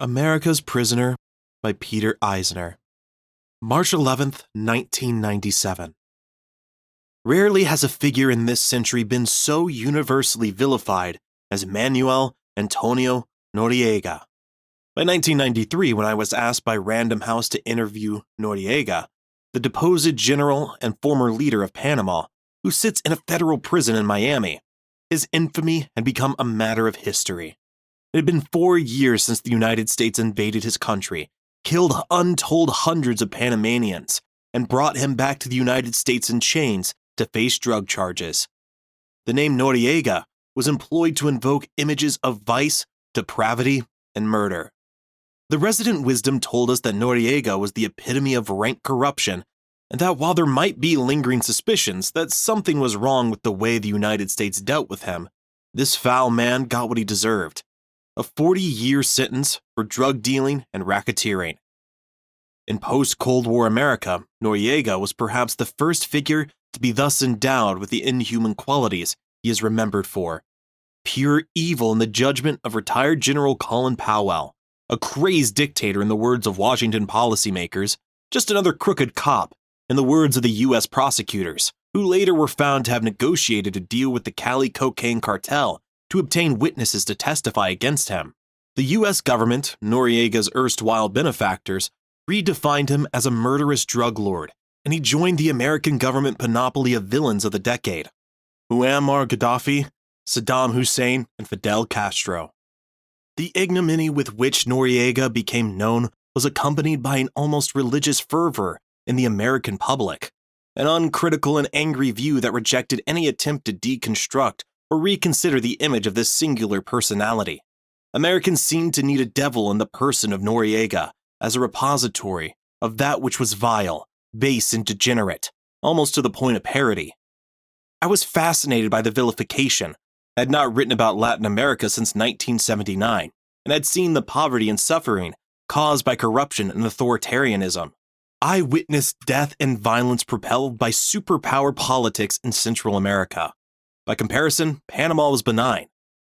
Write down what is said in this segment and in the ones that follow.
America's Prisoner by Peter Eisner. March 11th, 1997. Rarely has a figure in this century been so universally vilified as Manuel Antonio Noriega. By 1993, when I was asked by Random House to interview Noriega, the deposed general and former leader of Panama, who sits in a federal prison in Miami, his infamy had become a matter of history. It had been 4 years since the United States invaded his country, killed untold hundreds of Panamanians, and brought him back to the United States in chains to face drug charges. The name Noriega was employed to invoke images of vice, depravity, and murder. The resident wisdom told us that Noriega was the epitome of rank corruption, and that while there might be lingering suspicions that something was wrong with the way the United States dealt with him, this foul man got what he deserved: a 40-year sentence for drug dealing and racketeering. In post-Cold War America, Noriega was perhaps the first figure to be thus endowed with the inhuman qualities he is remembered for. Pure evil in the judgment of retired General Colin Powell, a crazed dictator in the words of Washington policymakers, just another crooked cop in the words of the U.S. prosecutors, who later were found to have negotiated a deal with the Cali cocaine cartel to obtain witnesses to testify against him. The U.S. government, Noriega's erstwhile benefactors, redefined him as a murderous drug lord, and he joined the American government panoply of villains of the decade: Muammar Gaddafi, Saddam Hussein, and Fidel Castro. The ignominy with which Noriega became known was accompanied by an almost religious fervor in the American public, an uncritical and angry view that rejected any attempt to deconstruct or reconsider the image of this singular personality. Americans seemed to need a devil in the person of Noriega as a repository of that which was vile, base, and degenerate, almost to the point of parody. I was fascinated by the vilification. I had not written about Latin America since 1979, and had seen the poverty and suffering caused by corruption and authoritarianism. I witnessed death and violence propelled by superpower politics in Central America. By comparison, Panama was benign.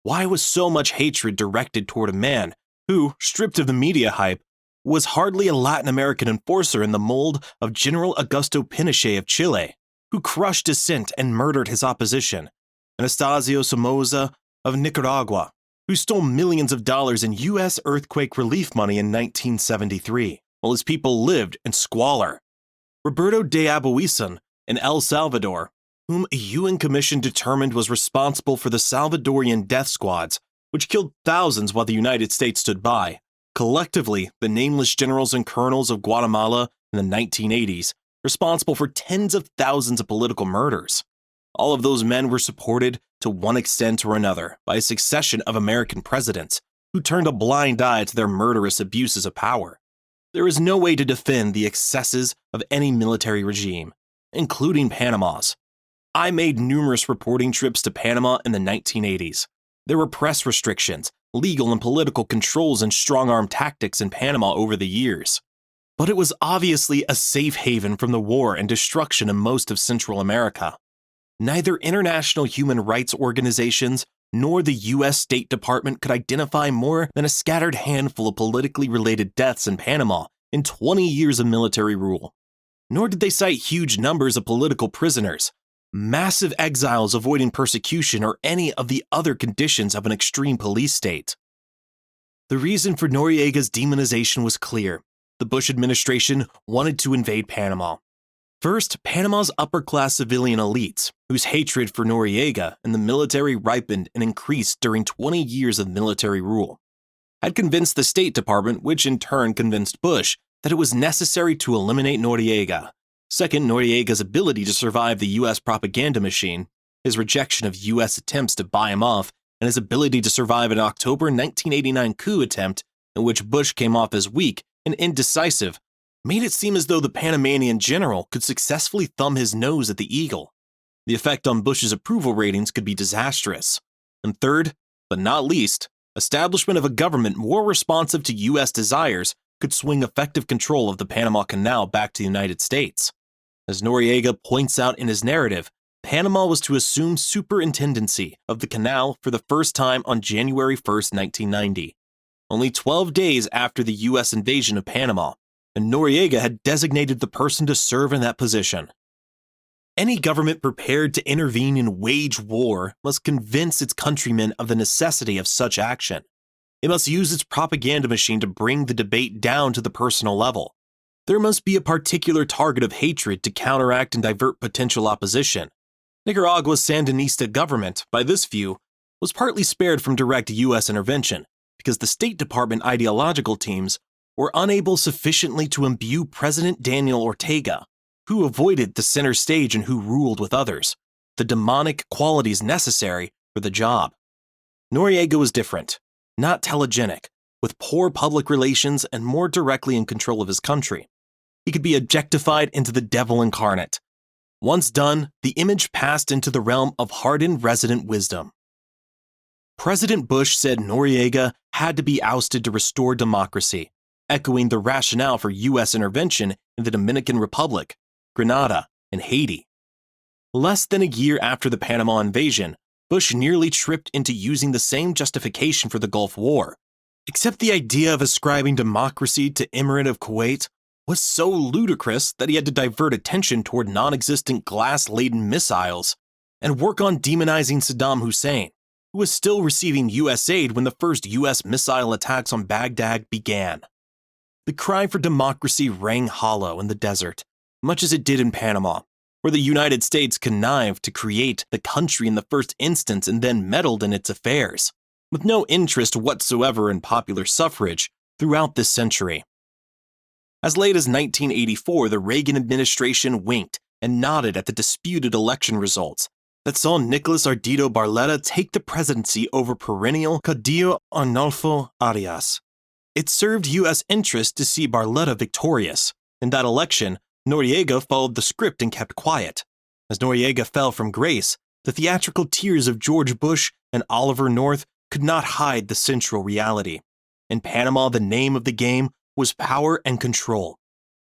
Why was so much hatred directed toward a man who, stripped of the media hype, was hardly a Latin American enforcer in the mold of General Augusto Pinochet of Chile, who crushed dissent and murdered his opposition, Anastasio Somoza of Nicaragua, who stole millions of dollars in U.S. earthquake relief money in 1973, while his people lived in squalor, Roberto de Aboisan in El Salvador, whom a UN commission determined was responsible for the Salvadorian death squads, which killed thousands while the United States stood by. Collectively, the nameless generals and colonels of Guatemala in the 1980s, responsible for tens of thousands of political murders. All of those men were supported, to one extent or another, by a succession of American presidents who turned a blind eye to their murderous abuses of power. There is no way to defend the excesses of any military regime, including Panama's. I made numerous reporting trips to Panama in the 1980s. There were press restrictions, legal and political controls, and strong-arm tactics in Panama over the years. But it was obviously a safe haven from the war and destruction in most of Central America. Neither international human rights organizations nor the U.S. State Department could identify more than a scattered handful of politically related deaths in Panama in 20 years of military rule. Nor did they cite huge numbers of political prisoners, massive exiles avoiding persecution, or any of the other conditions of an extreme police state. The reason for Noriega's demonization was clear. The Bush administration wanted to invade Panama. First, Panama's upper-class civilian elites, whose hatred for Noriega and the military ripened and increased during 20 years of military rule, had convinced the State Department, which in turn convinced Bush, that it was necessary to eliminate Noriega. Second, Noriega's ability to survive the U.S. propaganda machine, his rejection of U.S. attempts to buy him off, and his ability to survive an October 1989 coup attempt in which Bush came off as weak and indecisive, made it seem as though the Panamanian general could successfully thumb his nose at the eagle. The effect on Bush's approval ratings could be disastrous. And third, but not least, establishment of a government more responsive to U.S. desires could swing effective control of the Panama Canal back to the United States. As Noriega points out in his narrative, Panama was to assume superintendency of the canal for the first time on January 1, 1990. only 12 days after the U.S. invasion of Panama, and Noriega had designated the person to serve in that position. Any government prepared to intervene and wage war must convince its countrymen of the necessity of such action. It must use its propaganda machine to bring the debate down to the personal level. There must be a particular target of hatred to counteract and divert potential opposition. Nicaragua's Sandinista government, by this view, was partly spared from direct U.S. intervention because the State Department ideological teams were unable sufficiently to imbue President Daniel Ortega, who avoided the center stage and who ruled with others, the demonic qualities necessary for the job. Noriega was different, not telegenic, with poor public relations and more directly in control of his country. He could be objectified into the devil incarnate. Once done, the image passed into the realm of hardened resident wisdom. President Bush said Noriega had to be ousted to restore democracy, echoing the rationale for U.S. intervention in the Dominican Republic, Grenada, and Haiti. Less than a year after the Panama invasion, Bush nearly tripped into using the same justification for the Gulf War, except the idea of ascribing democracy to Emirate of Kuwait was so ludicrous that he had to divert attention toward non-existent glass-laden missiles and work on demonizing Saddam Hussein, who was still receiving U.S. aid when the first U.S. missile attacks on Baghdad began. The cry for democracy rang hollow in the desert, much as it did in Panama, where the United States connived to create the country in the first instance and then meddled in its affairs, with no interest whatsoever in popular suffrage throughout this century. As late as 1984, the Reagan administration winked and nodded at the disputed election results that saw Nicolas Ardito Barletta take the presidency over perennial Caudillo Arnulfo Arias. It served U.S. interest to see Barletta victorious. In that election, Noriega followed the script and kept quiet. As Noriega fell from grace, the theatrical tears of George Bush and Oliver North could not hide the central reality. In Panama, the name of the game was power and control.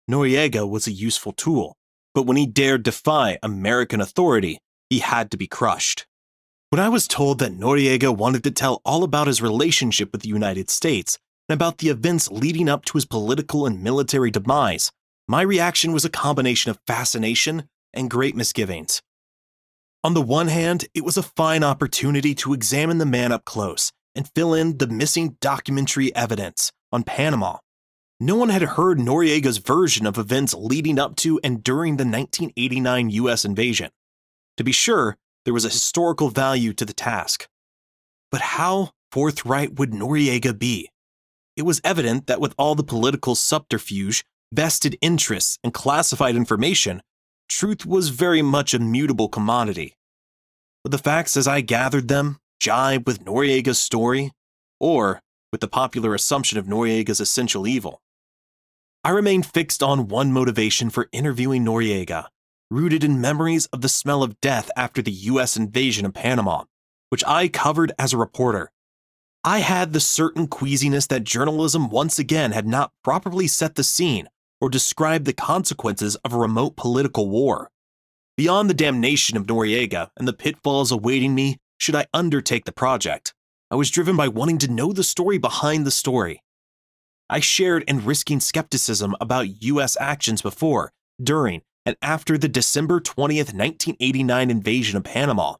Noriega was a useful tool, but when he dared defy American authority, he had to be crushed. When I was told that Noriega wanted to tell all about his relationship with the United States and about the events leading up to his political and military demise, my reaction was a combination of fascination and great misgivings. On the one hand, it was a fine opportunity to examine the man up close and fill in the missing documentary evidence on Panama. No one had heard Noriega's version of events leading up to and during the 1989 U.S. invasion. To be sure, there was a historical value to the task. But how forthright would Noriega be? It was evident that with all the political subterfuge, vested interests, and classified information, truth was very much a mutable commodity. Would the facts as I gathered them jibe with Noriega's story, or with the popular assumption of Noriega's essential evil? I remained fixed on one motivation for interviewing Noriega, rooted in memories of the smell of death after the U.S. invasion of Panama, which I covered as a reporter. I had the certain queasiness that journalism once again had not properly set the scene or described the consequences of a remote political war. Beyond the damnation of Noriega and the pitfalls awaiting me should I undertake the project, I was driven by wanting to know the story behind the story. I shared in risking skepticism about U.S. actions before, during, and after the December 20th, 1989 invasion of Panama.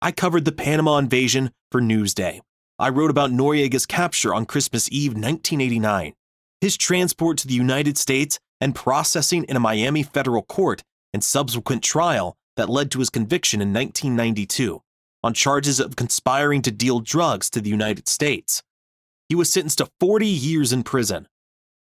I covered the Panama invasion for Newsday. I wrote about Noriega's capture on Christmas Eve 1989, his transport to the United States and processing in a Miami federal court and subsequent trial that led to his conviction in 1992 on charges of conspiring to deal drugs to the United States. He was sentenced to 40 years in prison.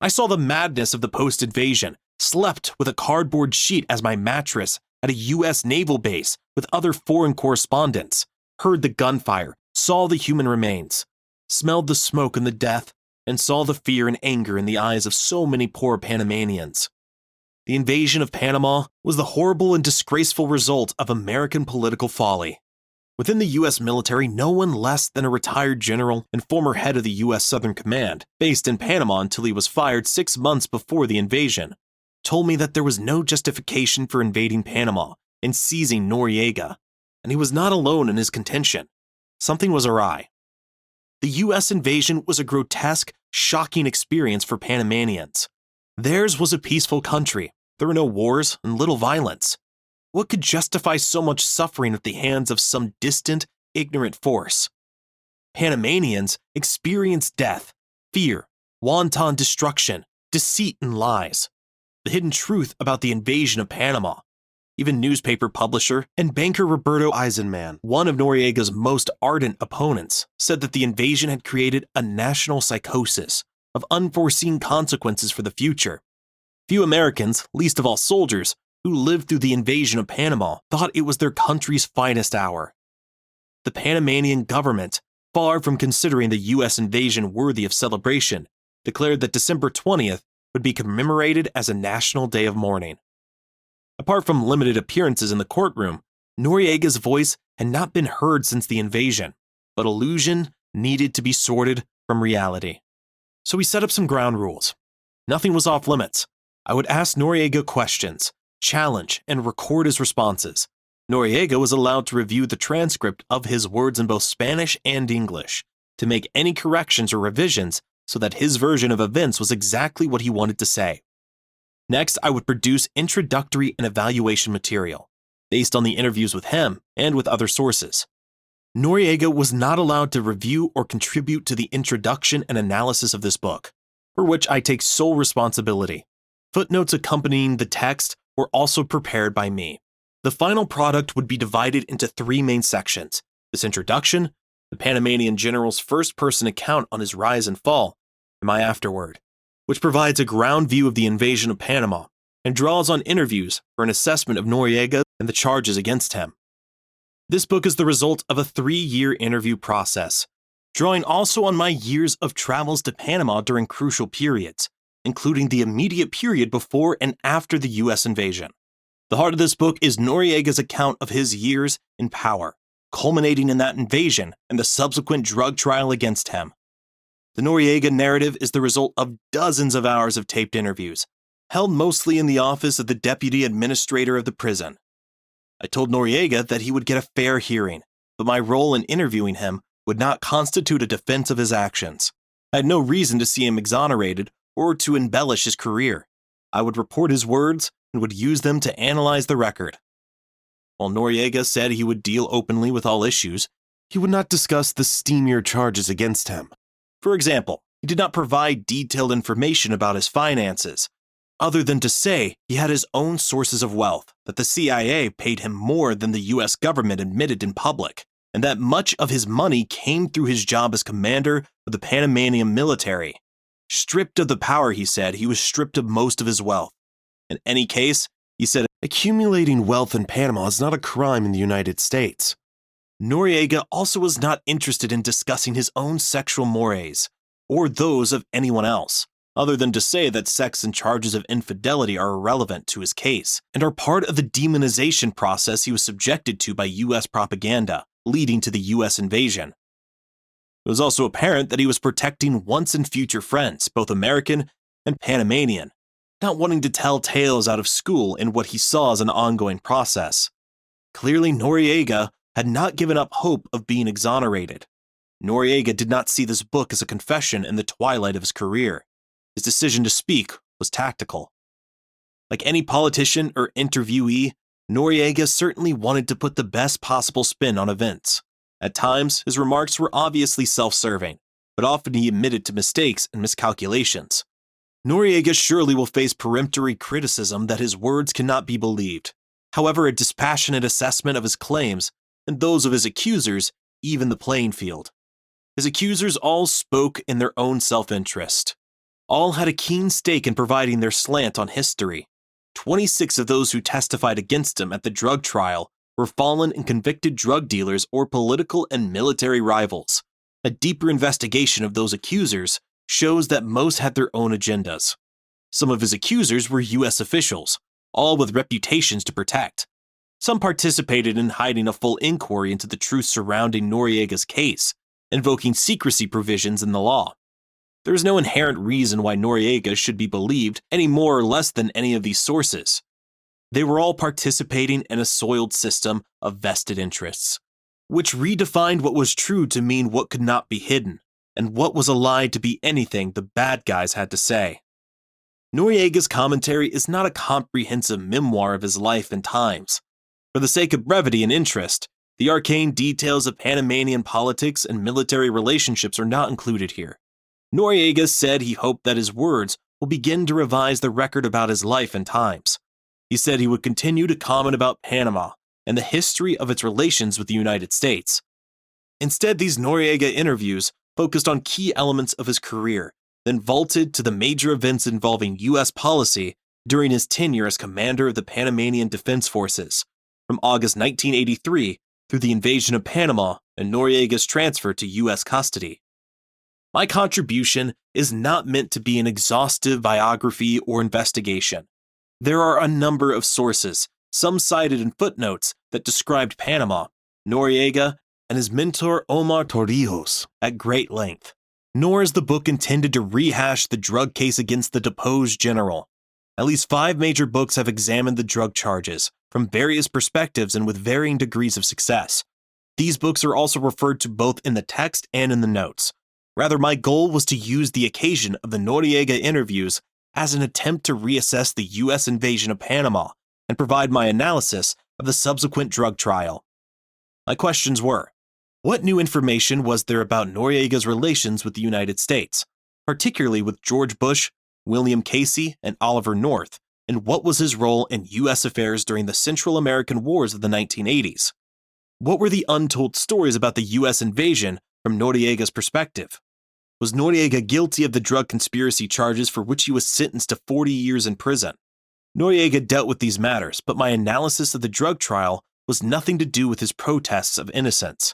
I saw the madness of the post-invasion, slept with a cardboard sheet as my mattress at a U.S. naval base with other foreign correspondents, heard the gunfire, saw the human remains, smelled the smoke and the death, and saw the fear and anger in the eyes of so many poor Panamanians. The invasion of Panama was the horrible and disgraceful result of American political folly. Within the U.S. military, no one less than a retired general and former head of the U.S. Southern Command, based in Panama until he was fired 6 months before the invasion, told me that there was no justification for invading Panama and seizing Noriega, and he was not alone in his contention. Something was awry. The U.S. invasion was a grotesque, shocking experience for Panamanians. Theirs was a peaceful country. There were no wars and little violence. What could justify so much suffering at the hands of some distant, ignorant force? Panamanians experienced death, fear, wanton destruction, deceit, and lies. The hidden truth about the invasion of Panama. Even newspaper publisher and banker Roberto Eisenman, one of Noriega's most ardent opponents, said that the invasion had created a national psychosis of unforeseen consequences for the future. Few Americans, least of all soldiers, who lived through the invasion of Panama, thought it was their country's finest hour. The Panamanian government, far from considering the U.S. invasion worthy of celebration, declared that December 20th would be commemorated as a national day of mourning. Apart from limited appearances in the courtroom, Noriega's voice had not been heard since the invasion, but illusion needed to be sorted from reality. So we set up some ground rules. Nothing was off limits. I would ask Noriega questions, challenge, and record his responses. Noriega was allowed to review the transcript of his words in both Spanish and English, to make any corrections or revisions so that his version of events was exactly what he wanted to say. Next, I would produce introductory and evaluation material, based on the interviews with him and with other sources. Noriega was not allowed to review or contribute to the introduction and analysis of this book, for which I take sole responsibility. Footnotes accompanying the text were also prepared by me. The final product would be divided into 3 main sections: this introduction, the Panamanian general's first-person account on his rise and fall, and my afterword, which provides a ground view of the invasion of Panama and draws on interviews for an assessment of Noriega and the charges against him. This book is the result of a 3-year interview process, drawing also on my years of travels to Panama during crucial periods, including the immediate period before and after the U.S. invasion. The heart of this book is Noriega's account of his years in power, culminating in that invasion and the subsequent drug trial against him. The Noriega narrative is the result of dozens of hours of taped interviews, held mostly in the office of the deputy administrator of the prison. I told Noriega that he would get a fair hearing, but my role in interviewing him would not constitute a defense of his actions. I had no reason to see him exonerated or to embellish his career. I would report his words and would use them to analyze the record. While Noriega said he would deal openly with all issues, he would not discuss the steamier charges against him. For example, he did not provide detailed information about his finances, other than to say he had his own sources of wealth, that the CIA paid him more than the U.S. government admitted in public, and that much of his money came through his job as commander of the Panamanian military. Stripped of the power, he said, he was stripped of most of his wealth. In any case, he said, accumulating wealth in Panama is not a crime in the United States. Noriega also was not interested in discussing his own sexual mores, or those of anyone else, other than to say that sex and charges of infidelity are irrelevant to his case, and are part of the demonization process he was subjected to by U.S. propaganda, leading to the U.S. invasion. It was also apparent that he was protecting once and future friends, both American and Panamanian, not wanting to tell tales out of school in what he saw as an ongoing process. Clearly, Noriega had not given up hope of being exonerated. Noriega did not see this book as a confession in the twilight of his career. His decision to speak was tactical. Like any politician or interviewee, Noriega certainly wanted to put the best possible spin on events. At times, his remarks were obviously self-serving, but often he admitted to mistakes and miscalculations. Noriega surely will face peremptory criticism that his words cannot be believed. However, a dispassionate assessment of his claims and those of his accusers even the playing field. His accusers all spoke in their own self-interest. All had a keen stake in providing their slant on history. 26 of those who testified against him at the drug trial were fallen and convicted drug dealers or political and military rivals. A deeper investigation of those accusers shows that most had their own agendas. Some of his accusers were U.S. officials, all with reputations to protect. Some participated in hiding a full inquiry into the truth surrounding Noriega's case, invoking secrecy provisions in the law. There is no inherent reason why Noriega should be believed any more or less than any of these sources. They were all participating in a soiled system of vested interests, which redefined what was true to mean what could not be hidden, and what was a lie to be anything the bad guys had to say. Noriega's commentary is not a comprehensive memoir of his life and times. For the sake of brevity and interest, the arcane details of Panamanian politics and military relationships are not included here. Noriega said he hoped that his words will begin to revise the record about his life and times. He said he would continue to comment about Panama and the history of its relations with the United States. Instead, these Noriega interviews focused on key elements of his career, then vaulted to the major events involving U.S. policy during his tenure as commander of the Panamanian Defense Forces, from August 1983 through the invasion of Panama and Noriega's transfer to U.S. custody. My contribution is not meant to be an exhaustive biography or investigation. There are a number of sources, some cited in footnotes, that described Panama, Noriega, and his mentor Omar Torrijos at great length. Nor is the book intended to rehash the drug case against the deposed general. At least 5 major books have examined the drug charges, from various perspectives and with varying degrees of success. These books are also referred to both in the text and in the notes. Rather, my goal was to use the occasion of the Noriega interviews as an attempt to reassess the U.S. invasion of Panama and provide my analysis of the subsequent drug trial. My questions were: what new information was there about Noriega's relations with the United States, particularly with George Bush, William Casey, and Oliver North, and what was his role in U.S. affairs during the Central American Wars of the 1980s? What were the untold stories about the U.S. invasion from Noriega's perspective? Was Noriega guilty of the drug conspiracy charges for which he was sentenced to 40 years in prison? Noriega dealt with these matters, but my analysis of the drug trial was nothing to do with his protests of innocence.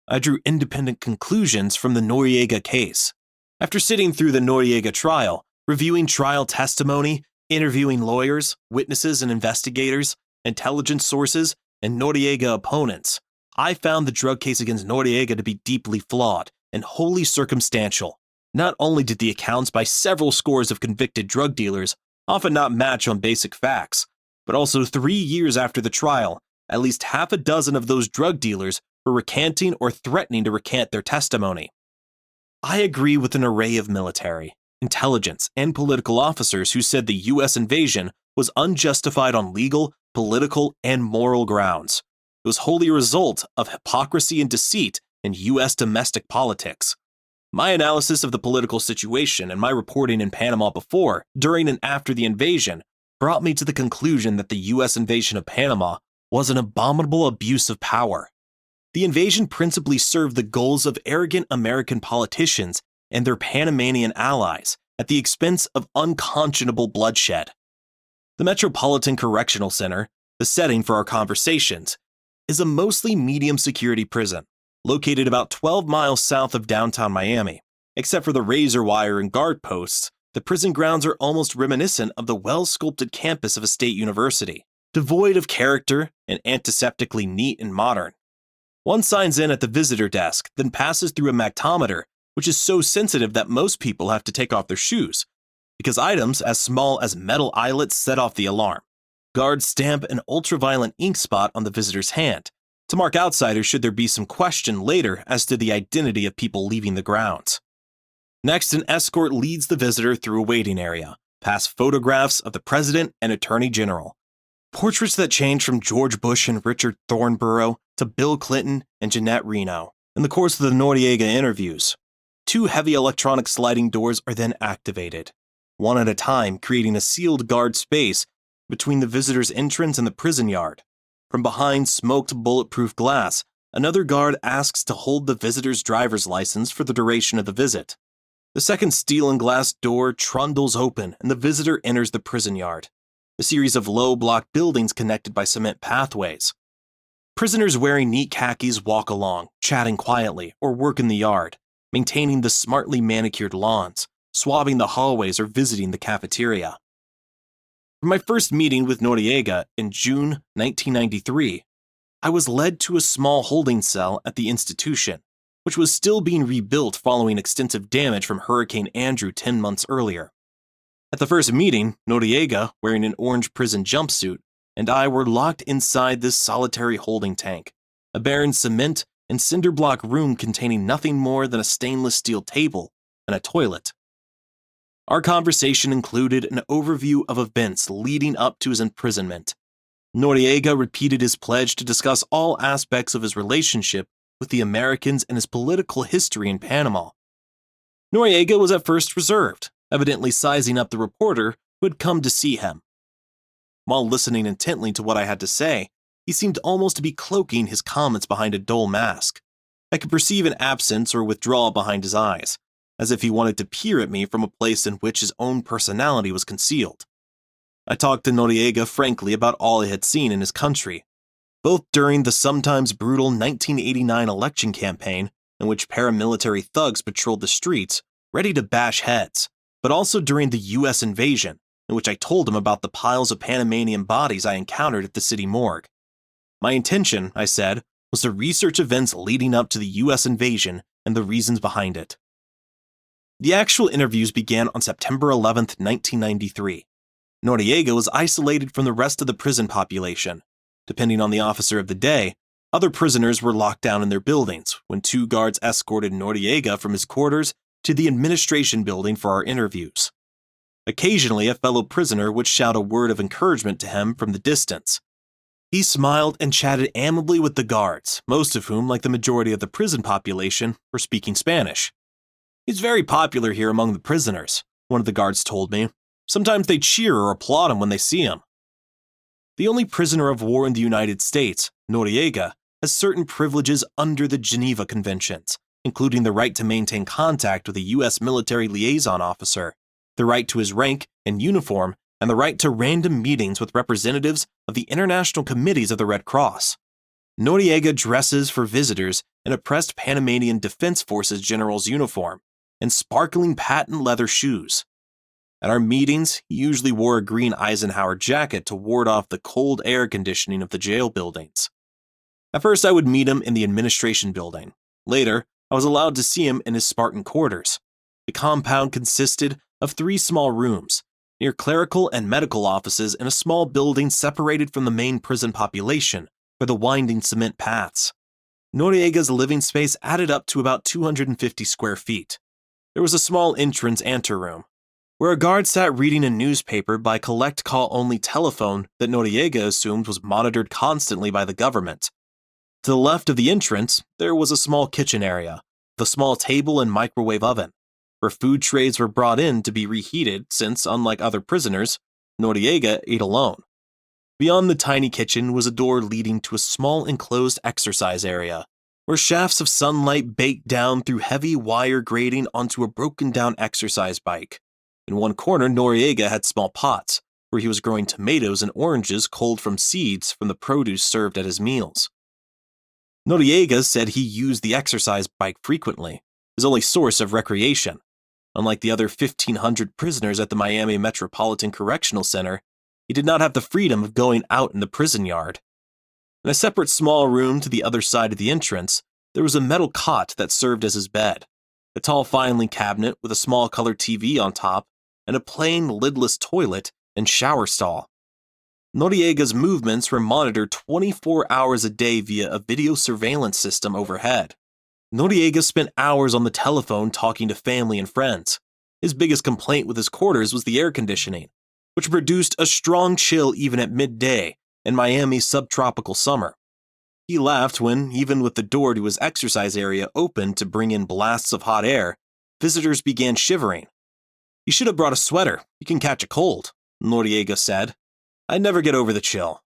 I drew independent conclusions from the Noriega case. After sitting through the Noriega trial, reviewing trial testimony, interviewing lawyers, witnesses and investigators, intelligence sources, and Noriega opponents, I found the drug case against Noriega to be deeply flawed and wholly circumstantial. Not only did the accounts by several scores of convicted drug dealers often not match on basic facts, but also 3 years after the trial, at least half a dozen of those drug dealers were recanting or threatening to recant their testimony. I agree with an array of military, intelligence, and political officers who said the U.S. invasion was unjustified on legal, political, and moral grounds. It was wholly a result of hypocrisy and deceit in U.S. domestic politics. My analysis of the political situation and my reporting in Panama before, during, and after the invasion brought me to the conclusion that the U.S. invasion of Panama was an abominable abuse of power. The invasion principally served the goals of arrogant American politicians and their Panamanian allies at the expense of unconscionable bloodshed. The Metropolitan Correctional Center, the setting for our conversations, is a mostly medium-security prison, located about 12 miles south of downtown Miami. Except for the razor wire and guard posts, the prison grounds are almost reminiscent of the well-sculpted campus of a state university, devoid of character and antiseptically neat and modern. One signs in at the visitor desk, then passes through a magtometer, which is so sensitive that most people have to take off their shoes, because items as small as metal eyelets set off the alarm. Guards stamp an ultraviolet ink spot on the visitor's hand, to mark outsiders should there be some question later as to the identity of people leaving the grounds. Next, an escort leads the visitor through a waiting area, past photographs of the President and Attorney General. Portraits that change from George Bush and Richard Thornborough to Bill Clinton and Jeanette Reno. In the course of the Noriega interviews, 2 heavy electronic sliding doors are then activated, one at a time, creating a sealed guard space between the visitor's entrance and the prison yard. From behind smoked bulletproof glass, another guard asks to hold the visitor's driver's license for the duration of the visit. The second steel and glass door trundles open and the visitor enters the prison yard, a series of low block buildings connected by cement pathways. Prisoners wearing neat khakis walk along, chatting quietly, or work in the yard, maintaining the smartly manicured lawns, swabbing the hallways, or visiting the cafeteria. For my first meeting with Noriega in June 1993, I was led to a small holding cell at the institution, which was still being rebuilt following extensive damage from Hurricane Andrew 10 months earlier. At the first meeting, Noriega, wearing an orange prison jumpsuit, and I were locked inside this solitary holding tank, a barren cement and cinder block room containing nothing more than a stainless steel table and a toilet. Our conversation included an overview of events leading up to his imprisonment. Noriega repeated his pledge to discuss all aspects of his relationship with the Americans and his political history in Panama. Noriega was at first reserved, evidently sizing up the reporter who had come to see him. While listening intently to what I had to say, he seemed almost to be cloaking his comments behind a dull mask. I could perceive an absence or withdrawal behind his eyes, as if he wanted to peer at me from a place in which his own personality was concealed. I talked to Noriega frankly about all I had seen in his country, both during the sometimes brutal 1989 election campaign, in which paramilitary thugs patrolled the streets, ready to bash heads, but also during the U.S. invasion, in which I told him about the piles of Panamanian bodies I encountered at the city morgue. My intention, I said, was to research events leading up to the U.S. invasion and the reasons behind it. The actual interviews began on September 11, 1993. Noriega was isolated from the rest of the prison population. Depending on the officer of the day, other prisoners were locked down in their buildings when 2 guards escorted Noriega from his quarters to the administration building for our interviews. Occasionally, a fellow prisoner would shout a word of encouragement to him from the distance. He smiled and chatted amicably with the guards, most of whom, like the majority of the prison population, were speaking Spanish. "He's very popular here among the prisoners," one of the guards told me. "Sometimes they cheer or applaud him when they see him." The only prisoner of war in the United States, Noriega, has certain privileges under the Geneva Conventions, including the right to maintain contact with a U.S. military liaison officer, the right to his rank and uniform, and the right to random meetings with representatives of the international committees of the Red Cross. Noriega dresses for visitors in a pressed Panamanian Defense Forces general's uniform and sparkling patent leather shoes. At our meetings, he usually wore a green Eisenhower jacket to ward off the cold air conditioning of the jail buildings. At first, I would meet him in the administration building. Later, I was allowed to see him in his Spartan quarters. The compound consisted of 3 small rooms, near clerical and medical offices in a small building separated from the main prison population by the winding cement paths. Noriega's living space added up to about 250 square feet. There was a small entrance anteroom, where a guard sat reading a newspaper by collect call-only telephone that Noriega assumed was monitored constantly by the government. To the left of the entrance, there was a small kitchen area, with a small table and microwave oven, where food trays were brought in to be reheated since, unlike other prisoners, Noriega ate alone. Beyond the tiny kitchen was a door leading to a small enclosed exercise area, where shafts of sunlight baked down through heavy wire grating onto a broken-down exercise bike. In one corner, Noriega had small pots, where he was growing tomatoes and oranges culled from seeds from the produce served at his meals. Noriega said he used the exercise bike frequently, his only source of recreation. Unlike the other 1,500 prisoners at the Miami Metropolitan Correctional Center, he did not have the freedom of going out in the prison yard. In a separate small room to the other side of the entrance, there was a metal cot that served as his bed, a tall filing cabinet with a small color TV on top, and a plain lidless toilet and shower stall. Noriega's movements were monitored 24 hours a day via a video surveillance system overhead. Noriega spent hours on the telephone talking to family and friends. His biggest complaint with his quarters was the air conditioning, which produced a strong chill even at midday in Miami's subtropical summer. He laughed when, even with the door to his exercise area open to bring in blasts of hot air, visitors began shivering. "You should have brought a sweater. You can catch a cold," Noriega said. "I never get over the chill."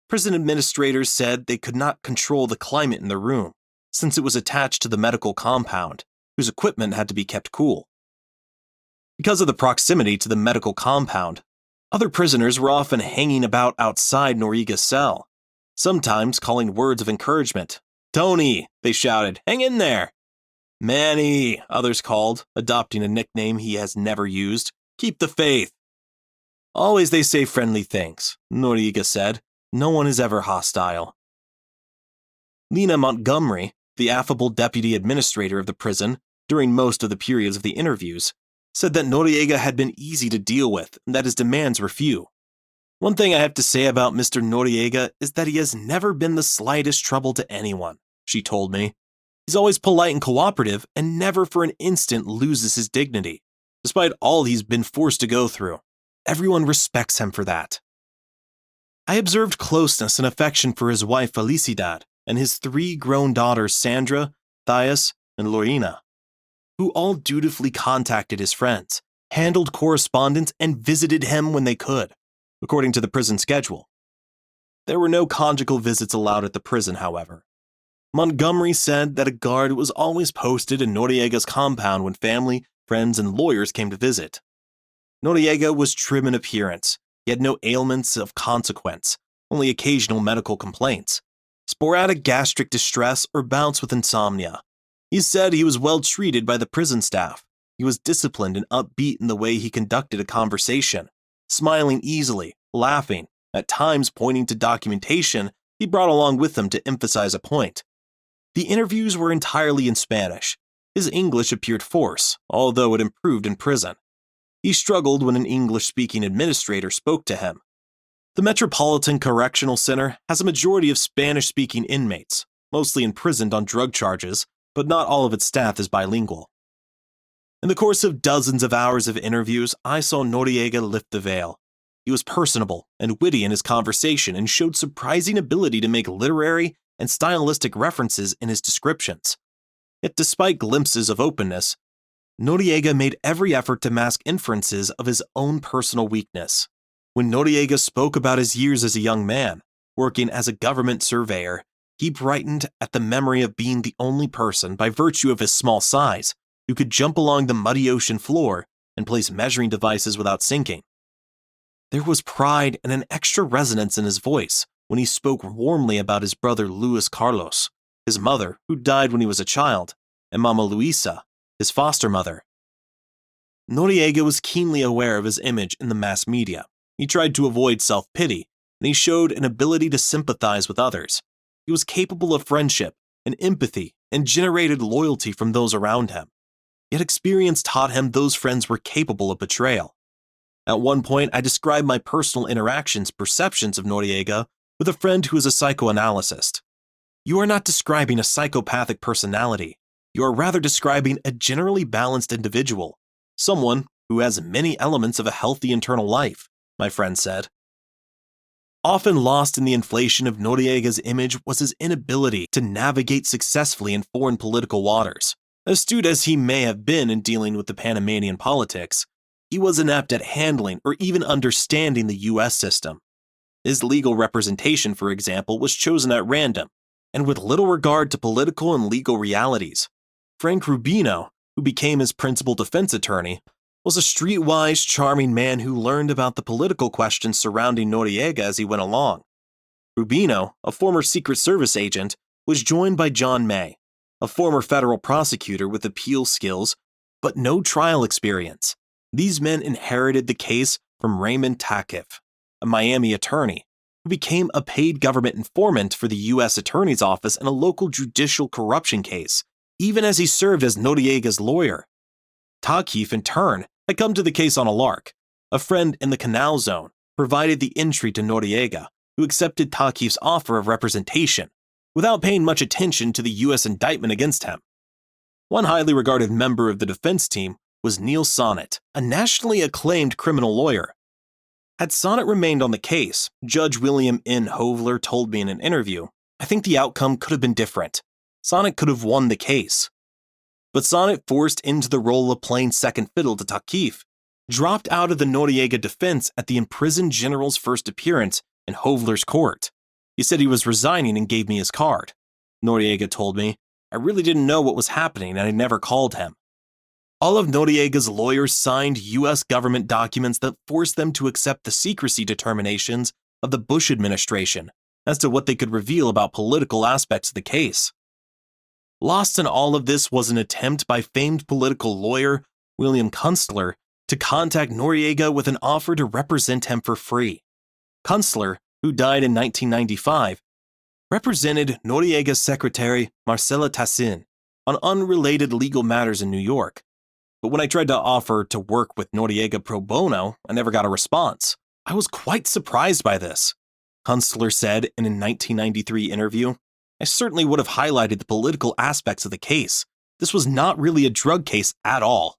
Prison administrators said they could not control the climate in the room, since it was attached to the medical compound, whose equipment had to be kept cool. Because of the proximity to the medical compound, other prisoners were often hanging about outside Noriega's cell, sometimes calling words of encouragement. "Tony," they shouted, "hang in there." "Manny," others called, adopting a nickname he has never used. "Keep the faith." "Always they say friendly things," Noriega said. "No one is ever hostile." Lena Montgomery, the affable deputy administrator of the prison, during most of the periods of the interviews, said that Noriega had been easy to deal with and that his demands were few. "One thing I have to say about Mr. Noriega is that he has never been the slightest trouble to anyone," she told me. He's always polite and cooperative and never for an instant loses his dignity, despite all he's been forced to go through. Everyone respects him for that. I observed closeness and affection for his wife Felicidad and his 3 grown daughters Sandra, Thais, and Lorena, who all dutifully contacted his friends, handled correspondence, and visited him when they could, according to the prison schedule. There were no conjugal visits allowed at the prison, however. Montgomery said that a guard was always posted in Noriega's compound when family, friends, and lawyers came to visit. Noriega was trim in appearance. He had no ailments of consequence, only occasional medical complaints, sporadic gastric distress, or bouts with insomnia. He said he was well treated by the prison staff. He was disciplined and upbeat in the way he conducted a conversation, smiling easily, laughing, at times pointing to documentation he brought along with him to emphasize a point. The interviews were entirely in Spanish. His English appeared forced, although it improved in prison. He struggled when an English-speaking administrator spoke to him. The Metropolitan Correctional Center has a majority of Spanish-speaking inmates, mostly imprisoned on drug charges, but not all of its staff is bilingual. In the course of dozens of hours of interviews, I saw Noriega lift the veil. He was personable and witty in his conversation and showed surprising ability to make literary and stylistic references in his descriptions. Yet despite glimpses of openness, Noriega made every effort to mask inferences of his own personal weakness. When Noriega spoke about his years as a young man, working as a government surveyor, he brightened at the memory of being the only person, by virtue of his small size, who could jump along the muddy ocean floor and place measuring devices without sinking. There was pride and an extra resonance in his voice when he spoke warmly about his brother Luis Carlos, his mother, who died when he was a child, and Mama Luisa, his foster mother. Noriega was keenly aware of his image in the mass media. He tried to avoid self-pity, and he showed an ability to sympathize with others. He was capable of friendship and empathy and generated loyalty from those around him. Yet experience taught him those friends were capable of betrayal. At one point, I described my personal perceptions of Noriega with a friend who is a psychoanalyst. You are not describing a psychopathic personality. You are rather describing a generally balanced individual, someone who has many elements of a healthy internal life, my friend said. Often lost in the inflation of Noriega's image was his inability to navigate successfully in foreign political waters. Astute as he may have been in dealing with the Panamanian politics, he was inept at handling or even understanding the U.S. system. His legal representation, for example, was chosen at random, and with little regard to political and legal realities. Frank Rubino, who became his principal defense attorney, was a streetwise, charming man who learned about the political questions surrounding Noriega as he went along. Rubino, a former Secret Service agent, was joined by John May, a former federal prosecutor with appeal skills but no trial experience. These men inherited the case from Raymond Takiff, a Miami attorney, who became a paid government informant for the U.S. Attorney's Office in a local judicial corruption case, even as he served as Noriega's lawyer. Takiff, in turn, had come to the case on a lark. A friend in the Canal Zone provided the entry to Noriega, who accepted Takiff's offer of representation, without paying much attention to the U.S. indictment against him. One highly regarded member of the defense team was Neil Sonnet, a nationally acclaimed criminal lawyer. Had Sonnet remained on the case, Judge William N. Hovler told me in an interview, I think the outcome could have been different. Sonnet could have won the case. But Sonnet, forced into the role of playing second fiddle to Takiff, dropped out of the Noriega defense at the imprisoned general's first appearance in Hovler's court. He said he was resigning and gave me his card. Noriega told me, I really didn't know what was happening and I never called him. All of Noriega's lawyers signed U.S. government documents that forced them to accept the secrecy determinations of the Bush administration as to what they could reveal about political aspects of the case. Lost in all of this was an attempt by famed political lawyer William Kunstler to contact Noriega with an offer to represent him for free. Kunstler, who died in 1995, represented Noriega's secretary Marcela Tassin on unrelated legal matters in New York. But when I tried to offer to work with Noriega pro bono, I never got a response. I was quite surprised by this. Kunstler said in a 1993 interview, I certainly would have highlighted the political aspects of the case. This was not really a drug case at all.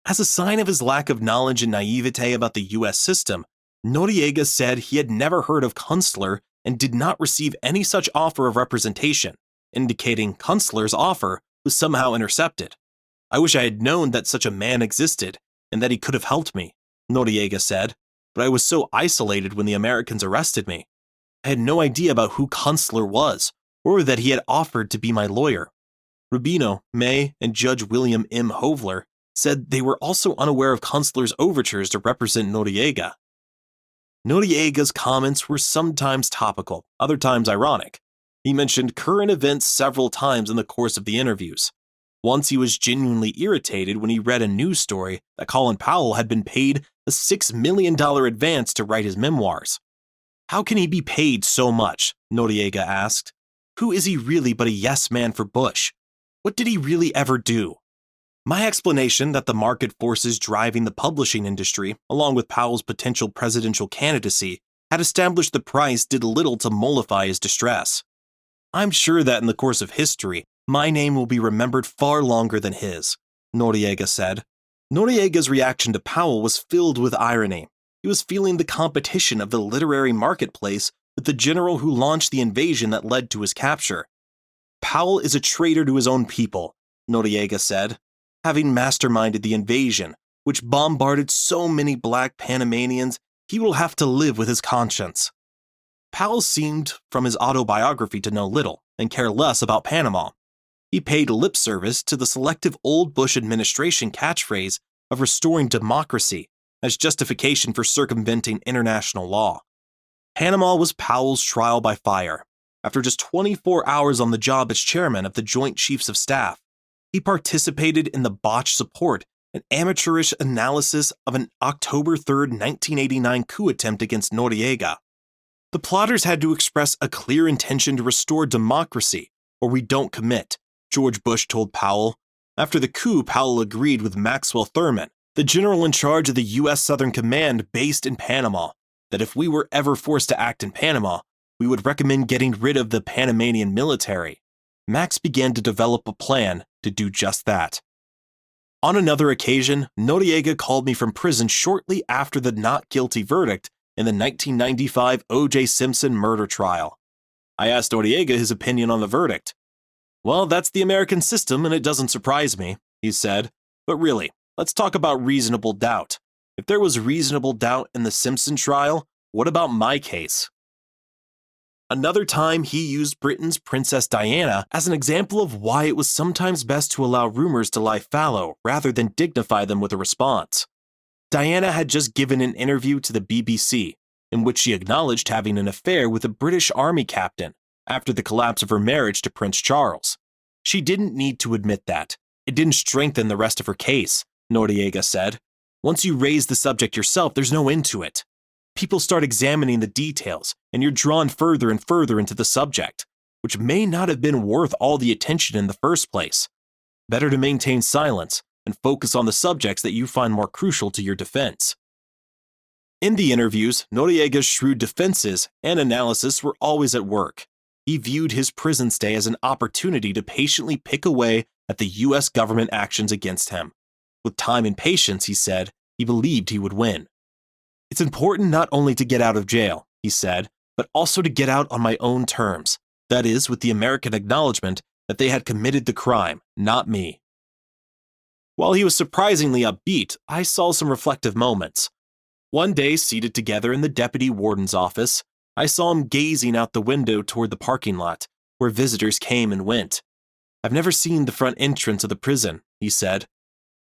As a sign of his lack of knowledge and naivete about the U.S. system, Noriega said he had never heard of Kunstler and did not receive any such offer of representation, indicating Kunstler's offer was somehow intercepted. I wish I had known that such a man existed and that he could have helped me, Noriega said, but I was so isolated when the Americans arrested me. I had no idea about who Kunstler was or that he had offered to be my lawyer. Rubino, May, and Judge William M. Hovler said they were also unaware of Kunstler's overtures to represent Noriega. Noriega's comments were sometimes topical, other times ironic. He mentioned current events several times in the course of the interviews. Once he was genuinely irritated when he read a news story that Colin Powell had been paid a $6 million advance to write his memoirs. How can he be paid so much? Noriega asked. Who is he really but a yes man for Bush? What did he really ever do? My explanation that the market forces driving the publishing industry, along with Powell's potential presidential candidacy, had established the price did little to mollify his distress. I'm sure that in the course of history, my name will be remembered far longer than his, Noriega said. Noriega's reaction to Powell was filled with irony. He was feeling the competition of the literary marketplace with the general who launched the invasion that led to his capture. Powell is a traitor to his own people, Noriega said. Having masterminded the invasion, which bombarded so many black Panamanians, he will have to live with his conscience. Powell seemed, from his autobiography, to know little and care less about Panama. He paid lip service to the selective old Bush administration catchphrase of restoring democracy as justification for circumventing international law. Panama was Powell's trial by fire. After just 24 hours on the job as chairman of the Joint Chiefs of Staff, he participated in the botched support and amateurish analysis of an October 3, 1989 coup attempt against Noriega. The plotters had to express a clear intention to restore democracy, or we don't commit, George Bush told Powell. After the coup, Powell agreed with Maxwell Thurman, the general in charge of the U.S. Southern Command based in Panama, that if we were ever forced to act in Panama, we would recommend getting rid of the Panamanian military. Max began to develop a plan to do just that. On another occasion, Noriega called me from prison shortly after the not guilty verdict in the 1995 O.J. Simpson murder trial. I asked Noriega his opinion on the verdict. Well, that's the American system and it doesn't surprise me, he said. But really, let's talk about reasonable doubt. If there was reasonable doubt in the Simpson trial, what about my case? Another time, he used Britain's Princess Diana as an example of why it was sometimes best to allow rumors to lie fallow rather than dignify them with a response. Diana had just given an interview to the BBC in which she acknowledged having an affair with a British Army captain after the collapse of her marriage to Prince Charles. She didn't need to admit that. It didn't strengthen the rest of her case, Noriega said. Once you raise the subject yourself, there's no end to it. People start examining the details, and you're drawn further and further into the subject, which may not have been worth all the attention in the first place. Better to maintain silence and focus on the subjects that you find more crucial to your defense. In the interviews, Noriega's shrewd defenses and analysis were always at work. He viewed his prison stay as an opportunity to patiently pick away at the U.S. government actions against him. With time and patience, he said, he believed he would win. It's important not only to get out of jail, he said, but also to get out on my own terms. That is, with the American acknowledgement that they had committed the crime, not me. While he was surprisingly upbeat, I saw some reflective moments. One day, seated together in the deputy warden's office, I saw him gazing out the window toward the parking lot, where visitors came and went. I've never seen the front entrance of the prison, he said.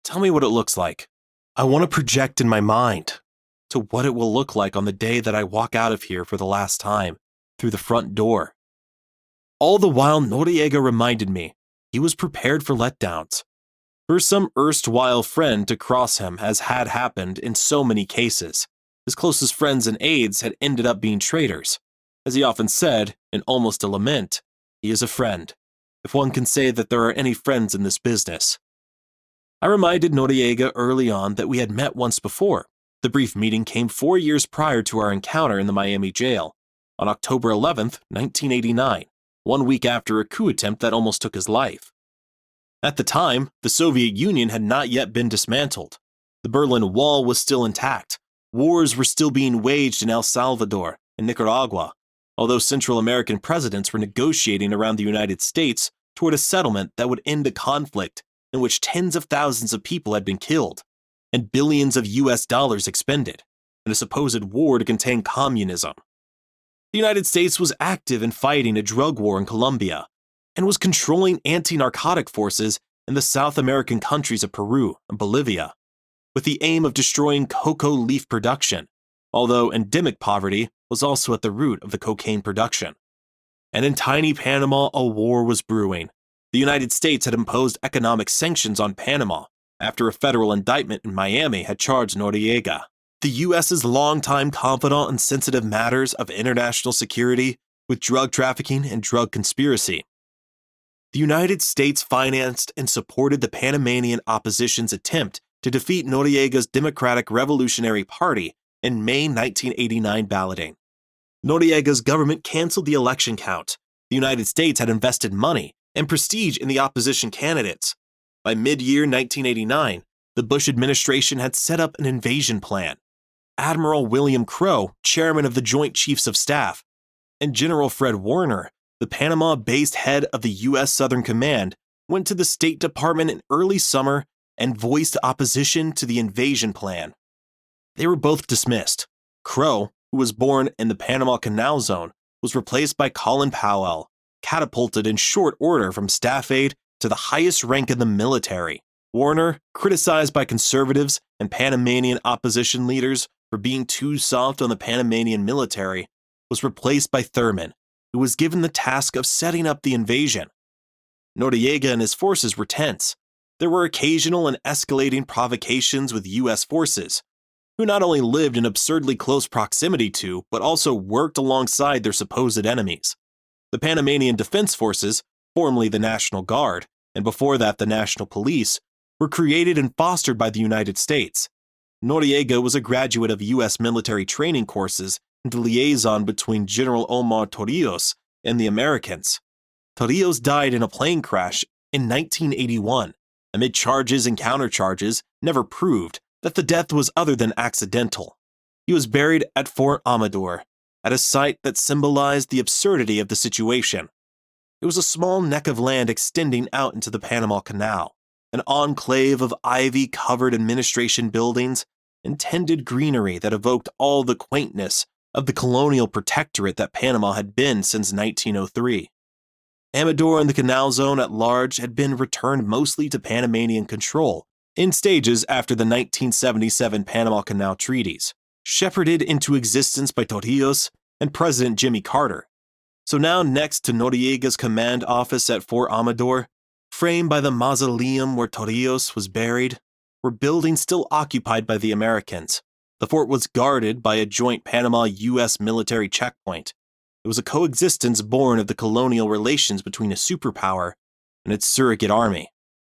Tell me what it looks like. I want to project in my mind to what it will look like on the day that I walk out of here for the last time, through the front door. All the while, Noriega reminded me he was prepared for letdowns. For some erstwhile friend to cross him, as had happened in so many cases, his closest friends and aides had ended up being traitors. As he often said, in almost a lament, he is a friend, if one can say that there are any friends in this business. I reminded Noriega early on that we had met once before. The brief meeting came 4 years prior to our encounter in the Miami jail, on October 11th, 1989. 1 week after a coup attempt that almost took his life. At the time, the Soviet Union had not yet been dismantled. The Berlin Wall was still intact. Wars were still being waged in El Salvador and Nicaragua, although Central American presidents were negotiating around the United States toward a settlement that would end a conflict in which tens of thousands of people had been killed and billions of US dollars expended in a supposed war to contain communism. The United States was active in fighting a drug war in Colombia and was controlling anti-narcotic forces in the South American countries of Peru and Bolivia, with the aim of destroying cocoa leaf production, although endemic poverty was also at the root of the cocaine production. And in tiny Panama, a war was brewing. The United States had imposed economic sanctions on Panama after a federal indictment in Miami had charged Noriega, the U.S.'s longtime confidant in sensitive matters of international security, with drug trafficking and drug conspiracy. The United States financed and supported the Panamanian opposition's attempt to defeat Noriega's Democratic Revolutionary Party in May 1989 balloting. Noriega's government canceled the election count. The United States had invested money and prestige in the opposition candidates. By mid-year 1989, the Bush administration had set up an invasion plan. Admiral William Crowe, chairman of the Joint Chiefs of Staff, and General Fred Warner, the Panama-based head of the U.S. Southern Command, went to the State Department in early summer and voiced opposition to the invasion plan. They were both dismissed. Crowe, who was born in the Panama Canal Zone, was replaced by Colin Powell, catapulted in short order from staff aide to the highest rank in the military. Warner, criticized by conservatives and Panamanian opposition leaders for being too soft on the Panamanian military, was replaced by Thurman, who was given the task of setting up the invasion. Noriega and his forces were tense. There were occasional and escalating provocations with U.S. forces, who not only lived in absurdly close proximity to, but also worked alongside their supposed enemies. The Panamanian Defense Forces, formerly the National Guard, and before that the National Police, were created and fostered by the United States. Noriega was a graduate of U.S. military training courses and the liaison between General Omar Torrijos and the Americans. Torrijos died in a plane crash in 1981, amid charges and countercharges never proved that the death was other than accidental. He was buried at Fort Amador, at a site that symbolized the absurdity of the situation. It was a small neck of land extending out into the Panama Canal, an enclave of ivy-covered administration buildings and tended greenery that evoked all the quaintness of the colonial protectorate that Panama had been since 1903. Amador and the Canal Zone at large had been returned mostly to Panamanian control in stages after the 1977 Panama Canal Treaties, shepherded into existence by Torrijos and President Jimmy Carter. So now next to Noriega's command office at Fort Amador, framed by the mausoleum where Torrijos was buried, were buildings still occupied by the Americans. The fort was guarded by a joint Panama-U.S. military checkpoint. It was a coexistence born of the colonial relations between a superpower and its surrogate army.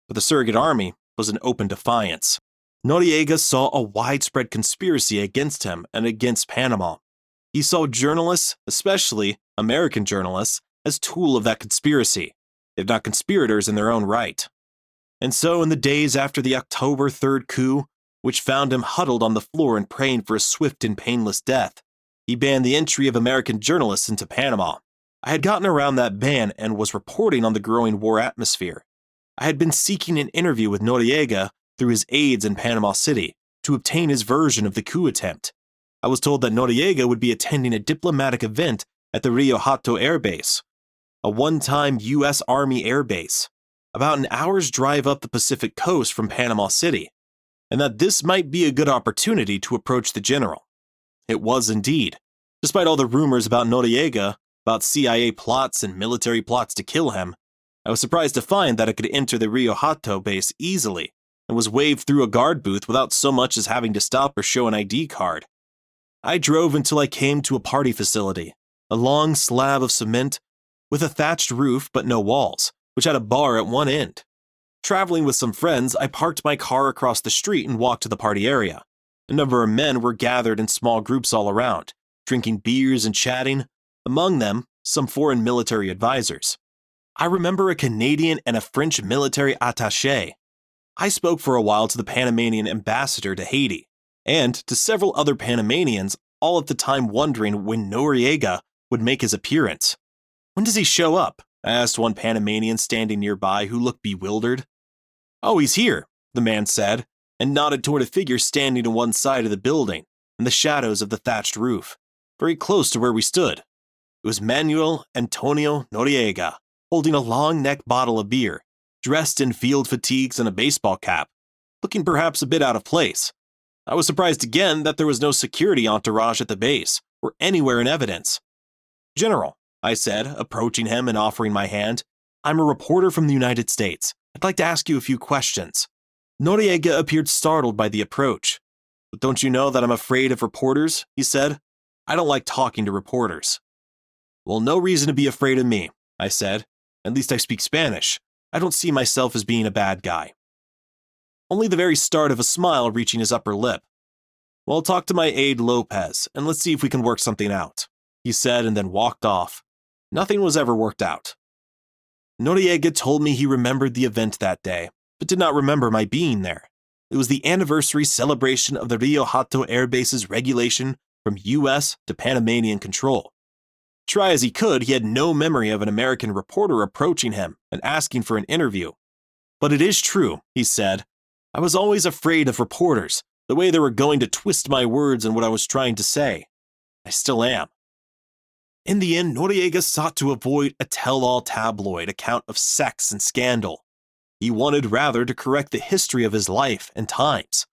But the surrogate army was in open defiance. Noriega saw a widespread conspiracy against him and against Panama. He saw journalists, especially American journalists, as tool of that conspiracy, if not conspirators in their own right. And so in the days after the October 3rd coup, which found him huddled on the floor and praying for a swift and painless death, he banned the entry of American journalists into Panama. I had gotten around that ban and was reporting on the growing war atmosphere. I had been seeking an interview with Noriega through his aides in Panama City to obtain his version of the coup attempt. I was told that Noriega would be attending a diplomatic event at the Rio Hato Air Base, a one-time U.S. Army air base, about an hour's drive up the Pacific coast from Panama City, and that this might be a good opportunity to approach the general. It was indeed. Despite all the rumors about Noriega, about CIA plots and military plots to kill him, I was surprised to find that I could enter the Rio Hato base easily and was waved through a guard booth without so much as having to stop or show an ID card. I drove until I came to a party facility, a long slab of cement with a thatched roof but no walls, which had a bar at one end. Traveling with some friends, I parked my car across the street and walked to the party area. A number of men were gathered in small groups all around, drinking beers and chatting, among them some foreign military advisors. I remember a Canadian and a French military attaché. I spoke for a while to the Panamanian ambassador to Haiti, and to several other Panamanians, all at the time wondering when Noriega would make his appearance. "When does he show up?" I asked one Panamanian standing nearby who looked bewildered. "Oh, he's here," the man said, and nodded toward a figure standing on one side of the building, in the shadows of the thatched roof, very close to where we stood. It was Manuel Antonio Noriega, holding a long-necked bottle of beer, dressed in field fatigues and a baseball cap, looking perhaps a bit out of place. I was surprised again that there was no security entourage at the base, or anywhere in evidence. "General," I said, approaching him and offering my hand, "I'm a reporter from the United States. I'd like to ask you a few questions." Noriega appeared startled by the approach. "But don't you know that I'm afraid of reporters?" he said. "I don't like talking to reporters." "Well, no reason to be afraid of me," I said. "At least I speak Spanish. I don't see myself as being a bad guy." Only the very start of a smile reaching his upper lip. "Well, I'll talk to my aide Lopez, and let's see if we can work something out," he said, and then walked off. Nothing was ever worked out. Noriega told me he remembered the event that day, but did not remember my being there. It was the anniversary celebration of the Rio Hato Air Base's regulation from U.S. to Panamanian control. Try as he could, he had no memory of an American reporter approaching him and asking for an interview. "But it is true," he said. "I was always afraid of reporters, the way they were going to twist my words and what I was trying to say. I still am." In the end, Noriega sought to avoid a tell-all tabloid account of sex and scandal. He wanted rather to correct the history of his life and times.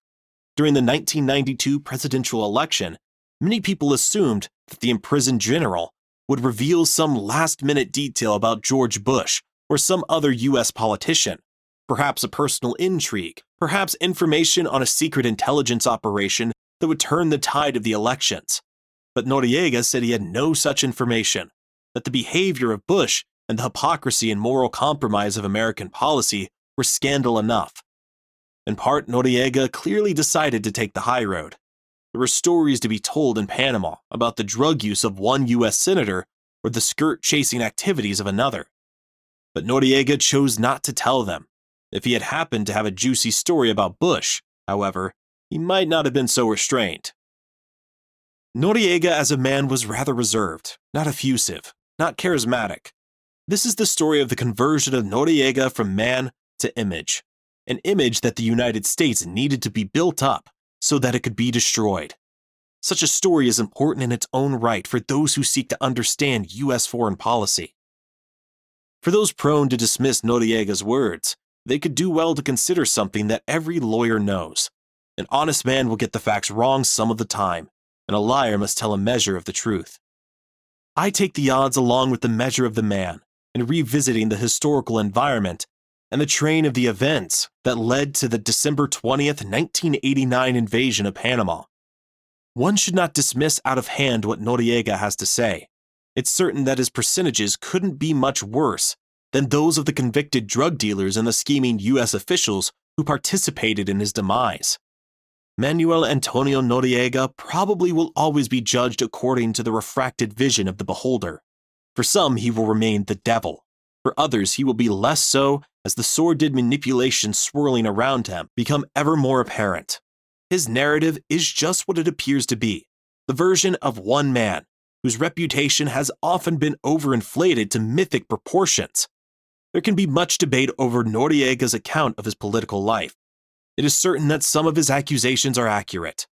During the 1992 presidential election, many people assumed that the imprisoned general would reveal some last-minute detail about George Bush or some other U.S. politician, perhaps a personal intrigue, perhaps information on a secret intelligence operation that would turn the tide of the elections. But Noriega said he had no such information, that the behavior of Bush and the hypocrisy and moral compromise of American policy were scandal enough. In part, Noriega clearly decided to take the high road. There were stories to be told in Panama about the drug use of one U.S. senator or the skirt-chasing activities of another. But Noriega chose not to tell them. If he had happened to have a juicy story about Bush, however, he might not have been so restrained. Noriega as a man was rather reserved, not effusive, not charismatic. This is the story of the conversion of Noriega from man to image, an image that the United States needed to be built up so that it could be destroyed. Such a story is important in its own right for those who seek to understand U.S. foreign policy. For those prone to dismiss Noriega's words, they could do well to consider something that every lawyer knows. An honest man will get the facts wrong some of the time, and a liar must tell a measure of the truth. I take the odds along with the measure of the man in revisiting the historical environment and the train of the events that led to the December 20th, 1989 invasion of Panama. One should not dismiss out of hand what Noriega has to say. It's certain that his percentages couldn't be much worse than those of the convicted drug dealers and the scheming U.S. officials who participated in his demise. Manuel Antonio Noriega probably will always be judged according to the refracted vision of the beholder. For some, he will remain the devil. For others, he will be less so as the sordid manipulations swirling around him become ever more apparent. His narrative is just what it appears to be, the version of one man whose reputation has often been overinflated to mythic proportions. There can be much debate over Noriega's account of his political life. It is certain that some of his accusations are accurate.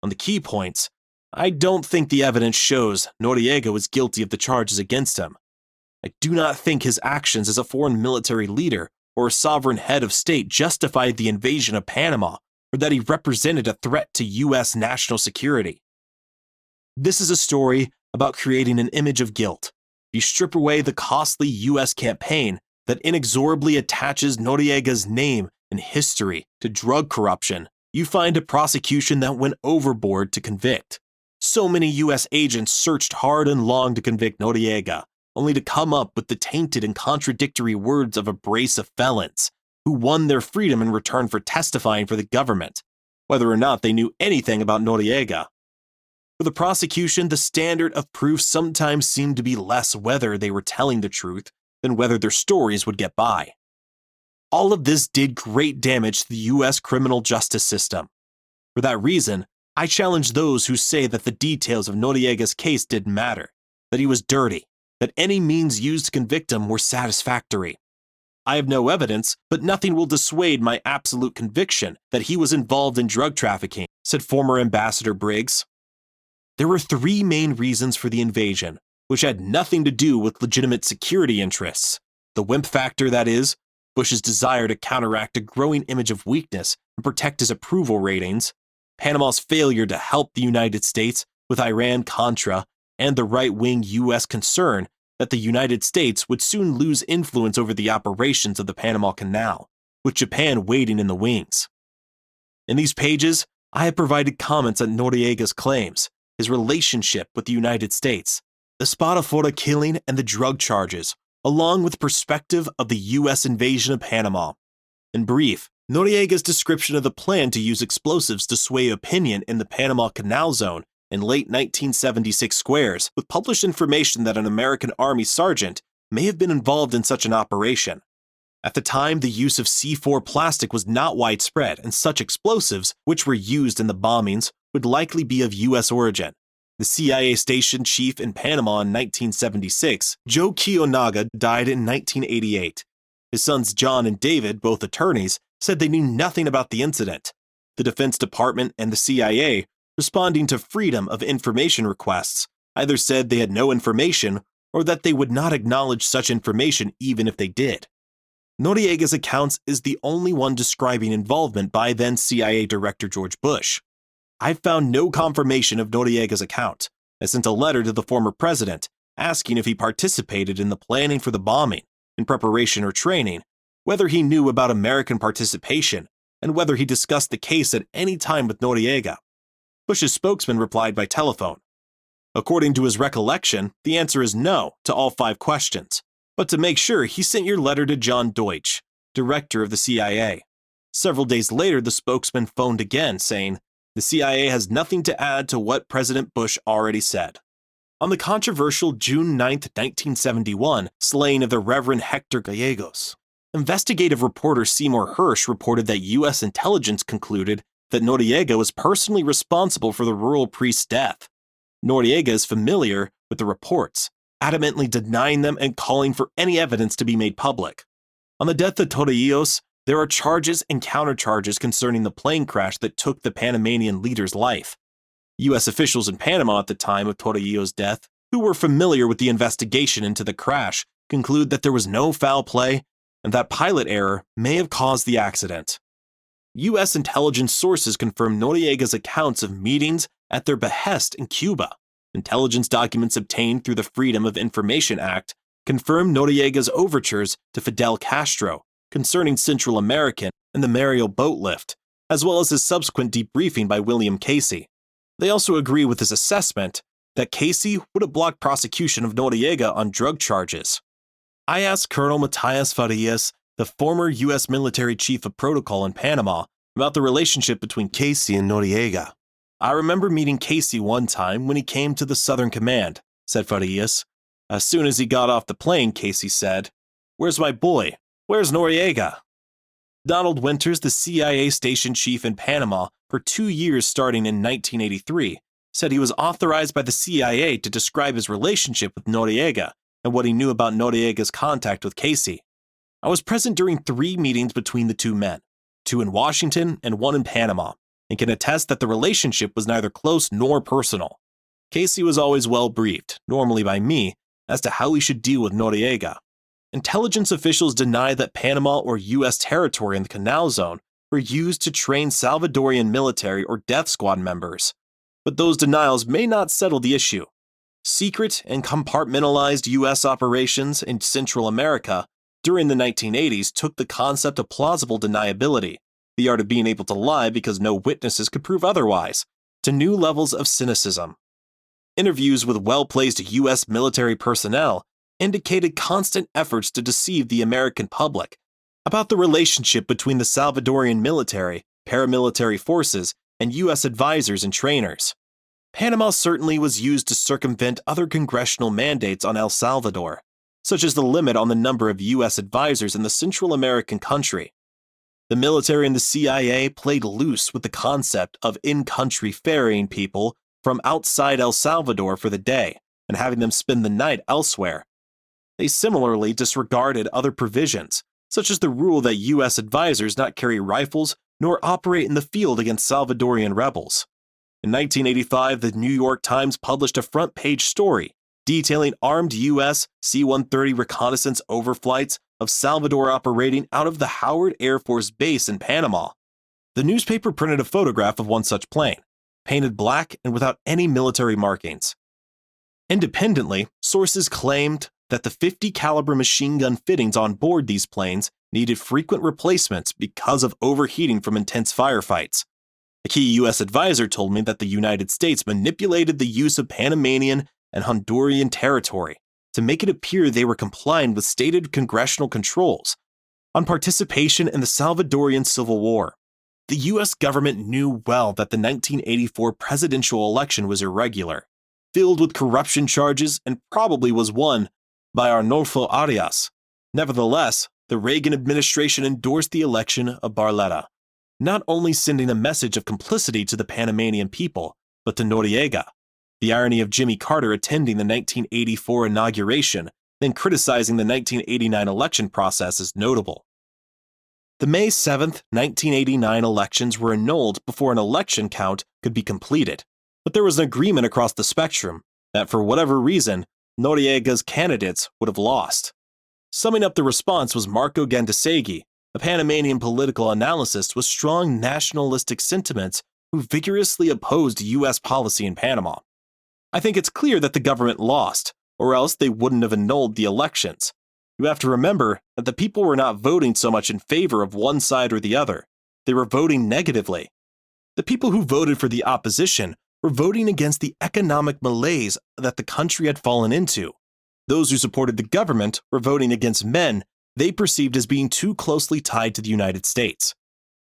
On the key points, I don't think the evidence shows Noriega was guilty of the charges against him. I do not think his actions as a foreign military leader or a sovereign head of state justified the invasion of Panama or that he represented a threat to U.S. national security. This is a story about creating an image of guilt. If you strip away the costly U.S. campaign that inexorably attaches Noriega's name and history to drug corruption, you find a prosecution that went overboard to convict. So many U.S. agents searched hard and long to convict Noriega, only to come up with the tainted and contradictory words of a brace of felons who won their freedom in return for testifying for the government, whether or not they knew anything about Noriega. For the prosecution, the standard of proof sometimes seemed to be less whether they were telling the truth than whether their stories would get by. All of this did great damage to the U.S. criminal justice system. For that reason, I challenge those who say that the details of Noriega's case didn't matter, that he was dirty, that any means used to convict him were satisfactory. I have no evidence, but nothing will dissuade my absolute conviction that he was involved in drug trafficking, said former Ambassador Briggs. There were three main reasons for the invasion, which had nothing to do with legitimate security interests. The wimp factor, that is, Bush's desire to counteract a growing image of weakness and protect his approval ratings, Panama's failure to help the United States with Iran-Contra, and the right-wing U.S. concern that the United States would soon lose influence over the operations of the Panama Canal, with Japan waiting in the wings. In these pages, I have provided comments on Noriega's claims, his relationship with the United States, the Spadafora killing, and the drug charges, along with perspective of the U.S. invasion of Panama. In brief, Noriega's description of the plan to use explosives to sway opinion in the Panama Canal Zone in late 1976 squares with published information that an American Army sergeant may have been involved in such an operation. At the time, the use of C4 plastic was not widespread, and such explosives, which were used in the bombings, would likely be of U.S. origin. The CIA station chief in Panama in 1976, Joe Kiyonaga, died in 1988. His sons John and David, both attorneys, said they knew nothing about the incident. The Defense Department and the CIA, responding to Freedom of Information requests, either said they had no information or that they would not acknowledge such information even if they did. Noriega's accounts is the only one describing involvement by then CIA Director George Bush. I found no confirmation of Noriega's account. I sent a letter to the former president asking if he participated in the planning for the bombing, in preparation or training, whether he knew about American participation, and whether he discussed the case at any time with Noriega. Bush's spokesman replied by telephone. According to his recollection, the answer is no to all 5 questions, but to make sure, he sent your letter to John Deutsch, director of the CIA. Several days later, the spokesman phoned again, saying, "The CIA has nothing to add to what President Bush already said." On the controversial June 9, 1971, slaying of the Reverend Hector Gallegos, investigative reporter Seymour Hersh reported that U.S. intelligence concluded that Noriega was personally responsible for the rural priest's death. Noriega is familiar with the reports, adamantly denying them and calling for any evidence to be made public. On the death of Torrijos, there are charges and countercharges concerning the plane crash that took the Panamanian leader's life. U.S. officials in Panama at the time of Torrijos' death, who were familiar with the investigation into the crash, conclude that there was no foul play and that pilot error may have caused the accident. U.S. intelligence sources confirm Noriega's accounts of meetings at their behest in Cuba. Intelligence documents obtained through the Freedom of Information Act confirm Noriega's overtures to Fidel Castro concerning Central American and the Mariel boat lift, as well as his subsequent debriefing by William Casey. They also agree with his assessment that Casey would have blocked prosecution of Noriega on drug charges. I asked Colonel Matias Farias, the former U.S. military chief of protocol in Panama, about the relationship between Casey and Noriega. "I remember meeting Casey one time when he came to the Southern Command," said Farias. "As soon as he got off the plane, Casey said, 'Where's my boy? Where's Noriega?'" Donald Winters, the CIA station chief in Panama for 2 years starting in 1983, said he was authorized by the CIA to describe his relationship with Noriega and what he knew about Noriega's contact with Casey. "I was present during 3 meetings between the 2 men, 2 in Washington and 1 in Panama, and can attest that the relationship was neither close nor personal. Casey was always well briefed, normally by me, as to how he should deal with Noriega. Intelligence officials deny that Panama or U.S. territory in the Canal Zone were used to train Salvadorian military or death squad members, but those denials may not settle the issue. Secret and compartmentalized U.S. operations in Central America during the 1980s took the concept of plausible deniability, the art of being able to lie because no witnesses could prove otherwise, to new levels of cynicism. Interviews with well-placed U.S. military personnel indicated constant efforts to deceive the American public about the relationship between the Salvadorian military, paramilitary forces, and U.S. advisors and trainers. Panama certainly was used to circumvent other congressional mandates on El Salvador, such as the limit on the number of U.S. advisors in the Central American country. The military and the CIA played loose with the concept of in-country ferrying people from outside El Salvador for the day and having them spend the night elsewhere. They similarly disregarded other provisions, such as the rule that U.S. advisors not carry rifles nor operate in the field against Salvadorian rebels. In 1985, the New York Times published a front-page story detailing armed U.S. C-130 reconnaissance overflights of Salvador operating out of the Howard Air Force Base in Panama. The newspaper printed a photograph of one such plane, painted black and without any military markings. Independently, sources claimed that the .50 caliber machine gun fittings on board these planes needed frequent replacements because of overheating from intense firefights. A key U.S. advisor told me that the United States manipulated the use of Panamanian and Honduran territory to make it appear they were complying with stated congressional controls on participation in the Salvadorian Civil War. The U.S. government knew well that the 1984 presidential election was irregular, filled with corruption charges, and probably was won by Arnulfo Arias. Nevertheless, the Reagan administration endorsed the election of Barletta, not only sending a message of complicity to the Panamanian people, but to Noriega. The irony of Jimmy Carter attending the 1984 inauguration, then criticizing the 1989 election process is notable. The May 7, 1989 elections were annulled before an election count could be completed, but there was an agreement across the spectrum that for whatever reason, Noriega's candidates would have lost. Summing up the response was Marco Gandasegui, a Panamanian political analyst with strong nationalistic sentiments who vigorously opposed U.S. policy in Panama. I think it's clear that the government lost, or else they wouldn't have annulled the elections. You have to remember that the people were not voting so much in favor of one side or the other. They were voting negatively. The people who voted for the opposition were voting against the economic malaise that the country had fallen into. Those who supported the government were voting against men they perceived as being too closely tied to the United States.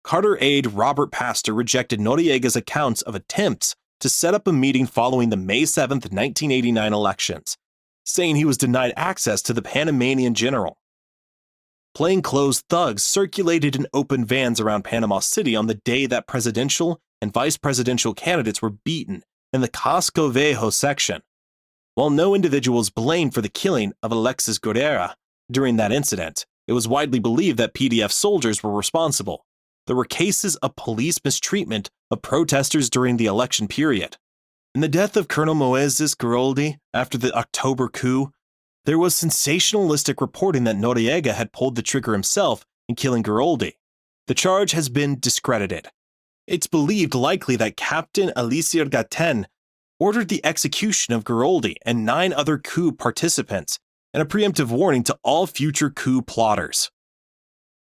Carter aide Robert Pastor rejected Noriega's accounts of attempts to set up a meeting following the May 7, 1989 elections, saying he was denied access to the Panamanian general. Plainclothes thugs circulated in open vans around Panama City on the day that presidential and vice presidential candidates were beaten in the Casco Viejo section. While no individuals blamed for the killing of Alexis Guerrera during that incident, it was widely believed that PDF soldiers were responsible. There were cases of police mistreatment of protesters during the election period. In the death of Colonel Moises Giroldi after the October coup, there was sensationalistic reporting that Noriega had pulled the trigger himself in killing Giroldi. The charge has been discredited. It's believed likely that Captain Elisir Gaten ordered the execution of Giroldi and 9 other coup participants, and a preemptive warning to all future coup plotters.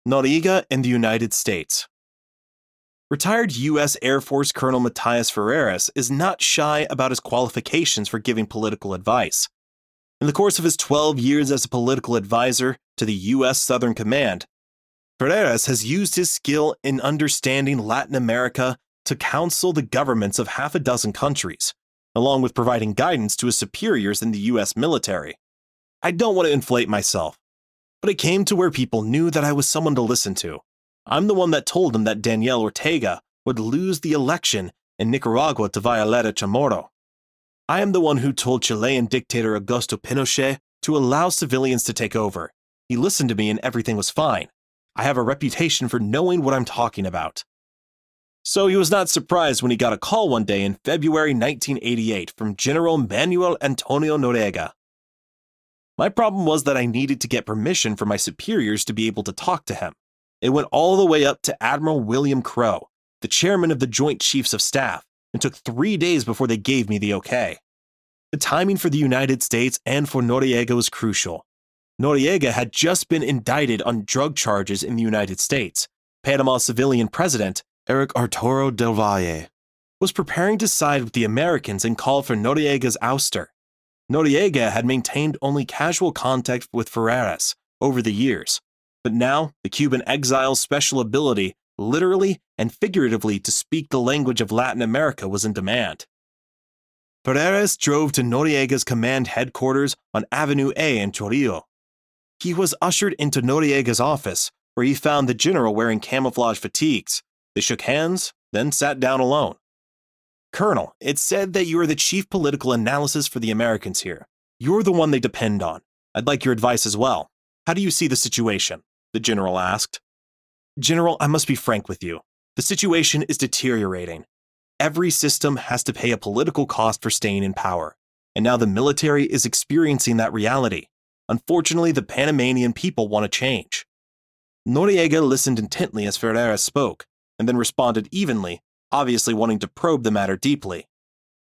Noriega in the United States. Retired U.S. Air Force Colonel Matias Ferreras is not shy about his qualifications for giving political advice. In the course of his 12 years as a political advisor to the U.S. Southern Command, Ferreras has used his skill in understanding Latin America to counsel the governments of half a dozen countries, along with providing guidance to his superiors in the U.S. military. I don't want to inflate myself, but it came to where people knew that I was someone to listen to. I'm the one that told them that Daniel Ortega would lose the election in Nicaragua to Violeta Chamorro. I am the one who told Chilean dictator Augusto Pinochet to allow civilians to take over. He listened to me and everything was fine. I have a reputation for knowing what I'm talking about. So he was not surprised when he got a call one day in February 1988 from General Manuel Antonio Noriega. My problem was that I needed to get permission from my superiors to be able to talk to him. It went all the way up to Admiral William Crowe, the chairman of the Joint Chiefs of Staff, and took 3 days before they gave me the okay. The timing for the United States and for Noriega was crucial. Noriega had just been indicted on drug charges in the United States. Panama civilian president, Eric Arturo del Valle, was preparing to side with the Americans and called for Noriega's ouster. Noriega had maintained only casual contact with Ferreras over the years, but now the Cuban exile's special ability, literally and figuratively, to speak the language of Latin America was in demand. Ferreras drove to Noriega's command headquarters on Avenue A in Trujillo. He was ushered into Noriega's office, where he found the general wearing camouflage fatigues. They shook hands, then sat down alone. "Colonel, it's said that you are the chief political analysis for the Americans here. You're the one they depend on. I'd like your advice as well. How do you see the situation?" the general asked. "General, I must be frank with you. The situation is deteriorating. Every system has to pay a political cost for staying in power, and now the military is experiencing that reality. Unfortunately, the Panamanian people want to change." Noriega listened intently as Ferreras spoke, and then responded evenly, obviously wanting to probe the matter deeply.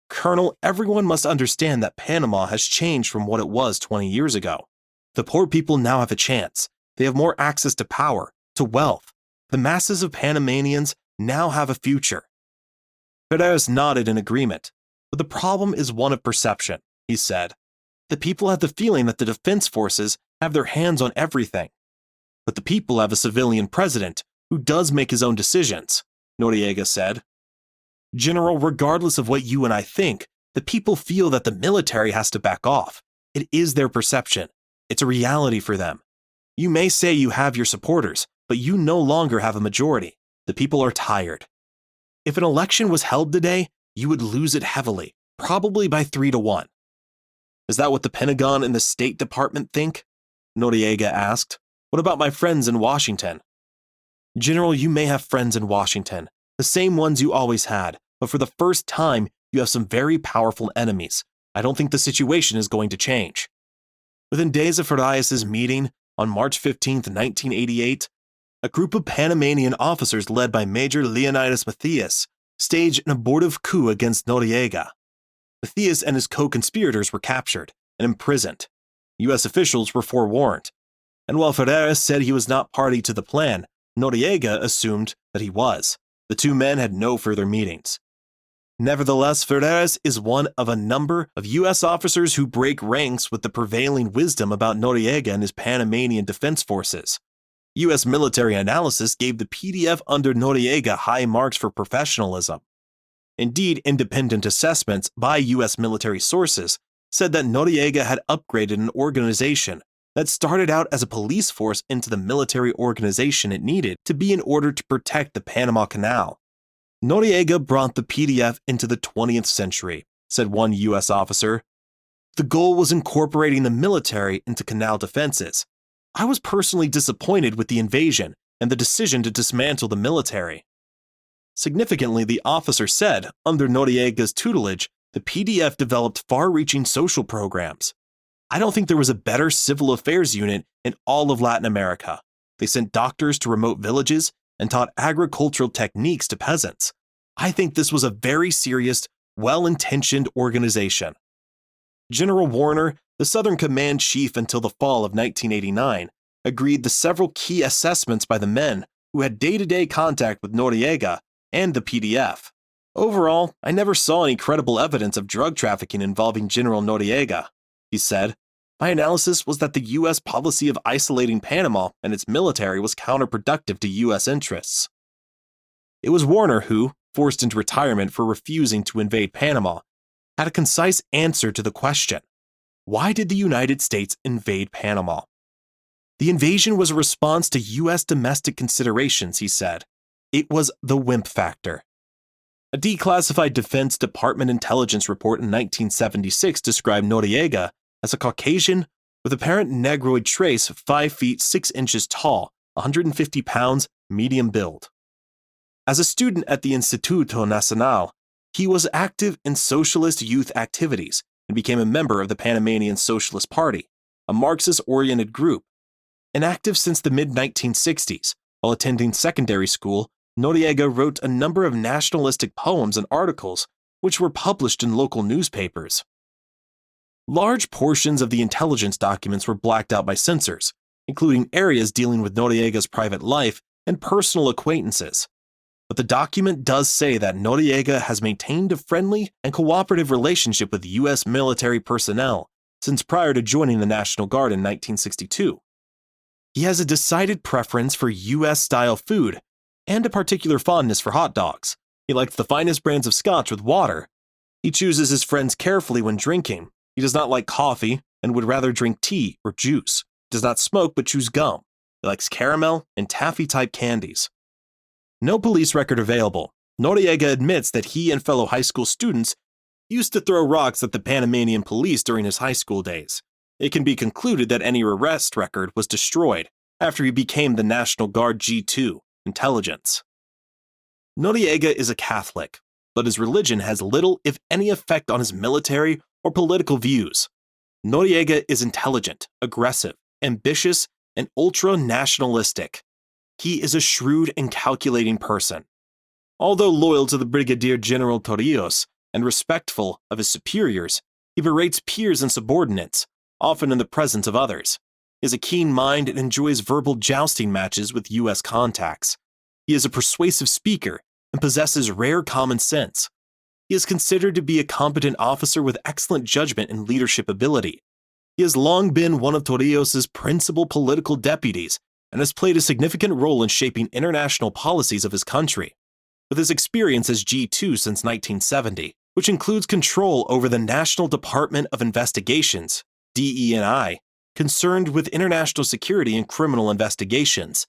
"Colonel, everyone must understand that Panama has changed from what it was 20 years ago. The poor people now have a chance. They have more access to power, to wealth. The masses of Panamanians now have a future." Ferreras nodded in agreement, but the problem is one of perception, he said. "The people have the feeling that the defense forces have their hands on everything. But the people have a civilian president who does make his own decisions," Noriega said. "General, regardless of what you and I think, the people feel that the military has to back off. It is their perception. It's a reality for them. You may say you have your supporters, but you no longer have a majority. The people are tired. If an election was held today, you would lose it heavily, probably by 3-1. "Is that what the Pentagon and the State Department think?" Noriega asked. "What about my friends in Washington?" "General, you may have friends in Washington, the same ones you always had, but for the first time, you have some very powerful enemies. I don't think the situation is going to change." Within days of Ferreras' meeting, on March 15, 1988, a group of Panamanian officers led by Major Leonidas Matthias staged an abortive coup against Noriega. Matthias and his co-conspirators were captured and imprisoned. U.S. officials were forewarned. And while Ferreras said he was not party to the plan, Noriega assumed that he was. The two men had no further meetings. Nevertheless, Ferreras is one of a number of U.S. officers who break ranks with the prevailing wisdom about Noriega and his Panamanian defense forces. U.S. military analysis gave the PDF under Noriega high marks for professionalism. Indeed, independent assessments by U.S. military sources said that Noriega had upgraded an organization that started out as a police force into the military organization it needed to be in order to protect the Panama Canal. "Noriega brought the PDF into the 20th century, said one U.S. officer. "The goal was incorporating the military into canal defenses. I was personally disappointed with the invasion and the decision to dismantle the military." Significantly, the officer said, under Noriega's tutelage, the PDF developed far-reaching social programs. "I don't think there was a better civil affairs unit in all of Latin America. They sent doctors to remote villages and taught agricultural techniques to peasants. I think this was a very serious, well-intentioned organization." General Warner, the Southern Command Chief until the fall of 1989, agreed to several key assessments by the men who had day-to-day contact with Noriega and the PDF. "Overall, I never saw any credible evidence of drug trafficking involving General Noriega," he said. "My analysis was that the U.S. policy of isolating Panama and its military was counterproductive to U.S. interests." It was Warner who, forced into retirement for refusing to invade Panama, had a concise answer to the question: why did the United States invade Panama? "The invasion was a response to U.S. domestic considerations," he said. "It was the wimp factor." A declassified Defense Department intelligence report in 1976 described Noriega as a Caucasian with apparent negroid trace, 5 feet 6 inches tall, 150 pounds, medium build. As a student at the Instituto Nacional, he was active in socialist youth activities and became a member of the Panamanian Socialist Party, a Marxist-oriented group. Inactive since the mid-1960s, while attending secondary school, Noriega wrote a number of nationalistic poems and articles, which were published in local newspapers. Large portions of the intelligence documents were blacked out by censors, including areas dealing with Noriega's private life and personal acquaintances. But the document does say that Noriega has maintained a friendly and cooperative relationship with U.S. military personnel since prior to joining the National Guard in 1962. He has a decided preference for U.S.-style food and a particular fondness for hot dogs. He likes the finest brands of scotch with water, He chooses his friends carefully when drinking. He does not like coffee and would rather drink tea or juice. He does not smoke but chews gum. He likes caramel and taffy-type candies. No police record available. Noriega admits that he and fellow high school students used to throw rocks at the Panamanian police during his high school days. It can be concluded that any arrest record was destroyed after he became the National Guard G2, Intelligence. Noriega is a Catholic, but his religion has little, if any, effect on his military or political views. Noriega is intelligent, aggressive, ambitious, and ultra-nationalistic. He is a shrewd and calculating person. Although loyal to the Brigadier General Torrijos and respectful of his superiors, he berates peers and subordinates, often in the presence of others. He has a keen mind and enjoys verbal jousting matches with U.S. contacts. He is a persuasive speaker and possesses rare common sense. He is considered to be a competent officer with excellent judgment and leadership ability. He has long been one of Torrijos's principal political deputies and has played a significant role in shaping international policies of his country. With his experience as G2 since 1970, which includes control over the National Department of Investigations, DE&I, concerned with international security and criminal investigations,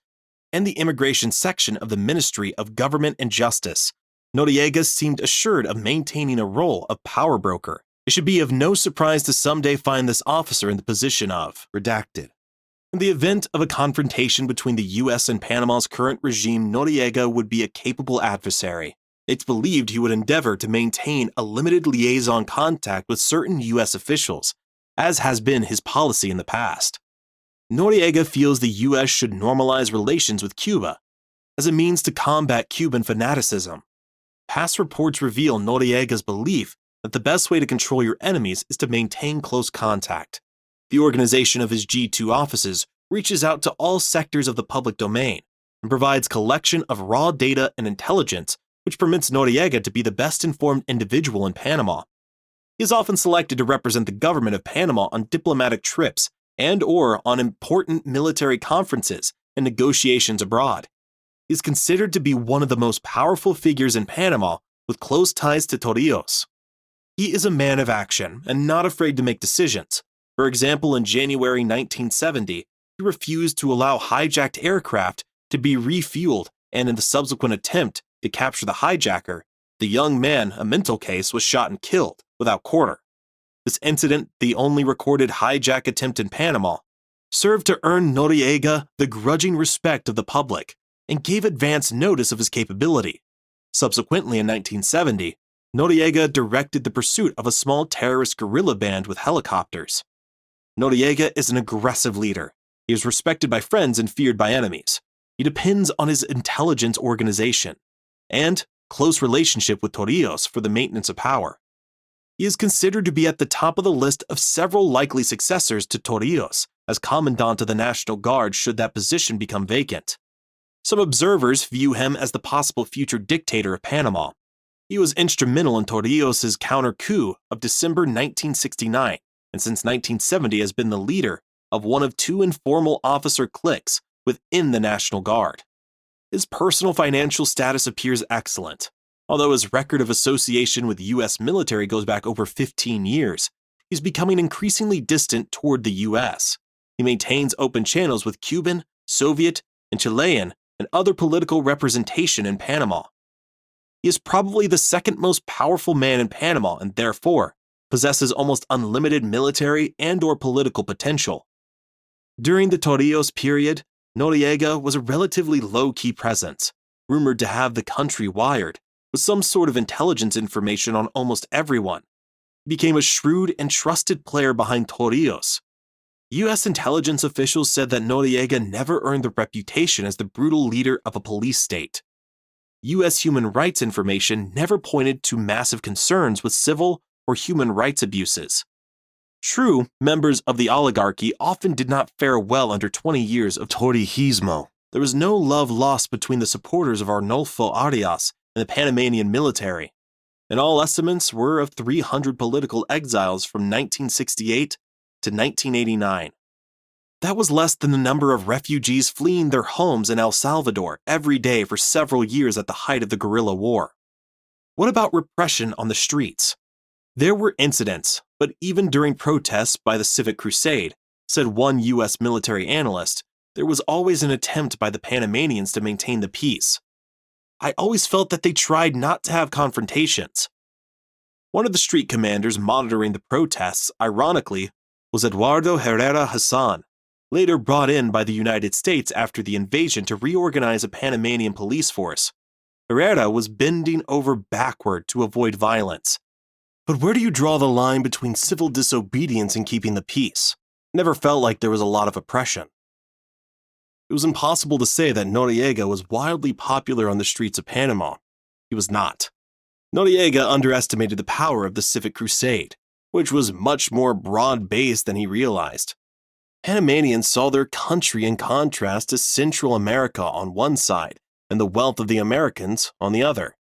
and the immigration section of the Ministry of Government and Justice, Noriega seemed assured of maintaining a role of power broker. It should be of no surprise to someday find this officer in the position of redacted. In the event of a confrontation between the U.S. and Panama's current regime, Noriega would be a capable adversary. It's believed he would endeavor to maintain a limited liaison contact with certain U.S. officials, as has been his policy in the past. Noriega feels the U.S. should normalize relations with Cuba as a means to combat Cuban fanaticism. Past reports reveal Noriega's belief that the best way to control your enemies is to maintain close contact. The organization of his G2 offices reaches out to all sectors of the public domain and provides collection of raw data and intelligence, which permits Noriega to be the best-informed individual in Panama. He is often selected to represent the government of Panama on diplomatic trips and/or on important military conferences and negotiations abroad. He is considered to be one of the most powerful figures in Panama with close ties to Torrijos. He is a man of action and not afraid to make decisions. For example, in January 1970, he refused to allow hijacked aircraft to be refueled, and in the subsequent attempt to capture the hijacker, the young man, a mental case, was shot and killed without quarter. This incident, the only recorded hijack attempt in Panama, served to earn Noriega the grudging respect of the public and gave advance notice of his capability. Subsequently, in 1970, Noriega directed the pursuit of a small terrorist guerrilla band with helicopters. Noriega is an aggressive leader. He is respected by friends and feared by enemies. He depends on his intelligence organization and close relationship with Torrijos for the maintenance of power. He is considered to be at the top of the list of several likely successors to Torrijos as Commandant of the National Guard should that position become vacant. Some observers view him as the possible future dictator of Panama. He was instrumental in Torrijos' counter-coup of December 1969, and since 1970 has been the leader of one of two informal officer cliques within the National Guard. His personal financial status appears excellent. Although his record of association with the U.S. military goes back over 15 years, he's becoming increasingly distant toward the U.S. He maintains open channels with Cuban, Soviet, and Chilean and other political representation in Panama. He is probably the second most powerful man in Panama and therefore possesses almost unlimited military and/or political potential. During the Torrijos period, Noriega was a relatively low-key presence, rumored to have the country wired, with some sort of intelligence information on almost everyone. He became a shrewd and trusted player behind Torrijos. U.S. intelligence officials said that Noriega never earned the reputation as the brutal leader of a police state. U.S. human rights information never pointed to massive concerns with civil or human rights abuses. True, members of the oligarchy often did not fare well under 20 years of Torrijismo. There was no love lost between the supporters of Arnulfo Arias and the Panamanian military, and all estimates were of 300 political exiles from 1968 to 1989. That was less than the number of refugees fleeing their homes in El Salvador every day for several years at the height of the guerrilla war. What about repression on the streets? There were incidents, but even during protests by the Civic Crusade, said one U.S. military analyst, there was always an attempt by the Panamanians to maintain the peace. I always felt that they tried not to have confrontations. One of the street commanders monitoring the protests, ironically, was Eduardo Herrera Hassan, later brought in by the United States after the invasion to reorganize a Panamanian police force. Herrera was bending over backward to avoid violence. But where do you draw the line between civil disobedience and keeping the peace? Never felt like there was a lot of oppression. It was impossible to say that Noriega was wildly popular on the streets of Panama. He was not. Noriega underestimated the power of the Civic Crusade, which was much more broad-based than he realized. Panamanians saw their country in contrast to Central America on one side and the wealth of the Americans on the other.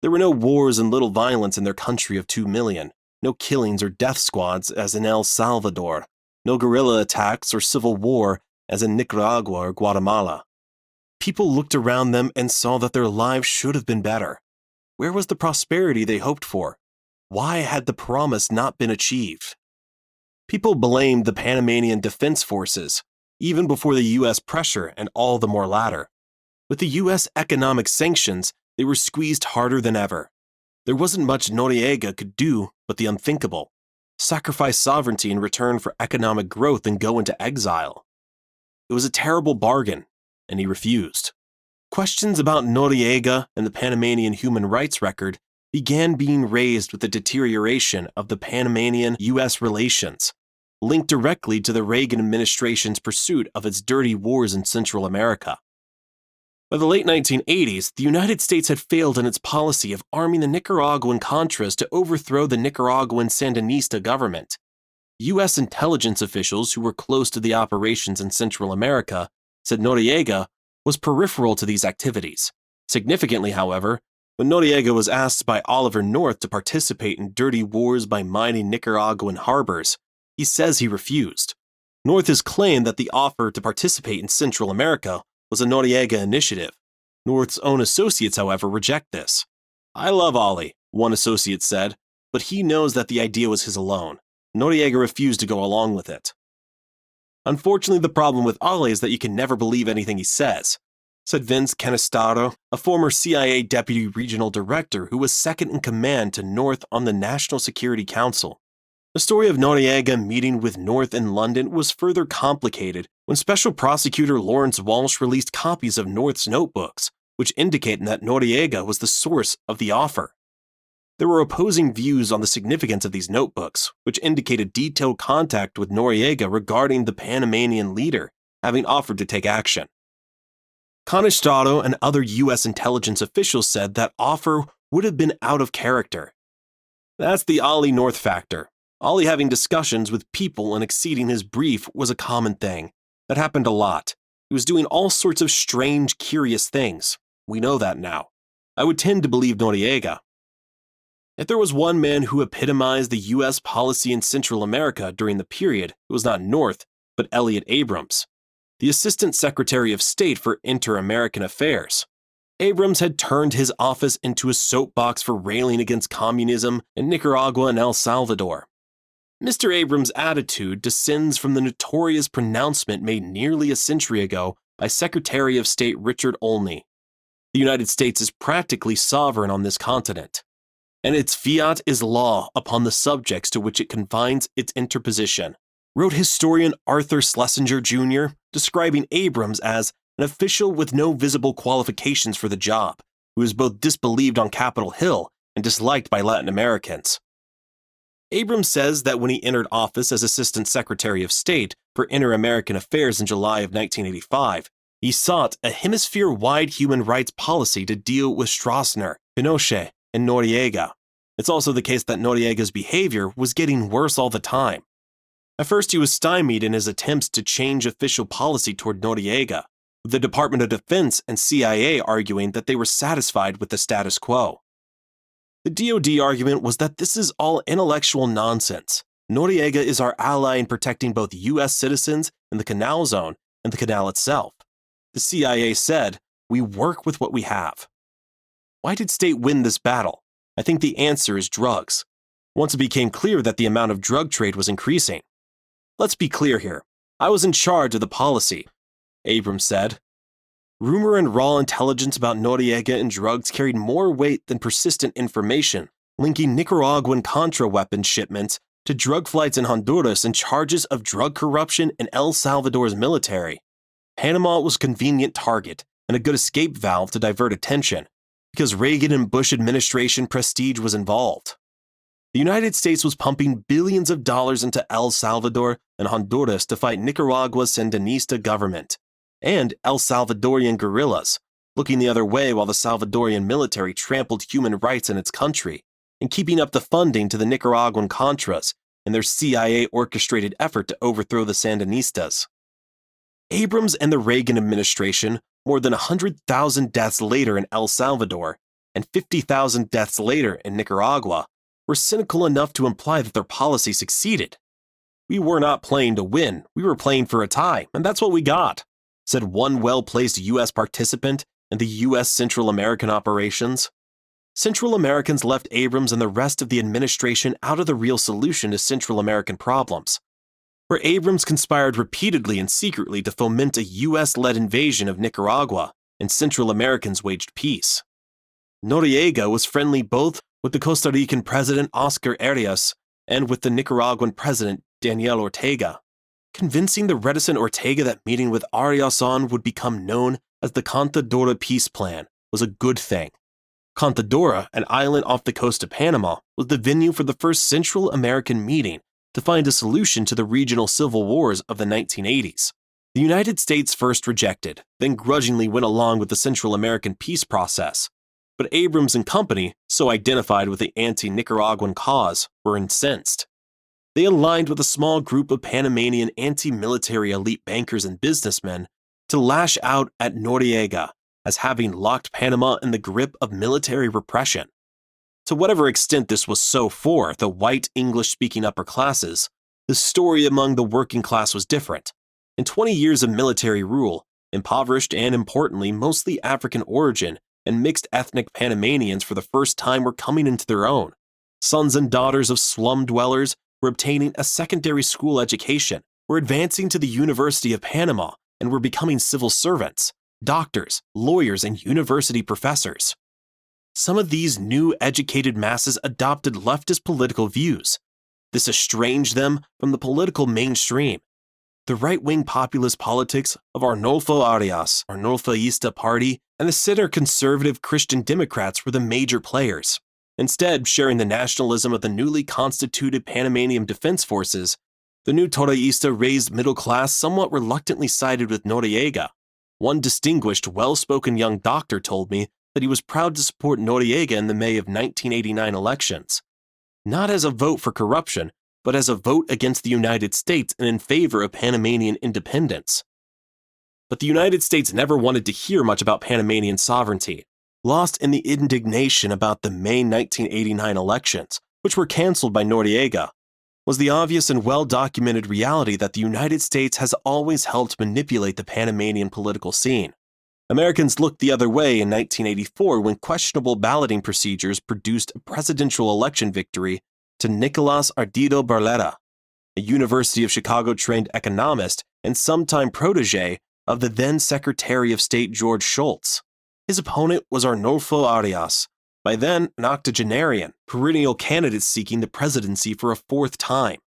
There were no wars and little violence in their country of 2 million, no killings or death squads as in El Salvador, no guerrilla attacks or civil war as in Nicaragua or Guatemala. People looked around them and saw that their lives should have been better. Where was the prosperity they hoped for? Why had the promise not been achieved? People blamed the Panamanian Defense Forces, even before the U.S. pressure and all the more latter. With the U.S. economic sanctions, they were squeezed harder than ever. There wasn't much Noriega could do but the unthinkable: sacrifice sovereignty in return for economic growth and go into exile. It was a terrible bargain, and he refused. Questions about Noriega and the Panamanian human rights record began being raised with the deterioration of the Panamanian-U.S. relations, linked directly to the Reagan administration's pursuit of its dirty wars in Central America. By the late 1980s, the United States had failed in its policy of arming the Nicaraguan Contras to overthrow the Nicaraguan Sandinista government. U.S. intelligence officials who were close to the operations in Central America said Noriega was peripheral to these activities. Significantly, however, when Noriega was asked by Oliver North to participate in dirty wars by mining Nicaraguan harbors, he says he refused. North has claimed that the offer to participate in Central America was a Noriega initiative. North's own associates, however, reject this. "I love Ollie," one associate said, but he knows that the idea was his alone. Noriega refused to go along with it. "Unfortunately, the problem with Ollie is that you can never believe anything he says," said Vince Canestaro, a former CIA deputy regional director who was second in command to North on the National Security Council. The story of Noriega meeting with North in London was further complicated when Special Prosecutor Lawrence Walsh released copies of North's notebooks, which indicated that Noriega was the source of the offer. There were opposing views on the significance of these notebooks, which indicated detailed contact with Noriega regarding the Panamanian leader having offered to take action. Canestaro and other U.S. intelligence officials said that offer would have been out of character. That's the Ollie North factor. Ollie having discussions with people and exceeding his brief was a common thing. That happened a lot. He was doing all sorts of strange, curious things. We know that now. I would tend to believe Noriega. If there was one man who epitomized the U.S. policy in Central America during the period, it was not North, but Elliott Abrams, the Assistant Secretary of State for Inter-American Affairs. Abrams had turned his office into a soapbox for railing against communism in Nicaragua and El Salvador. Mr. Abrams' attitude descends from the notorious pronouncement made nearly a century ago by Secretary of State Richard Olney. The United States is practically sovereign on this continent, and its fiat is law upon the subjects to which it confines its interposition, wrote historian Arthur Schlesinger Jr., describing Abrams as an official with no visible qualifications for the job, who is both disbelieved on Capitol Hill and disliked by Latin Americans. Abrams says that when he entered office as Assistant Secretary of State for Inter-American Affairs in July of 1985, he sought a hemisphere-wide human rights policy to deal with Stroessner, Pinochet, and Noriega. It's also the case that Noriega's behavior was getting worse all the time. At first, he was stymied in his attempts to change official policy toward Noriega, with the Department of Defense and CIA arguing that they were satisfied with the status quo. The DoD argument was that this is all intellectual nonsense. Noriega is our ally in protecting both U.S. citizens in the Canal Zone and the canal itself. The CIA said, "We work with what we have." Why did state win this battle? I think the answer is drugs. once it became clear that the amount of drug trade was increasing. Let's be clear here. I was in charge of the policy, Abrams said. Rumor and raw intelligence about Noriega and drugs carried more weight than persistent information linking Nicaraguan Contra weapons shipments to drug flights in Honduras and charges of drug corruption in El Salvador's military. Panama was a convenient target and a good escape valve to divert attention, because Reagan and Bush administration prestige was involved. The United States was pumping billions of dollars into El Salvador and Honduras to fight Nicaragua's Sandinista government, and El Salvadorian guerrillas, looking the other way while the Salvadorian military trampled human rights in its country, and keeping up the funding to the Nicaraguan Contras in their CIA-orchestrated effort to overthrow the Sandinistas. Abrams and the Reagan administration, more than 100,000 deaths later in El Salvador and 50,000 deaths later in Nicaragua, were cynical enough to imply that their policy succeeded. "We were not playing to win, we were playing for a tie, and that's what we got," said one well-placed U.S. participant in the U.S. Central American operations. Central Americans left Abrams and the rest of the administration out of the real solution to Central American problems, where Abrams conspired repeatedly and secretly to foment a U.S.-led invasion of Nicaragua, and Central Americans waged peace. Noriega was friendly both with the Costa Rican president Oscar Arias and with the Nicaraguan president Daniel Ortega, convincing the reticent Ortega that meeting with Arias would become known as the Contadora Peace Plan was a good thing. Contadora, an island off the coast of Panama, was the venue for the first Central American meeting to find a solution to the regional civil wars of the 1980s. The United States first rejected, then grudgingly went along with the Central American peace process. But Abrams and company, so identified with the anti-Nicaraguan cause, were incensed. They aligned with a small group of Panamanian anti-military elite bankers and businessmen to lash out at Noriega as having locked Panama in the grip of military repression. To whatever extent this was so for the white English-speaking upper classes, the story among the working class was different. In 20 years of military rule, impoverished and, importantly, mostly African origin and mixed ethnic Panamanians for the first time were coming into their own. Sons and daughters of slum dwellers were obtaining a secondary school education, were advancing to the University of Panama, and were becoming civil servants, doctors, lawyers, and university professors. Some of these new educated masses adopted leftist political views. This estranged them from the political mainstream. The right-wing populist politics of Arnulfo Arias, Arnulfoista Party, and the center-conservative Christian Democrats were the major players. Instead, sharing the nationalism of the newly constituted Panamanian Defense Forces, the new Toreista-raised middle class somewhat reluctantly sided with Noriega. One distinguished, well-spoken young doctor told me that he was proud to support Noriega in the May of 1989 elections, not as a vote for corruption, but as a vote against the United States and in favor of Panamanian independence. But the United States never wanted to hear much about Panamanian sovereignty, lost in the indignation about the May 1989 elections, which were canceled by Noriega, was the obvious and well-documented reality that the United States has always helped manipulate the Panamanian political scene. Americans looked the other way in 1984 when questionable balloting procedures produced a presidential election victory to Nicolás Ardido Barletta, a University of Chicago-trained economist and sometime protege of the then Secretary of State George Shultz. His opponent was Arnulfo Arias, by then an octogenarian, perennial candidate seeking the presidency for a fourth time.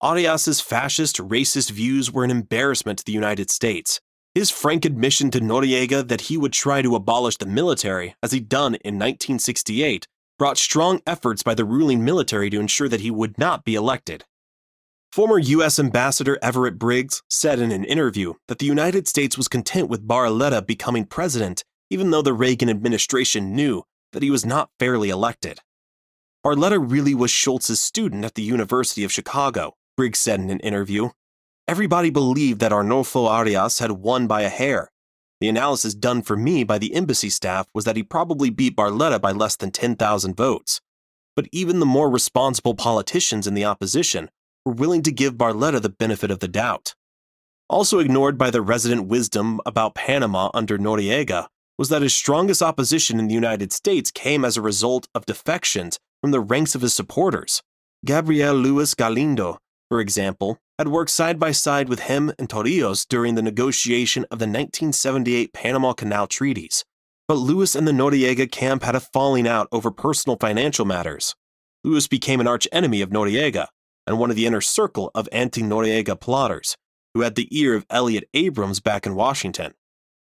Arias's fascist, racist views were an embarrassment to the United States. His frank admission to Noriega that he would try to abolish the military, as he'd done in 1968, brought strong efforts by the ruling military to ensure that he would not be elected. Former U.S. Ambassador Everett Briggs said in an interview that the United States was content with Barletta becoming president, even though the Reagan administration knew that he was not fairly elected. Barletta really was Shultz's student at the University of Chicago, Briggs said in an interview. Everybody believed that Arnulfo Arias had won by a hair. The analysis done for me by the embassy staff was that he probably beat Barletta by less than 10,000 votes. But even the more responsible politicians in the opposition were willing to give Barletta the benefit of the doubt. Also ignored by the resident wisdom about Panama under Noriega was that his strongest opposition in the United States came as a result of defections from the ranks of his supporters. Gabriel Luis Galindo, for example, had worked side by side with him and Torrijos during the negotiation of the 1978 Panama Canal treaties. But Luis and the Noriega camp had a falling out over personal financial matters. Luis became an archenemy of Noriega and one of the inner circle of anti-Noriega plotters, who had the ear of Elliott Abrams back in Washington.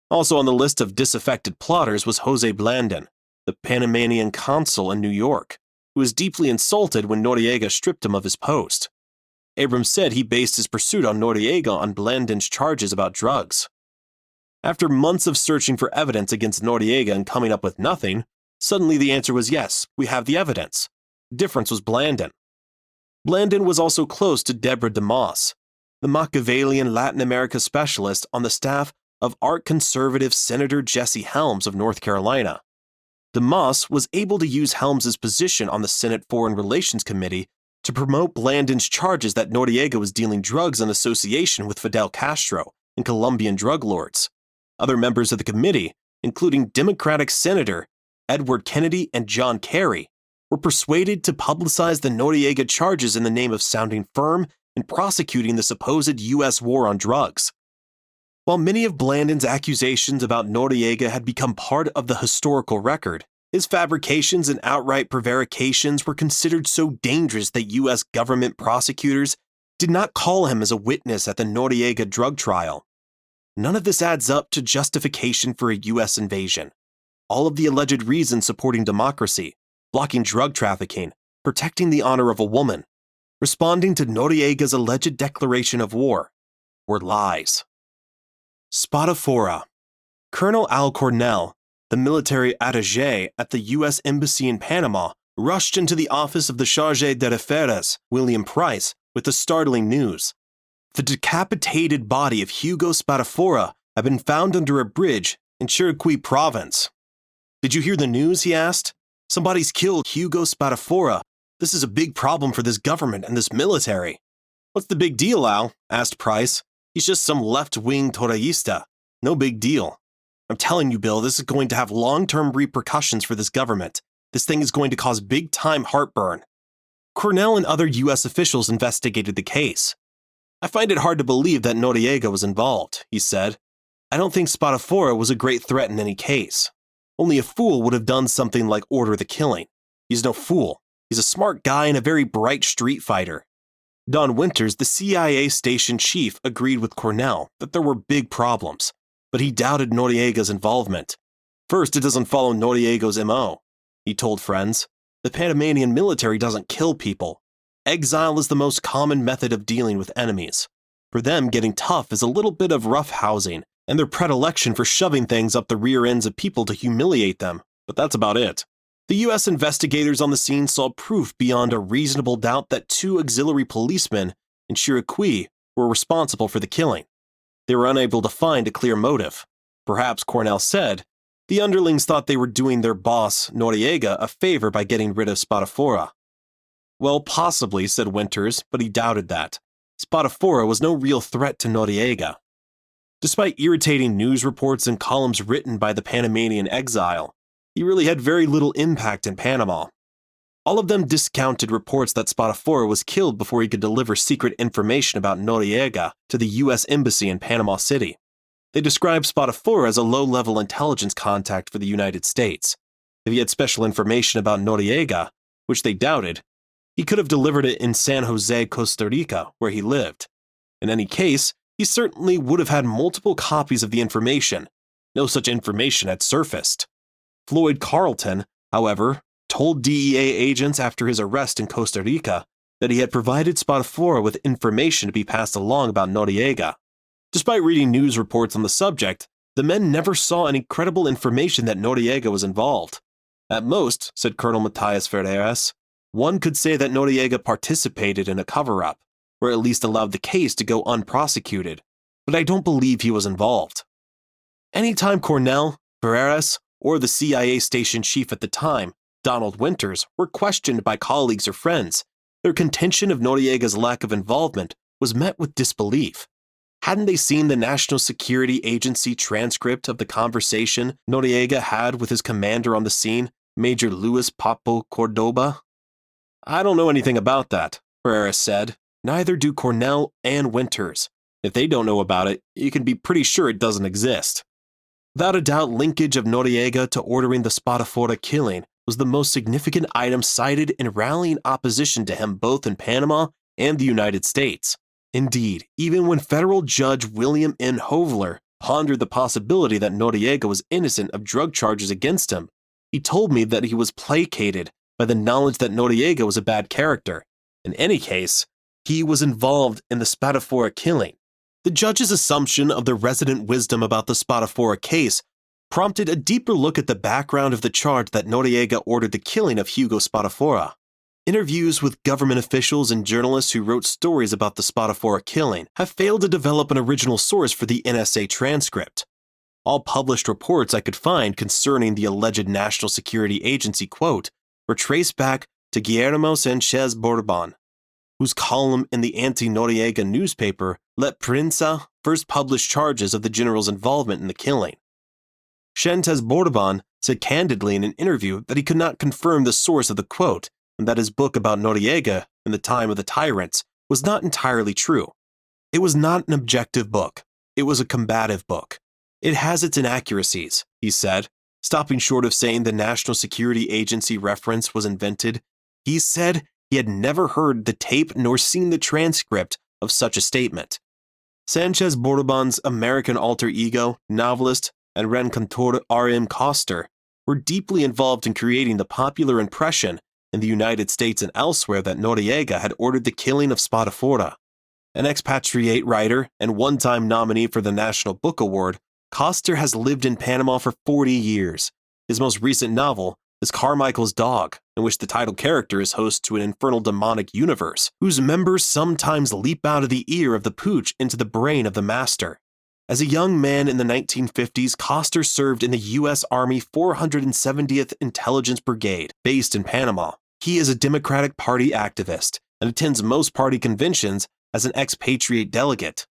Also on the list of disaffected plotters was Jose Blandon, the Panamanian consul in New York, who was deeply insulted when Noriega stripped him of his post. Abrams said he based his pursuit on Noriega on Blandon's charges about drugs. After months of searching for evidence against Noriega and coming up with nothing, suddenly the answer was yes, we have the evidence. The difference was Blandon. Blandon was also close to Deborah DeMoss, the Machiavellian Latin America specialist on the staff of art-conservative Senator Jesse Helms of North Carolina. DeMoss was able to use Helms's position on the Senate Foreign Relations Committee to promote Blandon's charges that Noriega was dealing drugs in association with Fidel Castro and Colombian drug lords. Other members of the committee, including Democratic Senator Edward Kennedy and John Kerry, were persuaded to publicize the Noriega charges in the name of sounding firm and prosecuting the supposed U.S. war on drugs. While many of Blandon's accusations about Noriega had become part of the historical record, his fabrications and outright prevarications were considered so dangerous that U.S. government prosecutors did not call him as a witness at the Noriega drug trial. None of this adds up to justification for a U.S. invasion. All of the alleged reasons supporting democracy, blocking drug trafficking, protecting the honor of a woman, responding to Noriega's alleged declaration of war, were lies. Spadafora. Colonel Al Cornell, the military attaché at the U.S. Embassy in Panama, rushed into the office of the Chargé d'Affaires, William Price, with the startling news. The decapitated body of Hugo Spadafora had been found under a bridge in Chiriquí province. "Did you hear the news?" he asked. "Somebody's killed Hugo Spadafora. This is a big problem for this government and this military." "What's the big deal, Al?" asked Price. "He's just some left-wing Torreísta. No big deal." "I'm telling you, Bill, this is going to have long-term repercussions for this government. This thing is going to cause big-time heartburn." Cornell and other U.S. officials investigated the case. "I find it hard to believe that Noriega was involved," he said. "I don't think Spadafora was a great threat in any case. Only a fool would have done something like order the killing. He's no fool. He's a smart guy and a very bright street fighter." Don Winters, the CIA station chief, agreed with Cornell that there were big problems, but he doubted Noriega's involvement. "First, it doesn't follow Noriega's MO," he told friends. "The Panamanian military doesn't kill people. Exile is the most common method of dealing with enemies. For them, getting tough is a little bit of roughhousing, and their predilection for shoving things up the rear ends of people to humiliate them, but that's about it." The U.S. investigators on the scene saw proof beyond a reasonable doubt that 2 auxiliary policemen in Chiriquí were responsible for the killing. They were unable to find a clear motive. Perhaps, Cornell said, the underlings thought they were doing their boss, Noriega, a favor by getting rid of Spadafora. "Well, possibly," said Winters, but he doubted that. Spadafora was no real threat to Noriega. Despite irritating news reports and columns written by the Panamanian exile, he really had very little impact in Panama. All of them discounted reports that Spadafora was killed before he could deliver secret information about Noriega to the U.S. Embassy in Panama City. They described Spadafora as a low-level intelligence contact for the United States. If he had special information about Noriega, which they doubted, he could have delivered it in San Jose, Costa Rica, where he lived. In any case, he certainly would have had multiple copies of the information. No such information had surfaced. Floyd Carlton, however, told DEA agents after his arrest in Costa Rica that he had provided Spadafora with information to be passed along about Noriega. Despite reading news reports on the subject, the men never saw any credible information that Noriega was involved. "At most," said Colonel Matias Ferreras, "one could say that Noriega participated in a cover-up, or at least allowed the case to go unprosecuted, but I don't believe he was involved." Anytime Cornell, Ferreras, or the CIA station chief at the time, Donald Winters, were questioned by colleagues or friends, their contention of Noriega's lack of involvement was met with disbelief. Hadn't they seen the National Security Agency transcript of the conversation Noriega had with his commander on the scene, Major Luis Papo Cordoba? I don't know anything about that, Ferreira said. Neither do Cornell and Winters. If they don't know about it, you can be pretty sure it doesn't exist. Without a doubt, linkage of Noriega to ordering the Spadafora killing was the most significant item cited in rallying opposition to him both in Panama and the United States. Indeed, even when federal judge William N. Hovler pondered the possibility that Noriega was innocent of drug charges against him, he told me that he was placated by the knowledge that Noriega was a bad character. In any case, he was involved in the Spadafora killing. The judge's assumption of the resident wisdom about the Spadafora case prompted a deeper look at the background of the charge that Noriega ordered the killing of Hugo Spadafora. Interviews with government officials and journalists who wrote stories about the Spadafora killing have failed to develop an original source for the NSA transcript. All published reports I could find concerning the alleged National Security Agency quote were traced back to Guillermo Sanchez Borbón, whose column in the anti-Noriega newspaper La Prensa first published charges of the general's involvement in the killing. Sanchez Borbón said candidly in an interview that he could not confirm the source of the quote and that his book about Noriega in the time of the tyrants was not entirely true. It was not an objective book. It was a combative book. It has its inaccuracies, he said, stopping short of saying the National Security Agency reference was invented. He said he had never heard the tape nor seen the transcript of such a statement. Sanchez Borbón's American alter ego, novelist, and raconteur R.M. Coster were deeply involved in creating the popular impression in the United States and elsewhere that Noriega had ordered the killing of Spadafora. An expatriate writer and one-time nominee for the National Book Award, Coster has lived in Panama for 40 years. His most recent novel is Carmichael's Dog, in which the title character is host to an infernal demonic universe, whose members sometimes leap out of the ear of the pooch into the brain of the master. As a young man in the 1950s, Coster served in the U.S. Army 470th Intelligence Brigade, based in Panama. He is a Democratic Party activist and attends most party conventions as an expatriate delegate.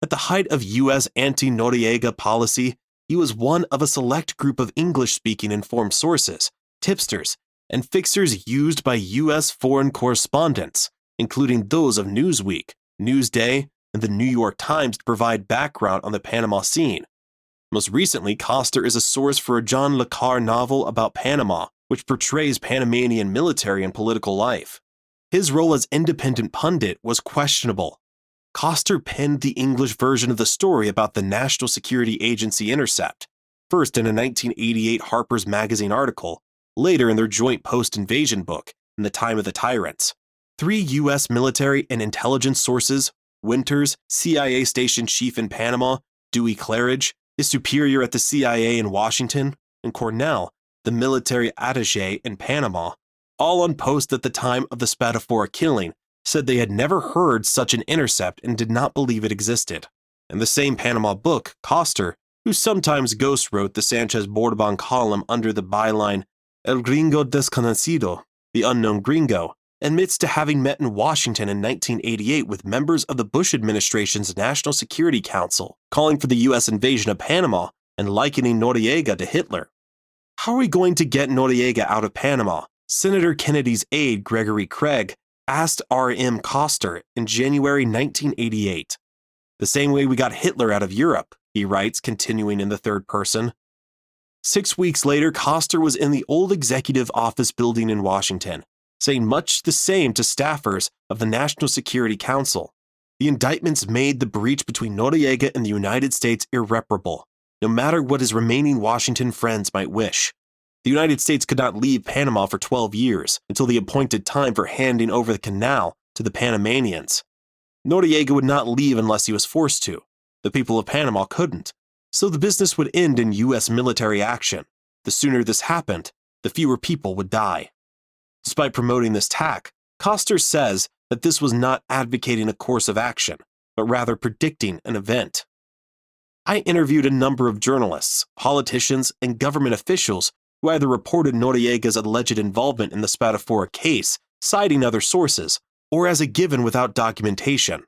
At the height of U.S. anti-Noriega policy, he was one of a select group of English-speaking informed sources, tipsters, and fixers used by U.S. foreign correspondents, including those of Newsweek, Newsday, and the New York Times to provide background on the Panama scene. Most recently, Coster is a source for a John le Carre novel about Panama, which portrays Panamanian military and political life. His role as independent pundit was questionable. Coster penned the English version of the story about the National Security Agency intercept, first in a 1988 Harper's Magazine article, later in their joint post-invasion book, In the Time of the Tyrants. 3 U.S. military and intelligence sources, Winters, CIA station chief in Panama, Dewey Claridge, his superior at the CIA in Washington, and Cornell, the military attaché in Panama, all on post at the time of the Spadafora killing, said they had never heard such an intercept and did not believe it existed. In the same Panama book, Coster, who sometimes ghost-wrote the Sanchez Borbón column under the byline El Gringo Desconocido, the unknown gringo, admits to having met in Washington in 1988 with members of the Bush administration's National Security Council, calling for the U.S. invasion of Panama and likening Noriega to Hitler. How are we going to get Noriega out of Panama? Senator Kennedy's aide, Gregory Craig, asked R.M. Coster in January 1988. The same way we got Hitler out of Europe, he writes, continuing in the third person. 6 weeks later, Coster was in the old executive office building in Washington, saying much the same to staffers of the National Security Council. The indictments made the breach between Noriega and the United States irreparable, no matter what his remaining Washington friends might wish. The United States could not leave Panama for 12 years, until the appointed time for handing over the canal to the Panamanians. Noriega would not leave unless he was forced to. The people of Panama couldn't. So the business would end in U.S. military action. The sooner this happened, the fewer people would die. Despite promoting this tack, Coster says that this was not advocating a course of action, but rather predicting an event. I interviewed a number of journalists, politicians, and government officials who either reported Noriega's alleged involvement in the Spadafora case, citing other sources, or as a given without documentation.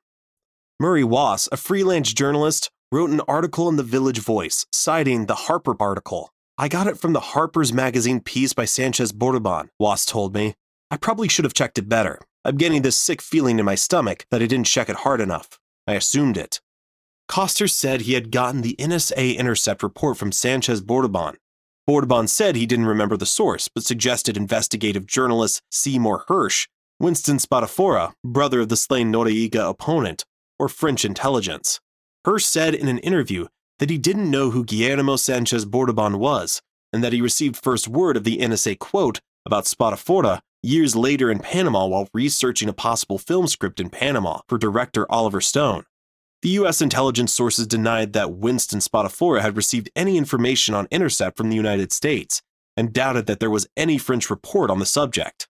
Murray Wass, a freelance journalist, wrote an article in the Village Voice, citing the Harper article. I got it from the Harper's Magazine piece by Sanchez Borbón, Wass told me. I probably should have checked it better. I'm getting this sick feeling in my stomach that I didn't check it hard enough. I assumed it. Koster said he had gotten the NSA intercept report from Sanchez Bordaban. Bordaban said he didn't remember the source, but suggested investigative journalist Seymour Hersh, Winston Spadafora, brother of the slain Noriega opponent, or French intelligence. Hersh said in an interview that he didn't know who Guillermo Sanchez Bordaban was, and that he received first word of the NSA quote about Spadafora years later in Panama while researching a possible film script in Panama for director Oliver Stone. The U.S. intelligence sources denied that Winston Spadafora had received any information on intercept from the United States, and doubted that there was any French report on the subject.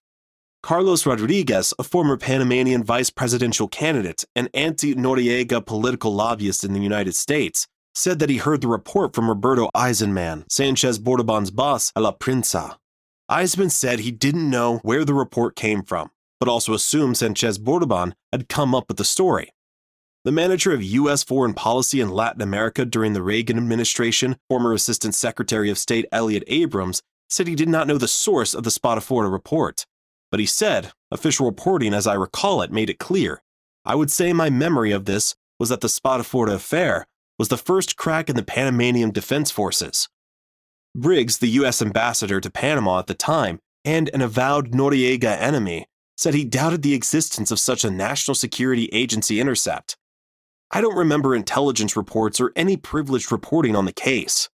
Carlos Rodriguez, a former Panamanian vice presidential candidate and anti-Noriega political lobbyist in the United States, said that he heard the report from Roberto Eisenman, Sanchez Bordaban's boss a la Prensa. Eisman said he didn't know where the report came from, but also assumed Sanchez Bordaban had come up with the story. The manager of U.S. foreign policy in Latin America during the Reagan administration, former Assistant Secretary of State Elliot Abrams, said he did not know the source of the Spadafora report. But he said, official reporting as I recall it made it clear. I would say my memory of this was that the Spadafora affair was the first crack in the Panamanian Defense Forces. Briggs, the U.S. ambassador to Panama at the time, and an avowed Noriega enemy, said he doubted the existence of such a national security agency intercept. I don't remember intelligence reports or any privileged reporting on the case.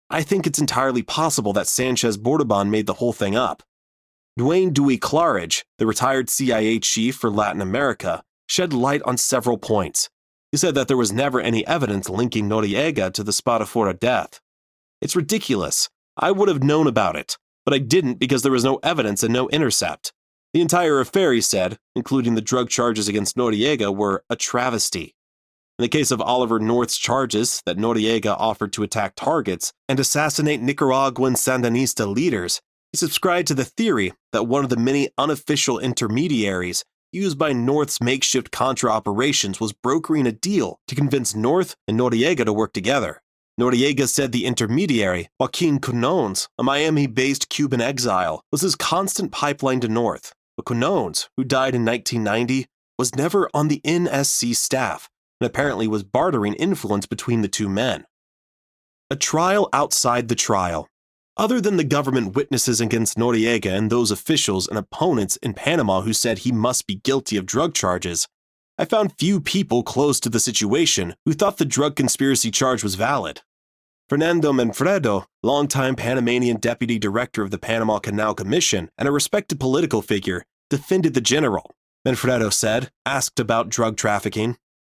I think it's entirely possible that Sanchez Bordaban made the whole thing up. Duane Dewey Claridge, the retired CIA chief for Latin America, shed light on several points. He said that there was never any evidence linking Noriega to the Spadafora death. It's ridiculous. I would have known about it, but I didn't because there was no evidence and no intercept. The entire affair, he said, including the drug charges against Noriega, were a travesty. In the case of Oliver North's charges that Noriega offered to attack targets and assassinate Nicaraguan Sandinista leaders, he subscribed to the theory that one of the many unofficial intermediaries used by North's makeshift Contra operations was brokering a deal to convince North and Noriega to work together. Noriega said the intermediary, Joaquin Quinones, a Miami-based Cuban exile, was his constant pipeline to North, but Quinones, who died in 1990, was never on the NSC staff, and apparently was bartering influence between the two men. A trial outside the trial. Other than the government witnesses against Noriega and those officials and opponents in Panama who said he must be guilty of drug charges, I found few people close to the situation who thought the drug conspiracy charge was valid. Fernando Manfredo, longtime Panamanian deputy director of the Panama Canal Commission and a respected political figure, defended the general. Manfredo said, asked about drug trafficking,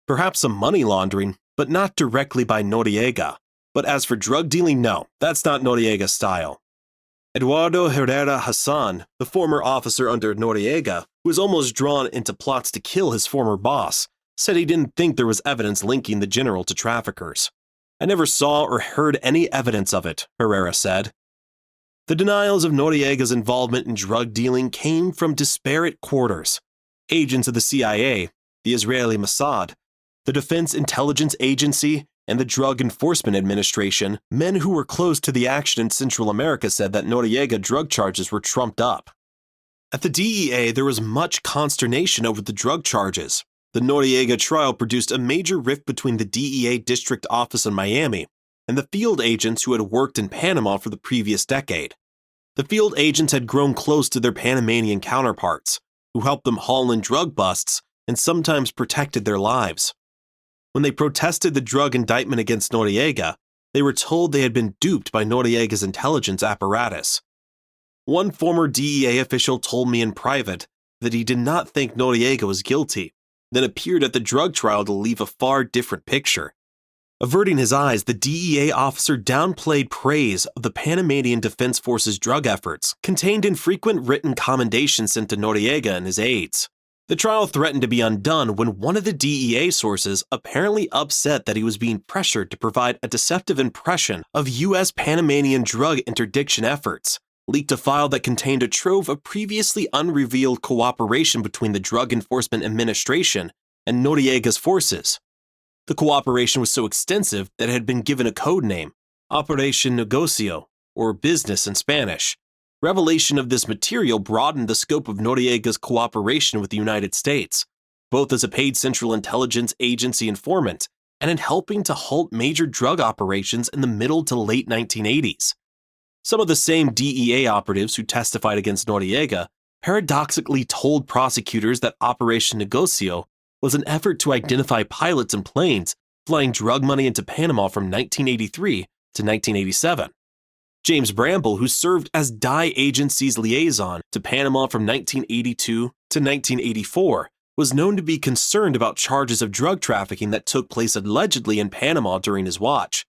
perhaps some money laundering, but not directly by Noriega. But as for drug dealing, no, that's not Noriega's style. Eduardo Herrera Hassan, the former officer under Noriega, who was almost drawn into plots to kill his former boss, said he didn't think there was evidence linking the general to traffickers. I never saw or heard any evidence of it, Herrera said. The denials of Noriega's involvement in drug dealing came from disparate quarters. Agents of the CIA, the Israeli Mossad, the Defense Intelligence Agency, and the Drug Enforcement Administration, men who were close to the action in Central America said that Noriega drug charges were trumped up. At the DEA, there was much consternation over the drug charges. The Noriega trial produced a major rift between the DEA district office in Miami and the field agents who had worked in Panama for the previous decade. The field agents had grown close to their Panamanian counterparts, who helped them haul in drug busts and sometimes protected their lives. When they protested the drug indictment against Noriega, they were told they had been duped by Noriega's intelligence apparatus. One former DEA official told me in private that he did not think Noriega was guilty, then appeared at the drug trial to leave a far different picture. Averting his eyes, the DEA officer downplayed praise of the Panamanian Defense Force's drug efforts, contained in frequent written commendations sent to Noriega and his aides. The trial threatened to be undone when one of the DEA sources apparently upset that he was being pressured to provide a deceptive impression of U.S. Panamanian drug interdiction efforts, leaked a file that contained a trove of previously unrevealed cooperation between the Drug Enforcement Administration and Noriega's forces. The cooperation was so extensive that it had been given a code name, Operation Negocio, or business in Spanish, Revelation of this material broadened the scope of Noriega's cooperation with the United States, both as a paid Central Intelligence Agency informant and in helping to halt major drug operations in the middle to late 1980s. Some of the same DEA operatives who testified against Noriega paradoxically told prosecutors that Operation Negocio was an effort to identify pilots and planes flying drug money into Panama from 1983 to 1987. James Bramble, who served as DI agency's liaison to Panama from 1982 to 1984, was known to be concerned about charges of drug trafficking that took place allegedly in Panama during his watch.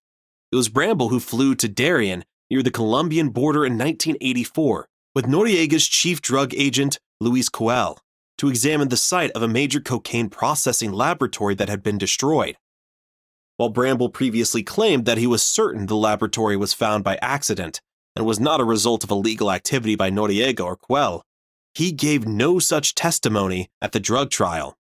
It was Bramble who flew to Darien near the Colombian border in 1984 with Noriega's chief drug agent, Luis Coel, to examine the site of a major cocaine processing laboratory that had been destroyed. While Bramble previously claimed that he was certain the laboratory was found by accident and was not a result of illegal activity by Noriega or Coel, he gave no such testimony at the drug trial.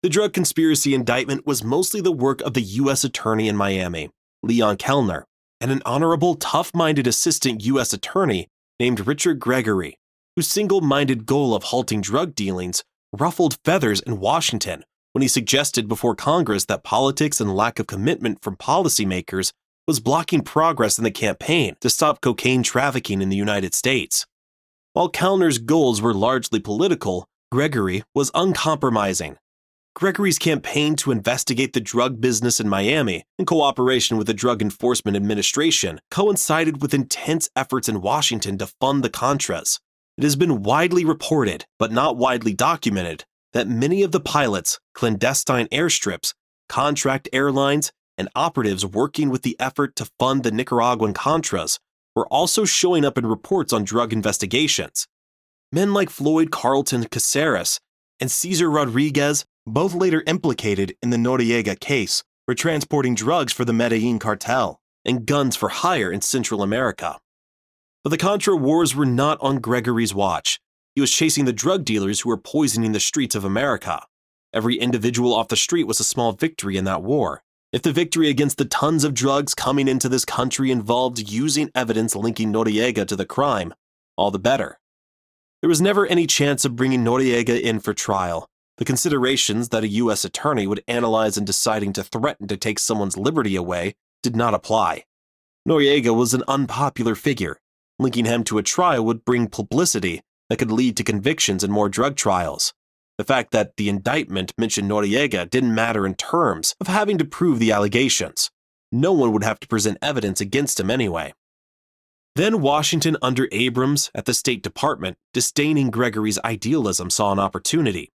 The drug conspiracy indictment was mostly the work of the U.S. Attorney in Miami, Leon Kellner, and an honorable, tough-minded assistant U.S. Attorney named Richard Gregory, whose single-minded goal of halting drug dealings ruffled feathers in Washington when he suggested before Congress that politics and lack of commitment from policymakers was blocking progress in the campaign to stop cocaine trafficking in the United States. While Kellner's goals were largely political, Gregory was uncompromising. Gregory's campaign to investigate the drug business in Miami, in cooperation with the Drug Enforcement Administration, coincided with intense efforts in Washington to fund the Contras. It has been widely reported, but not widely documented, that many of the pilots, clandestine airstrips, contract airlines, and operatives working with the effort to fund the Nicaraguan Contras were also showing up in reports on drug investigations. Men like Floyd Carlton Caceres and Cesar Rodriguez, both later implicated in the Noriega case, were transporting drugs for the Medellin cartel and guns for hire in Central America. But the Contra wars were not on Gregory's watch. He was chasing the drug dealers who were poisoning the streets of America. Every individual off the street was a small victory in that war. If the victory against the tons of drugs coming into this country involved using evidence linking Noriega to the crime, all the better. There was never any chance of bringing Noriega in for trial. The considerations that a U.S. attorney would analyze in deciding to threaten to take someone's liberty away did not apply. Noriega was an unpopular figure. Linking him to a trial would bring publicity that could lead to convictions and more drug trials. The fact that the indictment mentioned Noriega didn't matter in terms of having to prove the allegations. No one would have to present evidence against him anyway. Then Washington under Abrams at the State Department, disdaining Gregory's idealism, saw an opportunity.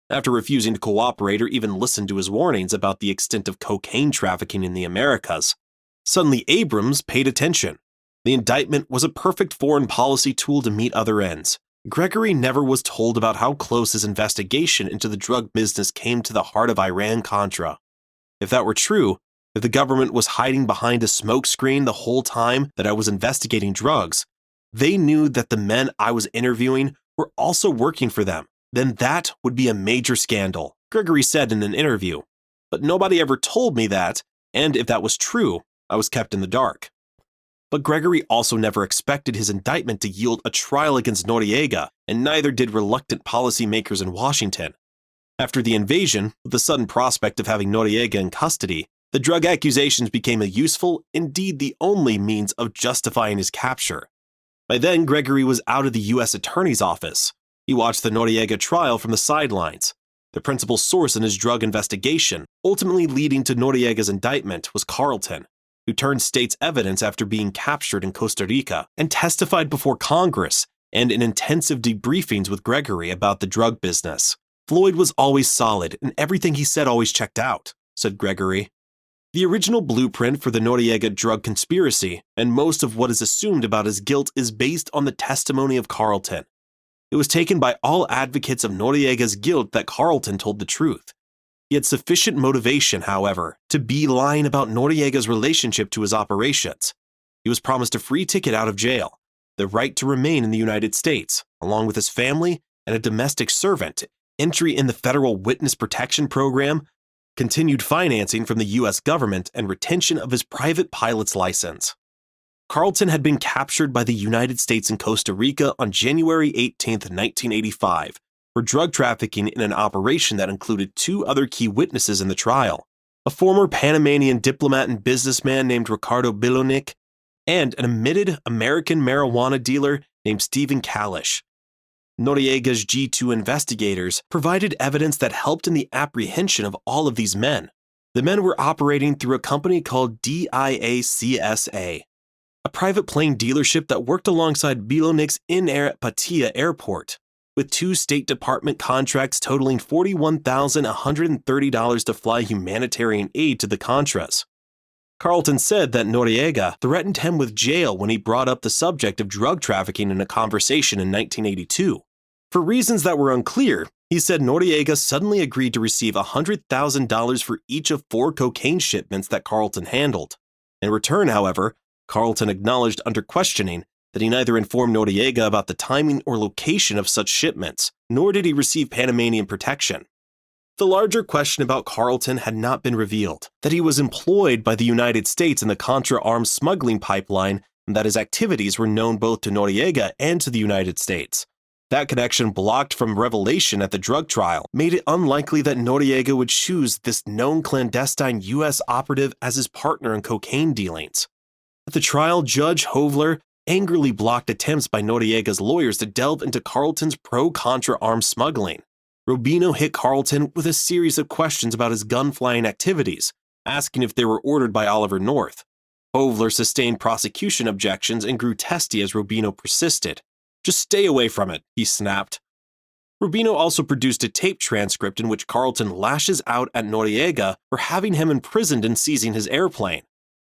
After refusing to cooperate or even listen to his warnings about the extent of cocaine trafficking in the Americas, suddenly Abrams paid attention. The indictment was a perfect foreign policy tool to meet other ends. Gregory never was told about how close his investigation into the drug business came to the heart of Iran-Contra. If that were true, if the government was hiding behind a smokescreen the whole time that I was investigating drugs, they knew that the men I was interviewing were also working for them, then that would be a major scandal, Gregory said in an interview. But nobody ever told me that, and if that was true, I was kept in the dark. But Gregory also never expected his indictment to yield a trial against Noriega, and neither did reluctant policymakers in Washington. After the invasion, with the sudden prospect of having Noriega in custody, the drug accusations became a useful, indeed the only means of justifying his capture. By then, Gregory was out of the U.S. Attorney's office. He watched the Noriega trial from the sidelines. The principal source in his drug investigation, ultimately leading to Noriega's indictment, was Carlton, who turned state's evidence after being captured in Costa Rica and testified before Congress and in intensive debriefings with Gregory about the drug business. Floyd was always solid, and everything he said always checked out, said Gregory. The original blueprint for the Noriega drug conspiracy, and most of what is assumed about his guilt, is based on the testimony of Carlton. It was taken by all advocates of Noriega's guilt that Carlton told the truth. He had sufficient motivation, however, to be lying about Noriega's relationship to his operations. He was promised a free ticket out of jail, the right to remain in the United States, along with his family and a domestic servant, entry in the Federal Witness Protection Program, continued financing from the U.S. government, and retention of his private pilot's license. Carlton had been captured by the United States in Costa Rica on January 18, 1985, for drug trafficking in an operation that included two other key witnesses in the trial: a former Panamanian diplomat and businessman named Ricardo Bilonic, and an admitted American marijuana dealer named Stephen Kalish. Noriega's G2 investigators provided evidence that helped in the apprehension of all of these men. The men were operating through a company called DIACSA, a private plane dealership that worked alongside Bilonic's in-air at Patia Airport, with two State Department contracts totaling $41,130 to fly humanitarian aid to the Contras. Carlton said that Noriega threatened him with jail when he brought up the subject of drug trafficking in a conversation in 1982. For reasons that were unclear, he said Noriega suddenly agreed to receive $100,000 for each of 4 cocaine shipments that Carlton handled. In return, however, Carlton acknowledged under questioning that he neither informed Noriega about the timing or location of such shipments, nor did he receive Panamanian protection. The larger question about Carlton had not been revealed: that he was employed by the United States in the Contra arms smuggling pipeline, and that his activities were known both to Noriega and to the United States. That connection, blocked from revelation at the drug trial, made it unlikely that Noriega would choose this known clandestine U.S. operative as his partner in cocaine dealings. At the trial, Judge Hovler angrily blocked attempts by Noriega's lawyers to delve into Carlton's pro-Contra arms smuggling. Rubino hit Carlton with a series of questions about his gun-flying activities, asking if they were ordered by Oliver North. Hovler sustained prosecution objections and grew testy as Rubino persisted. "Just stay away from it," he snapped. Rubino also produced a tape transcript in which Carlton lashes out at Noriega for having him imprisoned and seizing his airplane.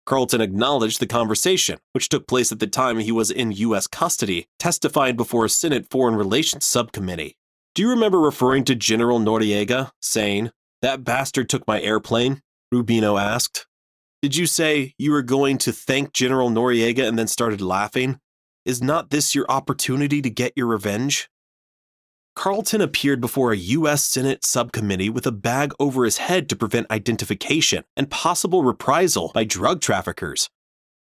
Carlton acknowledged the conversation, which took place at the time he was in U.S. custody, testifying before a Senate Foreign Relations Subcommittee. "Do you remember referring to General Noriega, saying, 'That bastard took my airplane?'" Rubino asked. "Did you say you were going to thank General Noriega and then started laughing? Is not this your opportunity to get your revenge?" Carlton appeared before a U.S. Senate subcommittee with a bag over his head to prevent identification and possible reprisal by drug traffickers.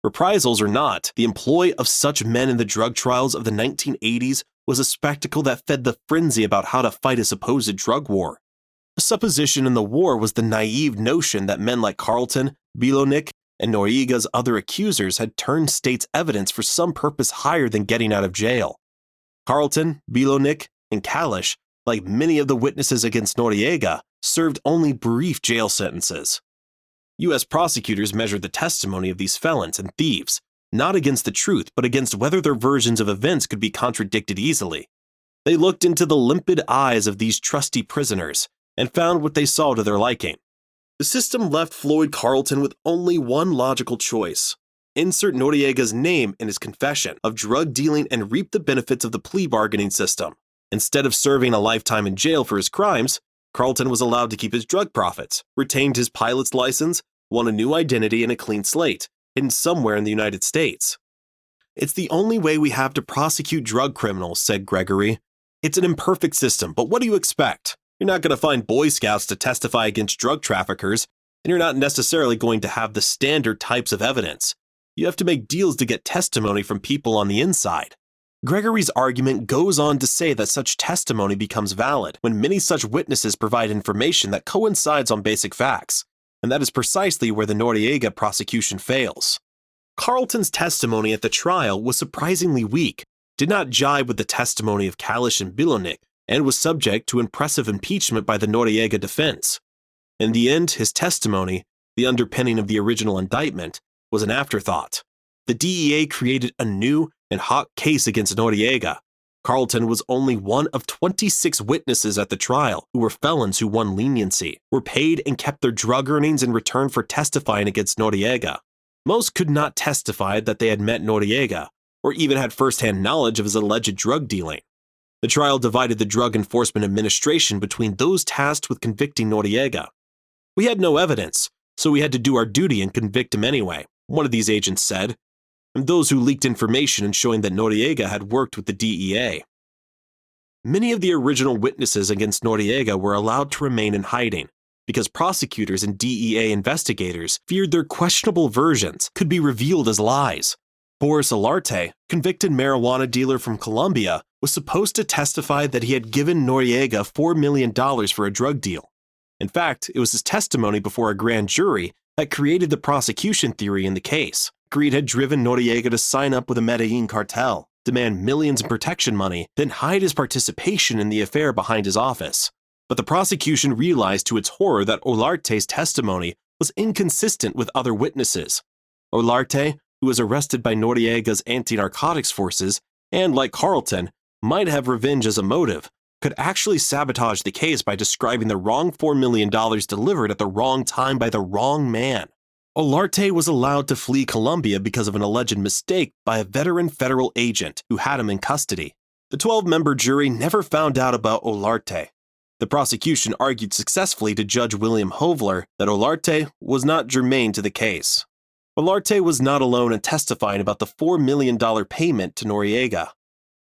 Reprisals or not, the employ of such men in the drug trials of the 1980s was a spectacle that fed the frenzy about how to fight a supposed drug war. A supposition in the war was the naive notion that men like Carlton, Bilonic, and Noriega's other accusers had turned state's evidence for some purpose higher than getting out of jail. Carlton, Bilonic, and Kalish, like many of the witnesses against Noriega, served only brief jail sentences. U.S. prosecutors measured the testimony of these felons and thieves, not against the truth, but against whether their versions of events could be contradicted easily. They looked into the limpid eyes of these trusty prisoners and found what they saw to their liking. The system left Floyd Carlton with only one logical choice: insert Noriega's name in his confession of drug dealing and reap the benefits of the plea bargaining system. Instead of serving a lifetime in jail for his crimes, Carlton was allowed to keep his drug profits, retained his pilot's license, won a new identity and a clean slate, hidden somewhere in the United States. "It's the only way we have to prosecute drug criminals," said Gregory. "It's an imperfect system, but what do you expect? You're not going to find Boy Scouts to testify against drug traffickers, and you're not necessarily going to have the standard types of evidence. You have to make deals to get testimony from people on the inside." Gregory's argument goes on to say that such testimony becomes valid when many such witnesses provide information that coincides on basic facts, and that is precisely where the Noriega prosecution fails. Carlton's testimony at the trial was surprisingly weak, did not jibe with the testimony of Kalish and Bilonic, and was subject to impressive impeachment by the Noriega defense. In the end, his testimony, the underpinning of the original indictment, was an afterthought. The DEA created a new and hot case against Noriega. Carlton was only one of 26 witnesses at the trial who were felons who won leniency, were paid and kept their drug earnings in return for testifying against Noriega. Most could not testify that they had met Noriega, or even had first-hand knowledge of his alleged drug dealing. The trial divided the Drug Enforcement Administration between those tasked with convicting Noriega. "We had no evidence, so we had to do our duty and convict him anyway," one of these agents said, and those who leaked information and showing that Noriega had worked with the DEA. Many of the original witnesses against Noriega were allowed to remain in hiding because prosecutors and DEA investigators feared their questionable versions could be revealed as lies. Boris Olarte, convicted marijuana dealer from Colombia, was supposed to testify that he had given Noriega $4 million for a drug deal. In fact, it was his testimony before a grand jury that created the prosecution theory in the case. Greed had driven Noriega to sign up with the Medellin cartel, demand millions in protection money, then hide his participation in the affair behind his office. But the prosecution realized to its horror that Olarte's testimony was inconsistent with other witnesses. Olarte, who was arrested by Noriega's anti-narcotics forces, and like Carlton, might have revenge as a motive, could actually sabotage the case by describing the wrong $4 million delivered at the wrong time by the wrong man. Olarte was allowed to flee Colombia because of an alleged mistake by a veteran federal agent who had him in custody. The 12-member jury never found out about Olarte. The prosecution argued successfully to Judge William Hovler that Olarte was not germane to the case. Olarte was not alone in testifying about the $4 million payment to Noriega.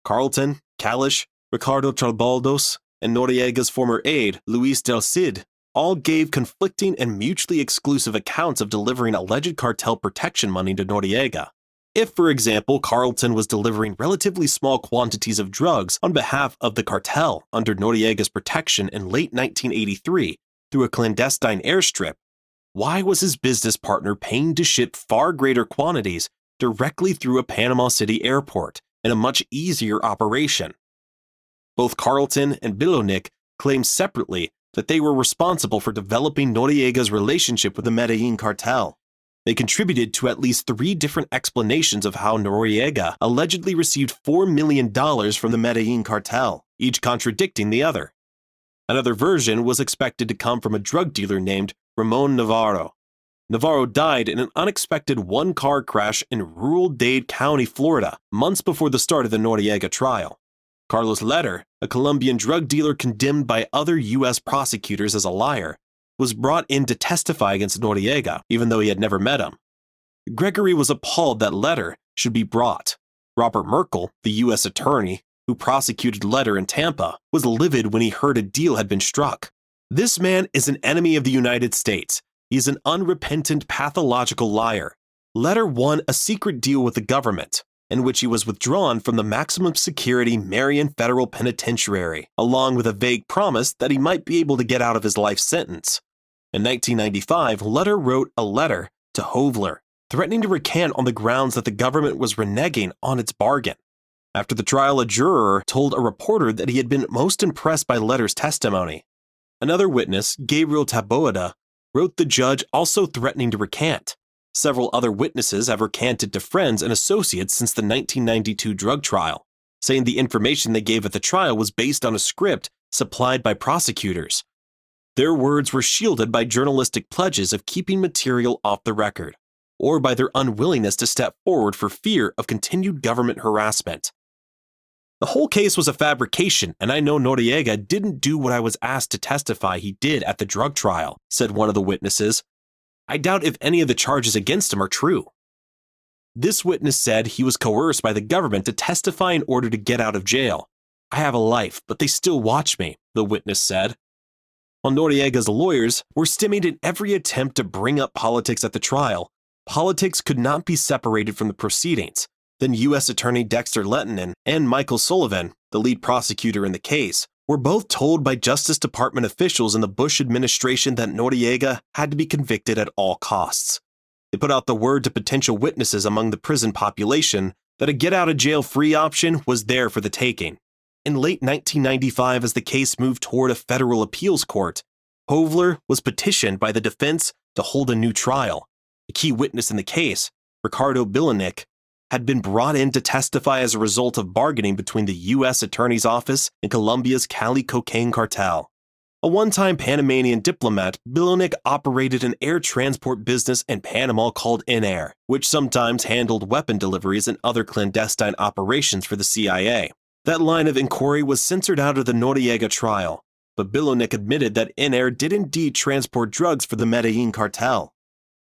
Carlton, Kalish, Ricardo Trabaldos, and Noriega's former aide, Luis del Cid, all gave conflicting and mutually exclusive accounts of delivering alleged cartel protection money to Noriega. If, for example, Carlton was delivering relatively small quantities of drugs on behalf of the cartel under Noriega's protection in late 1983 through a clandestine airstrip, why was his business partner paying to ship far greater quantities directly through a Panama City airport in a much easier operation? Both Carlton and Bilonik claimed separately that they were responsible for developing Noriega's relationship with the Medellin cartel. They contributed to at least 3 different explanations of how Noriega allegedly received $4 million from the Medellin cartel, each contradicting the other. Another version was expected to come from a drug dealer named Ramon Navarro. Navarro died in an unexpected one-car crash in rural Dade County, Florida, months before the start of the Noriega trial. Carlos Letter, a Colombian drug dealer condemned by other U.S. prosecutors as a liar, was brought in to testify against Noriega, even though he had never met him. Gregory was appalled that Letter should be brought. Robert Merkel, the U.S. attorney who prosecuted Letter in Tampa, was livid when he heard a deal had been struck. This man is an enemy of the United States. He is an unrepentant, pathological liar. Letter won a secret deal with the government, in which he was withdrawn from the maximum security Marion Federal Penitentiary, along with a vague promise that he might be able to get out of his life sentence. In 1995, Letter wrote a letter to Hovler, threatening to recant on the grounds that the government was reneging on its bargain. After the trial, a juror told a reporter that he had been most impressed by Letter's testimony. Another witness, Gabriel Taboada, wrote the judge also threatening to recant. Several other witnesses have recanted to friends and associates since the 1992 drug trial, saying the information they gave at the trial was based on a script supplied by prosecutors. Their words were shielded by journalistic pledges of keeping material off the record, or by their unwillingness to step forward for fear of continued government harassment. The whole case was a fabrication, and I know Noriega didn't do what I was asked to testify he did at the drug trial, said one of the witnesses. I doubt if any of the charges against him are true. This witness said he was coerced by the government to testify in order to get out of jail. I have a life, but they still watch me, the witness said. While Noriega's lawyers were stymied in every attempt to bring up politics at the trial, politics could not be separated from the proceedings. Then U.S. Attorney Dexter Lettinen and Michael Sullivan, the lead prosecutor in the case, were both told by Justice Department officials in the Bush administration that Noriega had to be convicted at all costs. They put out the word to potential witnesses among the prison population that a get-out-of-jail-free option was there for the taking. In late 1995, as the case moved toward a federal appeals court, Hovler was petitioned by the defense to hold a new trial. A key witness in the case, Ricardo Bilonik, had been brought in to testify as a result of bargaining between the U.S. Attorney's Office and Colombia's Cali cocaine cartel. A one-time Panamanian diplomat, Bilonik operated an air transport business in Panama called Eisner, which sometimes handled weapon deliveries and other clandestine operations for the CIA. That line of inquiry was censored out of the Noriega trial, but Bilonik admitted that Eisner did indeed transport drugs for the Medellin cartel.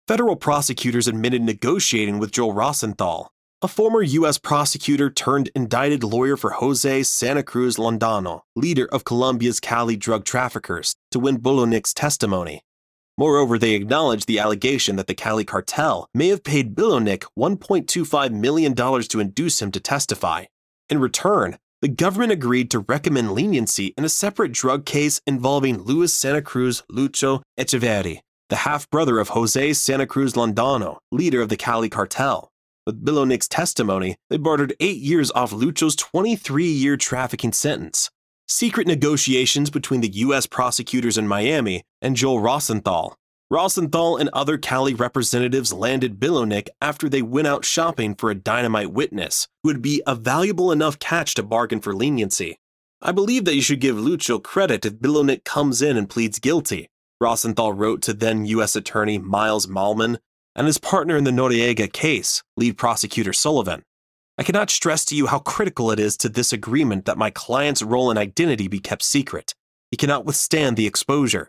Federal prosecutors admitted negotiating with Joel Rosenthal, a former U.S. prosecutor turned indicted lawyer for Jose Santa Cruz Londano, leader of Colombia's Cali drug traffickers, to win Bilonik's testimony. Moreover, they acknowledged the allegation that the Cali cartel may have paid Bilownik $1.25 million to induce him to testify. In return, the government agreed to recommend leniency in a separate drug case involving Luis Santa Cruz Lucho Echeverri, the half-brother of Jose Santa Cruz Landano, leader of the Cali cartel. With Bilownik's testimony, they bartered 8 years off Lucho's 23-year trafficking sentence. Secret negotiations between the U.S. prosecutors in Miami and Joel Rosenthal. Rosenthal and other Cali representatives landed Bilownik after they went out shopping for a dynamite witness, who would be a valuable enough catch to bargain for leniency. I believe that you should give Lucho credit if Bilownik comes in and pleads guilty, Rosenthal wrote to then U.S. Attorney Miles Malman and his partner in the Noriega case, lead prosecutor Sullivan. I cannot stress to you how critical it is to this agreement that my client's role and identity be kept secret. He cannot withstand the exposure.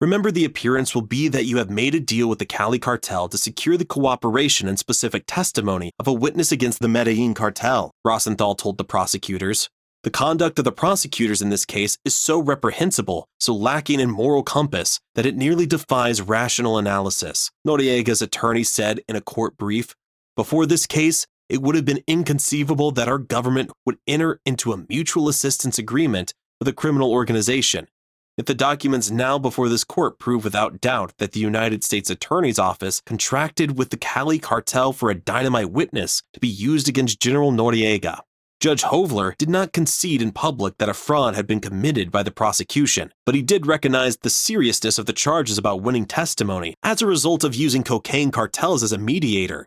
Remember, the appearance will be that you have made a deal with the Cali cartel to secure the cooperation and specific testimony of a witness against the Medellin cartel, Rosenthal told the prosecutors. The conduct of the prosecutors in this case is so reprehensible, so lacking in moral compass, that it nearly defies rational analysis, Noriega's attorney said in a court brief. Before this case, it would have been inconceivable that our government would enter into a mutual assistance agreement with a criminal organization. If the documents now before this court prove without doubt that the United States Attorney's Office contracted with the Cali cartel for a dynamite witness to be used against General Noriega. Judge Hovler did not concede in public that a fraud had been committed by the prosecution, but he did recognize the seriousness of the charges about winning testimony as a result of using cocaine cartels as a mediator.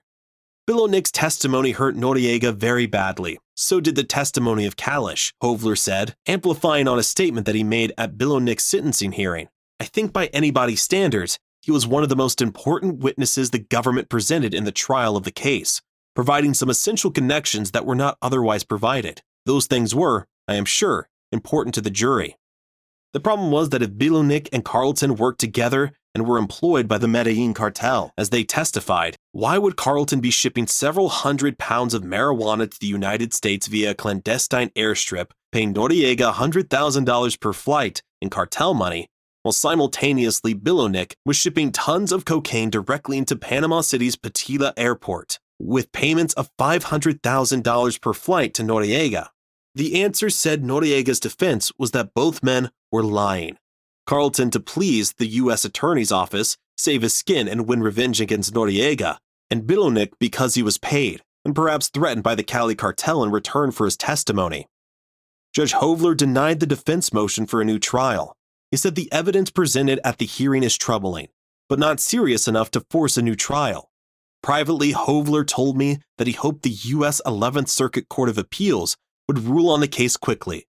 Bilownik's testimony hurt Noriega very badly. So did the testimony of Kalish, Hovler said, amplifying on a statement that he made at Bilownik's sentencing hearing. I think by anybody's standards, he was one of the most important witnesses the government presented in the trial of the case, providing some essential connections that were not otherwise provided. Those things were, I am sure, important to the jury. The problem was that if Bilownik and Carlton worked together and were employed by the Medellin cartel, as they testified, why would Carlton be shipping several hundred pounds of marijuana to the United States via a clandestine airstrip, paying Noriega $100,000 per flight in cartel money, while simultaneously Bilownik was shipping tons of cocaine directly into Panama City's Petila airport, with payments of $500,000 per flight to Noriega? The answer, said Noriega's defense, was that both men were lying. Carlton, to please the U.S. Attorney's Office, save his skin and win revenge against Noriega, and Bilownik because he was paid, and perhaps threatened by the Cali cartel in return for his testimony. Judge Hovler denied the defense motion for a new trial. He said the evidence presented at the hearing is troubling, but not serious enough to force a new trial. Privately, Hovler told me that he hoped the U.S. 11th Circuit Court of Appeals would rule on the case quickly,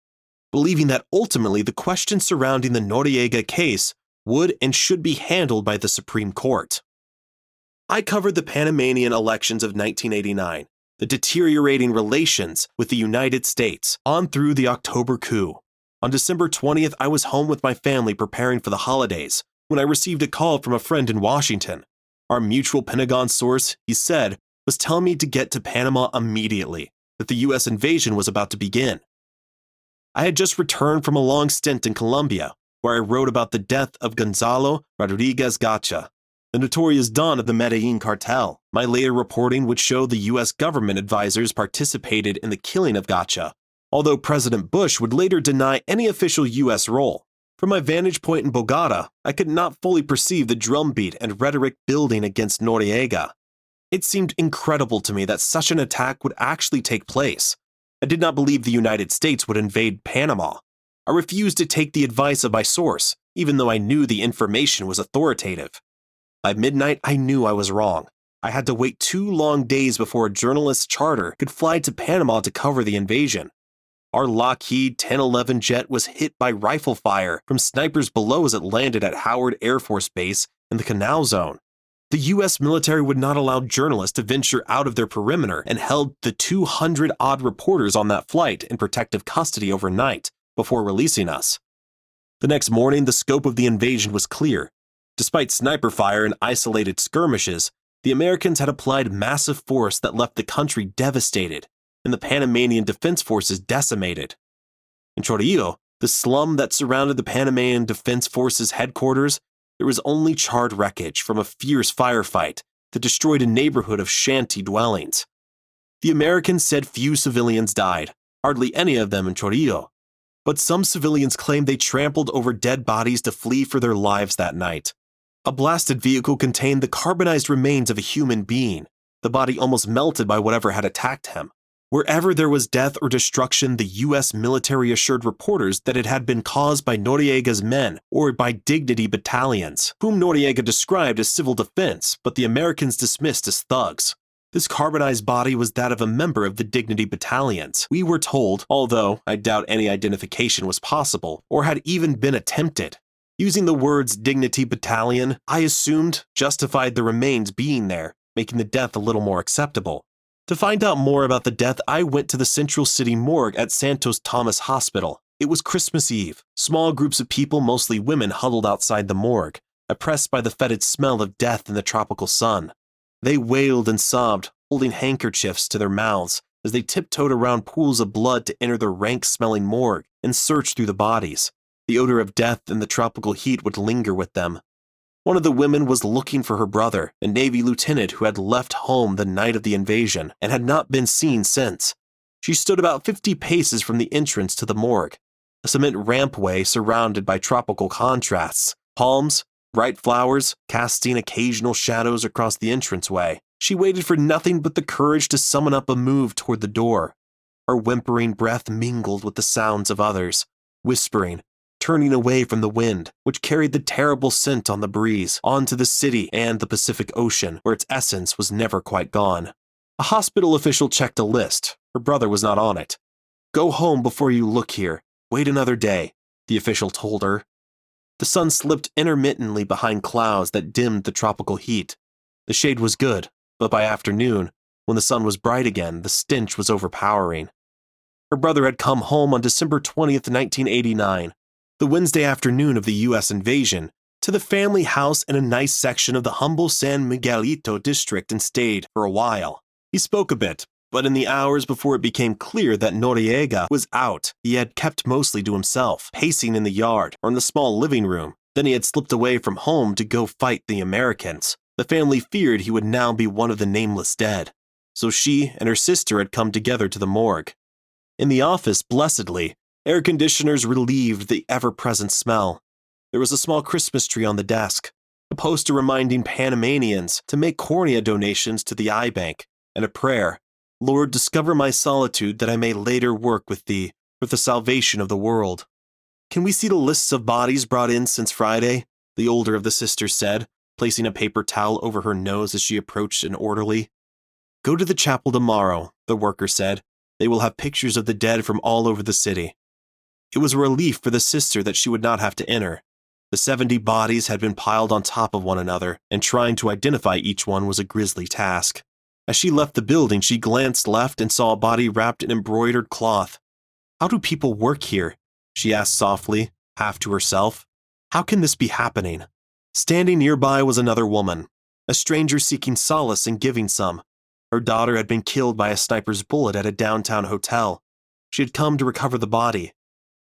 believing that ultimately the questions surrounding the Noriega case would and should be handled by the Supreme Court. I covered the Panamanian elections of 1989, the deteriorating relations with the United States, on through the October coup. On December 20th, I was home with my family preparing for the holidays when I received a call from a friend in Washington. Our mutual Pentagon source, he said, was telling me to get to Panama immediately, that the U.S. invasion was about to begin. I had just returned from a long stint in Colombia, where I wrote about the death of Gonzalo Rodriguez Gacha, the notorious don of the Medellin cartel. My later reporting would show the U.S. government advisors participated in the killing of Gacha, although President Bush would later deny any official U.S. role. From my vantage point in Bogota, I could not fully perceive the drumbeat and rhetoric building against Noriega. It seemed incredible to me that such an attack would actually take place. I did not believe the United States would invade Panama. I refused to take the advice of my source, even though I knew the information was authoritative. By midnight, I knew I was wrong. I had to wait 2 long days before a journalist's charter could fly to Panama to cover the invasion. Our Lockheed 1011 jet was hit by rifle fire from snipers below as it landed at Howard Air Force Base in the Canal Zone. The U.S. military would not allow journalists to venture out of their perimeter and held the 200-odd reporters on that flight in protective custody overnight before releasing us. The next morning, the scope of the invasion was clear. Despite sniper fire and isolated skirmishes, the Americans had applied massive force that left the country devastated and the Panamanian Defense Forces decimated. In Trujillo, the slum that surrounded the Panamanian Defense Forces headquarters, There was only charred wreckage from a fierce firefight that destroyed a neighborhood of shanty dwellings. The Americans said few civilians died, hardly any of them in Trujillo, but some civilians claimed they trampled over dead bodies to flee for their lives that night. A blasted vehicle contained the carbonized remains of a human being, the body almost melted by whatever had attacked him. Wherever there was death or destruction, the U.S. military assured reporters that it had been caused by Noriega's men or by Dignity battalions, whom Noriega described as civil defense, but the Americans dismissed as thugs. This carbonized body was that of a member of the Dignity battalions, we were told, although I doubt any identification was possible or had even been attempted. Using the words Dignity battalion, I assumed justified the remains being there, making the death a little more acceptable. To find out more about the death, I went to the Central City morgue at Santos Thomas Hospital. It was Christmas Eve. Small groups of people, mostly women, huddled outside the morgue, oppressed by the fetid smell of death in the tropical sun. They wailed and sobbed, holding handkerchiefs to their mouths as they tiptoed around pools of blood to enter the rank-smelling morgue and search through the bodies. The odor of death and the tropical heat would linger with them. One of the women was looking for her brother, a Navy lieutenant who had left home the night of the invasion and had not been seen since. She stood about 50 paces from the entrance to the morgue, a cement rampway surrounded by tropical contrasts, palms, bright flowers, casting occasional shadows across the entranceway. She waited for nothing but the courage to summon up a move toward the door. Her whimpering breath mingled with the sounds of others, whispering, turning away from the wind, which carried the terrible scent on the breeze, onto the city and the Pacific Ocean, where its essence was never quite gone. A hospital official checked a list. Her brother was not on it. "Go home before you look here. Wait another day," the official told her. The sun slipped intermittently behind clouds that dimmed the tropical heat. The shade was good, but by afternoon, when the sun was bright again, the stench was overpowering. Her brother had come home on December 20th, 1989. The Wednesday afternoon of the U.S. invasion, to the family house in a nice section of the humble San Miguelito district and stayed for a while. He spoke a bit, but in the hours before it became clear that Noriega was out, he had kept mostly to himself, pacing in the yard or in the small living room. Then he had slipped away from home to go fight the Americans. The family feared he would now be one of the nameless dead, so she and her sister had come together to the morgue. In the office, blessedly, air conditioners relieved the ever-present smell. There was a small Christmas tree on the desk, a poster reminding Panamanians to make cornea donations to the eye bank, and a prayer, "Lord, discover my solitude that I may later work with thee for the salvation of the world." "Can we see the lists of bodies brought in since Friday?" the older of the sisters said, placing a paper towel over her nose as she approached an orderly. "Go to the chapel tomorrow," the worker said. "They will have pictures of the dead from all over the city." It was a relief for the sister that she would not have to enter. The 70 bodies had been piled on top of one another, and trying to identify each one was a grisly task. As she left the building, she glanced left and saw a body wrapped in embroidered cloth. "How do people work here?" she asked softly, half to herself. "How can this be happening?" Standing nearby was another woman, a stranger seeking solace and giving some. Her daughter had been killed by a sniper's bullet at a downtown hotel. She had come to recover the body.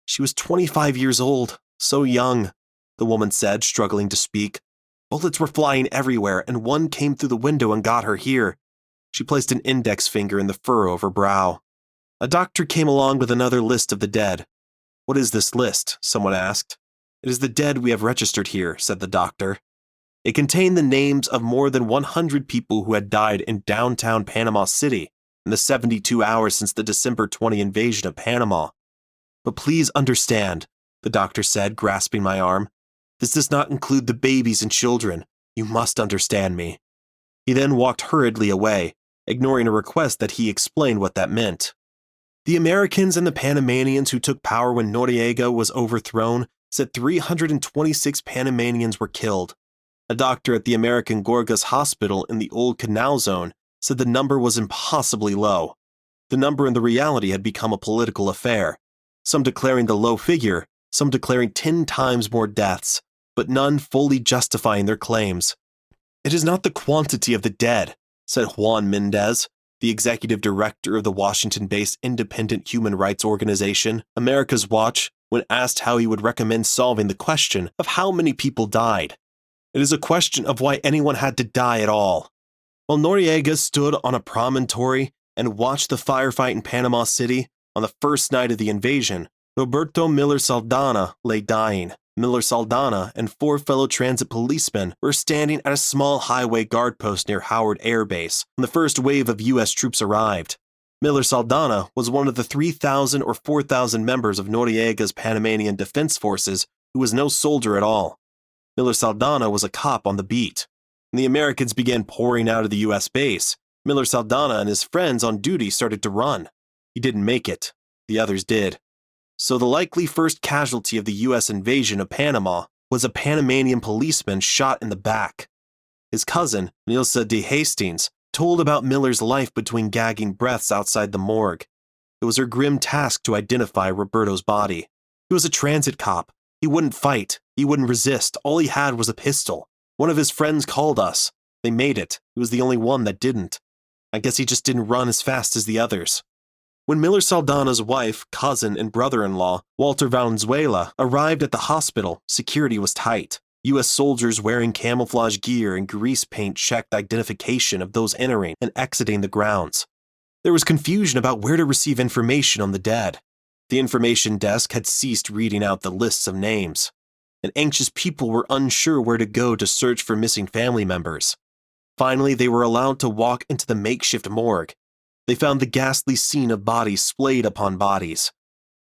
She was 25 years old, so young, the woman said, struggling to speak. Bullets were flying everywhere, and one came through the window and got her here. She placed an index finger in the furrow of her brow. A doctor came along with another list of the dead. "What is this list?" someone asked. "It is the dead we have registered here," said the doctor. It contained the names of more than 100 people who had died in downtown Panama City in the 72 hours since the December 20 invasion of Panama. "But please understand," the doctor said, grasping my arm. "This does not include the babies and children. You must understand me." He then walked hurriedly away, ignoring a request that he explain what that meant. The Americans and the Panamanians who took power when Noriega was overthrown said 326 Panamanians were killed. A doctor at the American Gorgas Hospital in the Old Canal Zone said the number was impossibly low. The number and the reality had become a political affair, some declaring the low figure, some declaring 10 times more deaths, but none fully justifying their claims. "It is not the quantity of the dead," said Juan Mendez, the executive director of the Washington-based independent human rights organization, America's Watch, when asked how he would recommend solving the question of how many people died. It is a question of why anyone had to die at all. While Noriega stood on a promontory and watched the firefight in Panama City on the first night of the invasion, Roberto Miller Saldana lay dying. Miller Saldana and 4 fellow transit policemen were standing at a small highway guard post near Howard Air Base when the first wave of U.S. troops arrived. Miller Saldana was one of the 3,000 or 4,000 members of Noriega's Panamanian Defense Forces who was no soldier at all. Miller Saldana was a cop on the beat. When the Americans began pouring out of the U.S. base, Miller Saldana and his friends on duty started to run. He didn't make it. The others did. So the likely first casualty of the U.S. invasion of Panama was a Panamanian policeman shot in the back. His cousin, Nilsa de Hastings, told about Miller's life between gagging breaths outside the morgue. It was her grim task to identify Roberto's body. He was a transit cop. He wouldn't fight. He wouldn't resist. All he had was a pistol. One of his friends called us. They made it. He was the only one that didn't. I guess he just didn't run as fast as the others. When Miller Saldana's wife, cousin, and brother-in-law, Walter Valenzuela, arrived at the hospital, security was tight. U.S. soldiers wearing camouflage gear and grease paint checked identification of those entering and exiting the grounds. There was confusion about where to receive information on the dead. The information desk had ceased reading out the lists of names, and anxious people were unsure where to go to search for missing family members. Finally, they were allowed to walk into the makeshift morgue. They found the ghastly scene of bodies splayed upon bodies,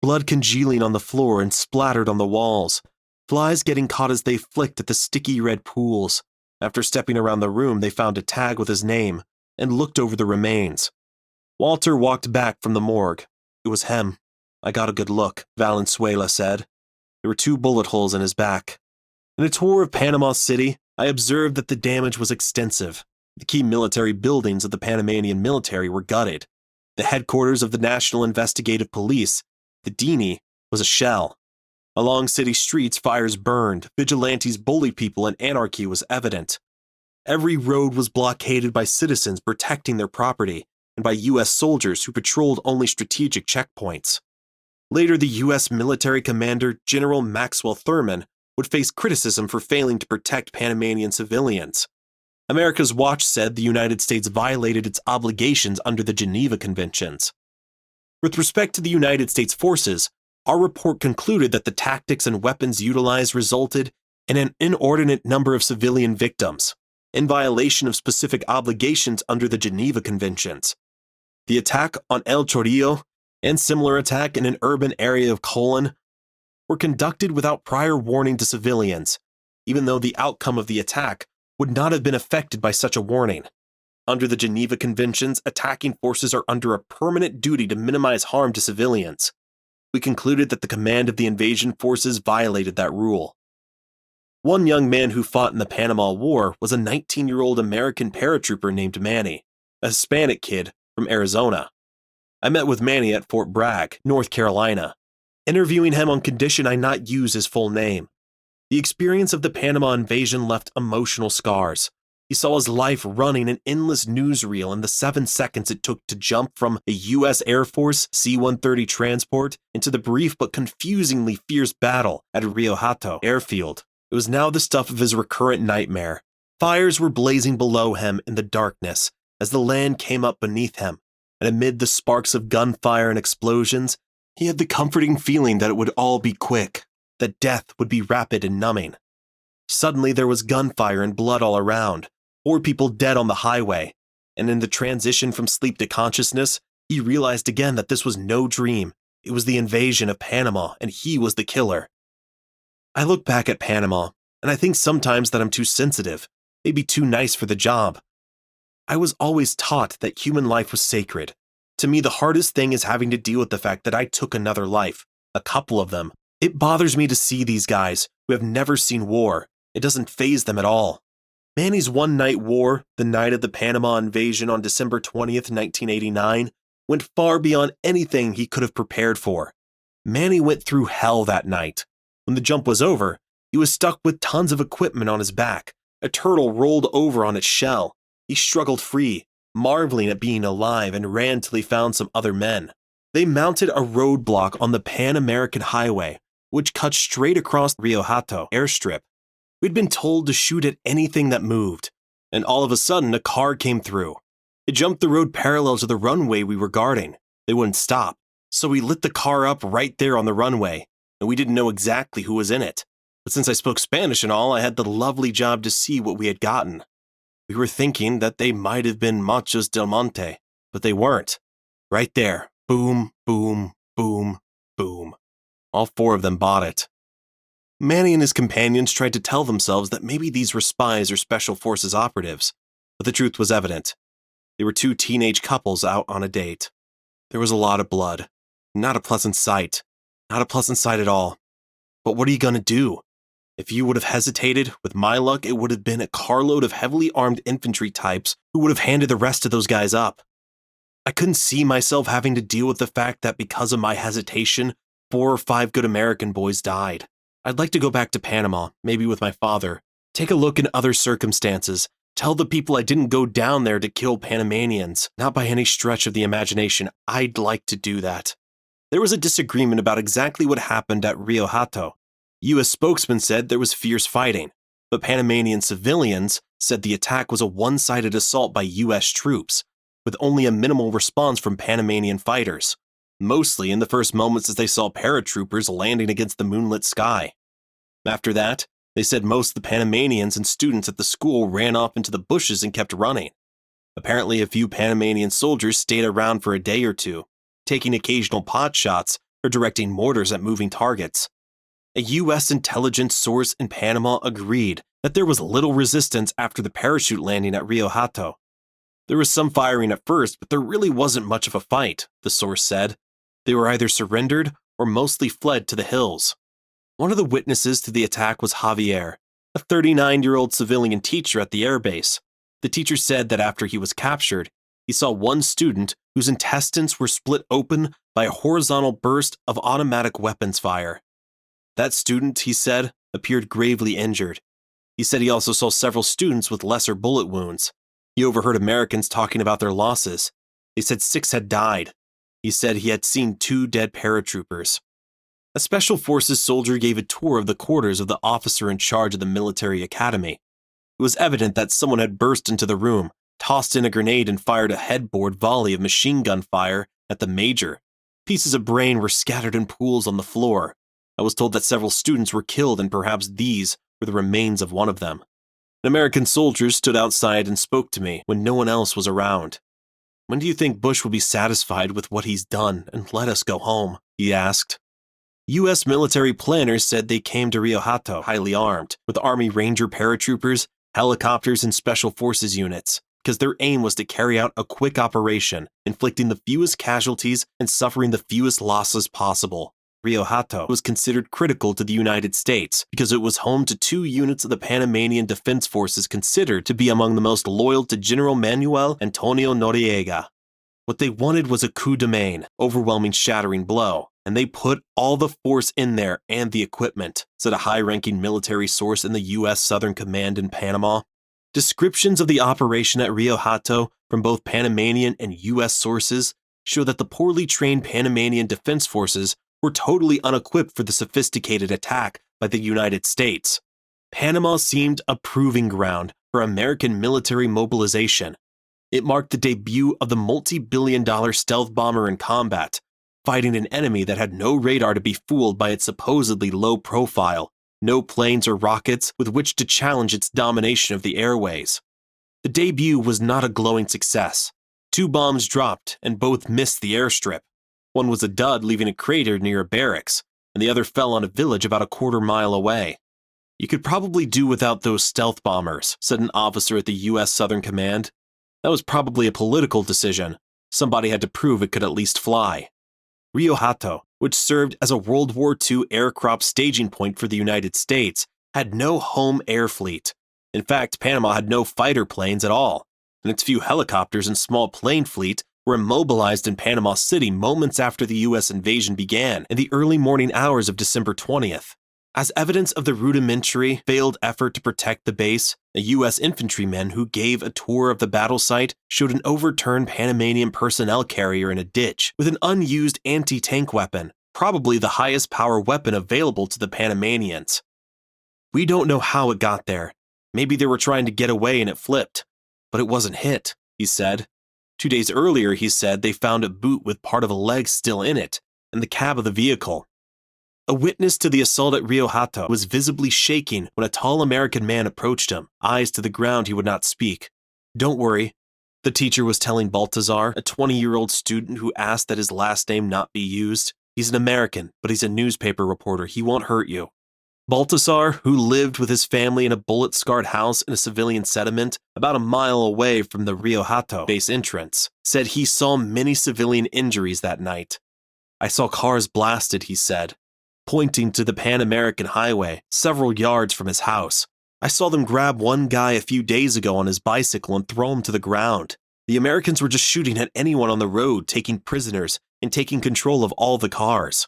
blood congealing on the floor and splattered on the walls, flies getting caught as they flicked at the sticky red pools. After stepping around the room, they found a tag with his name and looked over the remains. Walter walked back from the morgue. It was him. I got a good look, Valenzuela said. There were 2 bullet holes in his back. In a tour of Panama City, I observed that the damage was extensive. The key military buildings of the Panamanian military were gutted. The headquarters of the National Investigative Police, the DINI, was a shell. Along city streets, fires burned, vigilantes bullied people, and anarchy was evident. Every road was blockaded by citizens protecting their property and by U.S. soldiers who patrolled only strategic checkpoints. Later, the U.S. military commander, General Maxwell Thurman, would face criticism for failing to protect Panamanian civilians. America's Watch said the United States violated its obligations under the Geneva Conventions. With respect to the United States forces, our report concluded that the tactics and weapons utilized resulted in an inordinate number of civilian victims, in violation of specific obligations under the Geneva Conventions. The attack on El Chorillo and similar attack in an urban area of Colon were conducted without prior warning to civilians, even though the outcome of the attack would not have been affected by such a warning. Under the Geneva Conventions, attacking forces are under a permanent duty to minimize harm to civilians. We concluded that the command of the invasion forces violated that rule. One young man who fought in the Panama War was a 19-year-old American paratrooper named Manny, a Hispanic kid from Arizona. I met with Manny at Fort Bragg, North Carolina, interviewing him on condition I not use his full name. The experience of the Panama invasion left emotional scars. He saw his life running an endless newsreel in the 7 seconds it took to jump from a U.S. Air Force C-130 transport into the brief but confusingly fierce battle at Rio Hato airfield. It was now the stuff of his recurrent nightmare. Fires were blazing below him in the darkness as the land came up beneath him, and amid the sparks of gunfire and explosions, he had the comforting feeling that it would all be quick, that death would be rapid and numbing. Suddenly there was gunfire and blood all around, 4 people dead on the highway, and in the transition from sleep to consciousness, he realized again that this was no dream. It was the invasion of Panama, and he was the killer. I look back at Panama, and I think sometimes that I'm too sensitive, maybe too nice for the job. I was always taught that human life was sacred. To me, the hardest thing is having to deal with the fact that I took another life, a couple of them. It bothers me to see these guys who have never seen war. It doesn't faze them at all. Manny's one-night war, the night of the Panama invasion on December 20th, 1989, went far beyond anything he could have prepared for. Manny went through hell that night. When the jump was over, he was stuck with tons of equipment on his back. A turtle rolled over on its shell. He struggled free, marveling at being alive, and ran till he found some other men. They mounted a roadblock on the Pan American Highway, which cut straight across Rio Hato airstrip. We'd been told to shoot at anything that moved, and all of a sudden a car came through. It jumped the road parallel to the runway we were guarding. They wouldn't stop, so we lit the car up right there on the runway, and we didn't know exactly who was in it. But since I spoke Spanish and all, I had the lovely job to see what we had gotten. We were thinking that they might have been Machos del Monte, but they weren't. Right there, boom, boom, boom, boom. All four of them bought it. Manny and his companions tried to tell themselves that maybe these were spies or special forces operatives, but the truth was evident. They were two teenage couples out on a date. There was a lot of blood. Not a pleasant sight. Not a pleasant sight at all. But what are you going to do? If you would have hesitated, with my luck, it would have been a carload of heavily armed infantry types who would have handed the rest of those guys up. I couldn't see myself having to deal with the fact that because of my hesitation, 4 or 5 good American boys died. I'd like to go back to Panama, maybe with my father, take a look in other circumstances, tell the people I didn't go down there to kill Panamanians. Not by any stretch of the imagination, I'd like to do that. There was a disagreement about exactly what happened at Rio Hato. U.S. spokesman said there was fierce fighting, but Panamanian civilians said the attack was a one-sided assault by U.S. troops, with only a minimal response from Panamanian fighters, mostly in the first moments as they saw paratroopers landing against the moonlit sky. After that, they said most of the Panamanians and students at the school ran off into the bushes and kept running. Apparently, a few Panamanian soldiers stayed around for a day or two, taking occasional pot shots or directing mortars at moving targets. A U.S. intelligence source in Panama agreed that there was little resistance after the parachute landing at Rio Hato. There was some firing at first, but there really wasn't much of a fight, the source said. They were either surrendered or mostly fled to the hills. One of the witnesses to the attack was Javier, a 39-year-old civilian teacher at the airbase. The teacher said that after he was captured, he saw one student whose intestines were split open by a horizontal burst of automatic weapons fire. That student, he said, appeared gravely injured. He said he also saw several students with lesser bullet wounds. He overheard Americans talking about their losses. They said 6 had died. He said he had seen 2 dead paratroopers. A Special Forces soldier gave a tour of the quarters of the officer in charge of the military academy. It was evident that someone had burst into the room, tossed in a grenade, and fired a headboard volley of machine gun fire at the major. Pieces of brain were scattered in pools on the floor. I was told that several students were killed, and perhaps these were the remains of one of them. An American soldier stood outside and spoke to me when no one else was around. "When do you think Bush will be satisfied with what he's done and let us go home?" he asked. U.S. military planners said they came to Rio Hato highly armed, with Army Ranger paratroopers, helicopters, and Special Forces units, because their aim was to carry out a quick operation, inflicting the fewest casualties and suffering the fewest losses possible. Rio Hato was considered critical to the United States because it was home to 2 units of the Panamanian Defense Forces considered to be among the most loyal to General Manuel Antonio Noriega. What they wanted was a coup de main, overwhelming shattering blow, and they put all the force in there and the equipment, said a high-ranking military source in the U.S. Southern Command in Panama. Descriptions of the operation at Rio Hato from both Panamanian and U.S. sources show that the poorly trained Panamanian Defense Forces were totally unequipped for the sophisticated attack by the United States. Panama seemed a proving ground for American military mobilization. It marked the debut of the multi-billion-dollar stealth bomber in combat, fighting an enemy that had no radar to be fooled by its supposedly low profile, no planes or rockets with which to challenge its domination of the airways. The debut was not a glowing success. 2 bombs dropped, and both missed the airstrip. One was a dud, leaving a crater near a barracks, and the other fell on a village about a quarter mile away. "You could probably do without those stealth bombers," said an officer at the U.S. Southern Command. "That was probably a political decision. Somebody had to prove it could at least fly." Rio Hato, which served as a World War II aircraft staging point for the United States, had no home air fleet. In fact, Panama had no fighter planes at all, and its few helicopters and small plane fleet were immobilized in Panama City moments after the U.S. invasion began in the early morning hours of December 20th. As evidence of the rudimentary, failed effort to protect the base, a U.S. infantryman who gave a tour of the battle site showed an overturned Panamanian personnel carrier in a ditch with an unused anti-tank weapon, probably the highest power weapon available to the Panamanians. We don't know how it got there. Maybe they were trying to get away and it flipped. But it wasn't hit, he said. 2 days earlier, he said, they found a boot with part of a leg still in it, in the cab of the vehicle. A witness to the assault at Rio Hato was visibly shaking when a tall American man approached him, eyes to the ground. He would not speak. Don't worry, the teacher was telling Baltazar, a 20-year-old student who asked that his last name not be used. He's an American, but he's a newspaper reporter. He won't hurt you. Baltazar, who lived with his family in a bullet-scarred house in a civilian settlement about a mile away from the Rio Hato base entrance, said he saw many civilian injuries that night. I saw cars blasted, he said, pointing to the Pan American Highway several yards from his house. I saw them grab one guy a few days ago on his bicycle and throw him to the ground. The Americans were just shooting at anyone on the road, taking prisoners, and taking control of all the cars.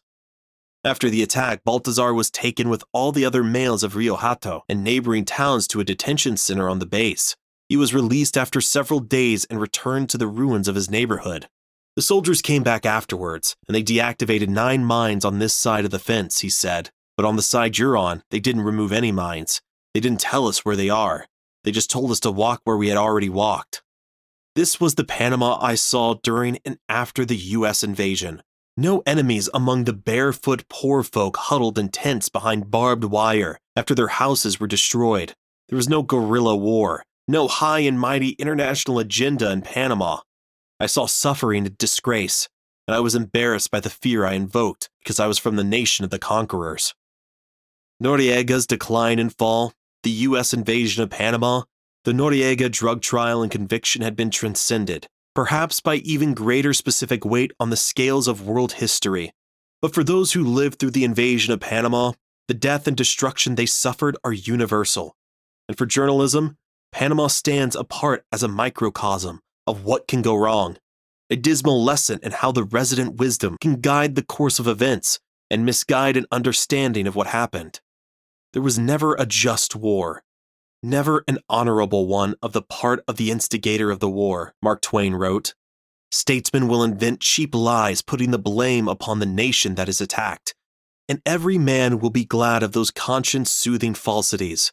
After the attack, Baltazar was taken with all the other males of Rio Hato and neighboring towns to a detention center on the base. He was released after several days and returned to the ruins of his neighborhood. The soldiers came back afterwards, and they deactivated 9 mines on this side of the fence, he said. But on the side you're on, they didn't remove any mines. They didn't tell us where they are. They just told us to walk where we had already walked. This was the Panama I saw during and after the U.S. invasion. No enemies among the barefoot poor folk huddled in tents behind barbed wire after their houses were destroyed. There was no guerrilla war, no high and mighty international agenda in Panama. I saw suffering and disgrace, and I was embarrassed by the fear I invoked because I was from the nation of the conquerors. Noriega's decline and fall, the U.S. invasion of Panama, the Noriega drug trial and conviction had been transcended, perhaps by even greater specific weight on the scales of world history. But for those who lived through the invasion of Panama, the death and destruction they suffered are universal. And for journalism, Panama stands apart as a microcosm of what can go wrong, a dismal lesson in how the resident wisdom can guide the course of events and misguide an understanding of what happened. There was never a just war, never an honorable one of the part of the instigator of the war, Mark Twain wrote. Statesmen will invent cheap lies putting the blame upon the nation that is attacked, and every man will be glad of those conscience-soothing falsities.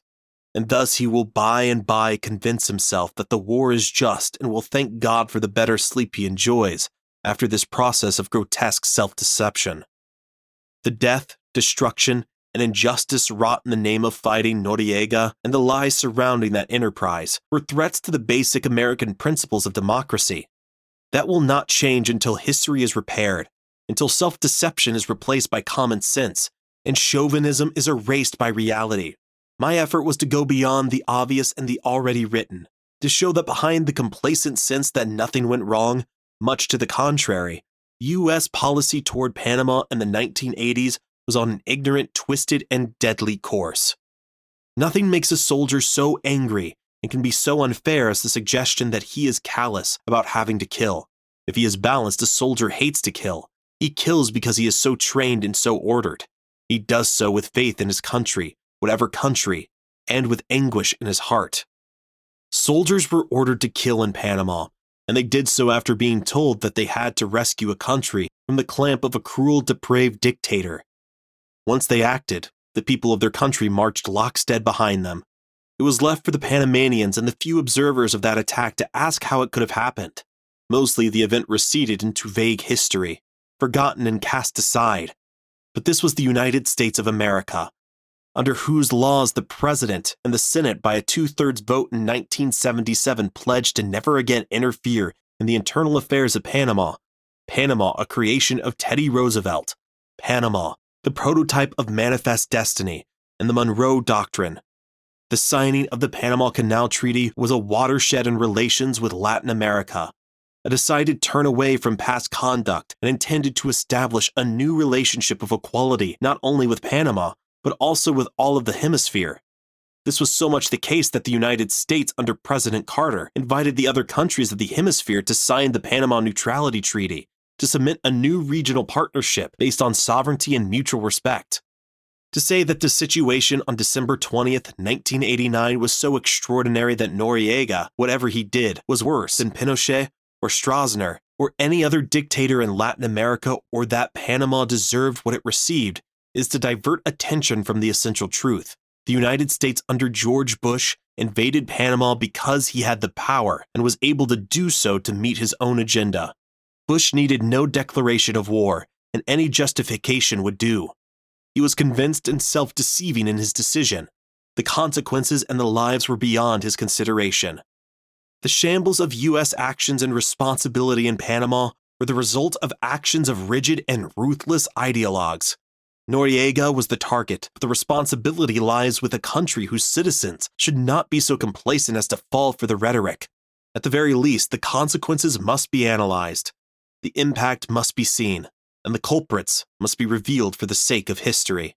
And thus he will by and by convince himself that the war is just and will thank God for the better sleep he enjoys after this process of grotesque self-deception. The death, destruction, and injustice wrought in the name of fighting Noriega and the lies surrounding that enterprise were threats to the basic American principles of democracy. That will not change until history is repaired, until self-deception is replaced by common sense, and chauvinism is erased by reality. My effort was to go beyond the obvious and the already written, to show that behind the complacent sense that nothing went wrong, much to the contrary, U.S. policy toward Panama in the 1980s was on an ignorant, twisted, and deadly course. Nothing makes a soldier so angry and can be so unfair as the suggestion that he is callous about having to kill. If he is balanced, a soldier hates to kill. He kills because he is so trained and so ordered. He does so with faith in his country, whatever country, and with anguish in his heart. Soldiers were ordered to kill in Panama, and they did so after being told that they had to rescue a country from the clamp of a cruel, depraved dictator. Once they acted, the people of their country marched lockstep behind them. It was left for the Panamanians and the few observers of that attack to ask how it could have happened. Mostly the event receded into vague history, forgotten and cast aside. But this was the United States of America, under whose laws the President and the Senate by a 2/3 vote in 1977 pledged to never again interfere in the internal affairs of Panama. Panama, a creation of Teddy Roosevelt. Panama, the prototype of manifest destiny and the Monroe Doctrine. The signing of the Panama Canal Treaty was a watershed in relations with Latin America, a decided turn away from past conduct and intended to establish a new relationship of equality not only with Panama, but also with all of the hemisphere. This was so much the case that the United States under President Carter invited the other countries of the hemisphere to sign the Panama Neutrality Treaty, to cement a new regional partnership based on sovereignty and mutual respect. To say that the situation on December 20th, 1989 was so extraordinary that Noriega, whatever he did, was worse than Pinochet or Stroessner or any other dictator in Latin America, or that Panama deserved what it received, is to divert attention from the essential truth. The United States under George Bush invaded Panama because he had the power and was able to do so to meet his own agenda. Bush needed no declaration of war, and any justification would do. He was convinced and self-deceiving in his decision. The consequences and the lives were beyond his consideration. The shambles of U.S. actions and responsibility in Panama were the result of actions of rigid and ruthless ideologues. Noriega was the target, but the responsibility lies with a country whose citizens should not be so complacent as to fall for the rhetoric. At the very least, the consequences must be analyzed. The impact must be seen, and the culprits must be revealed for the sake of history.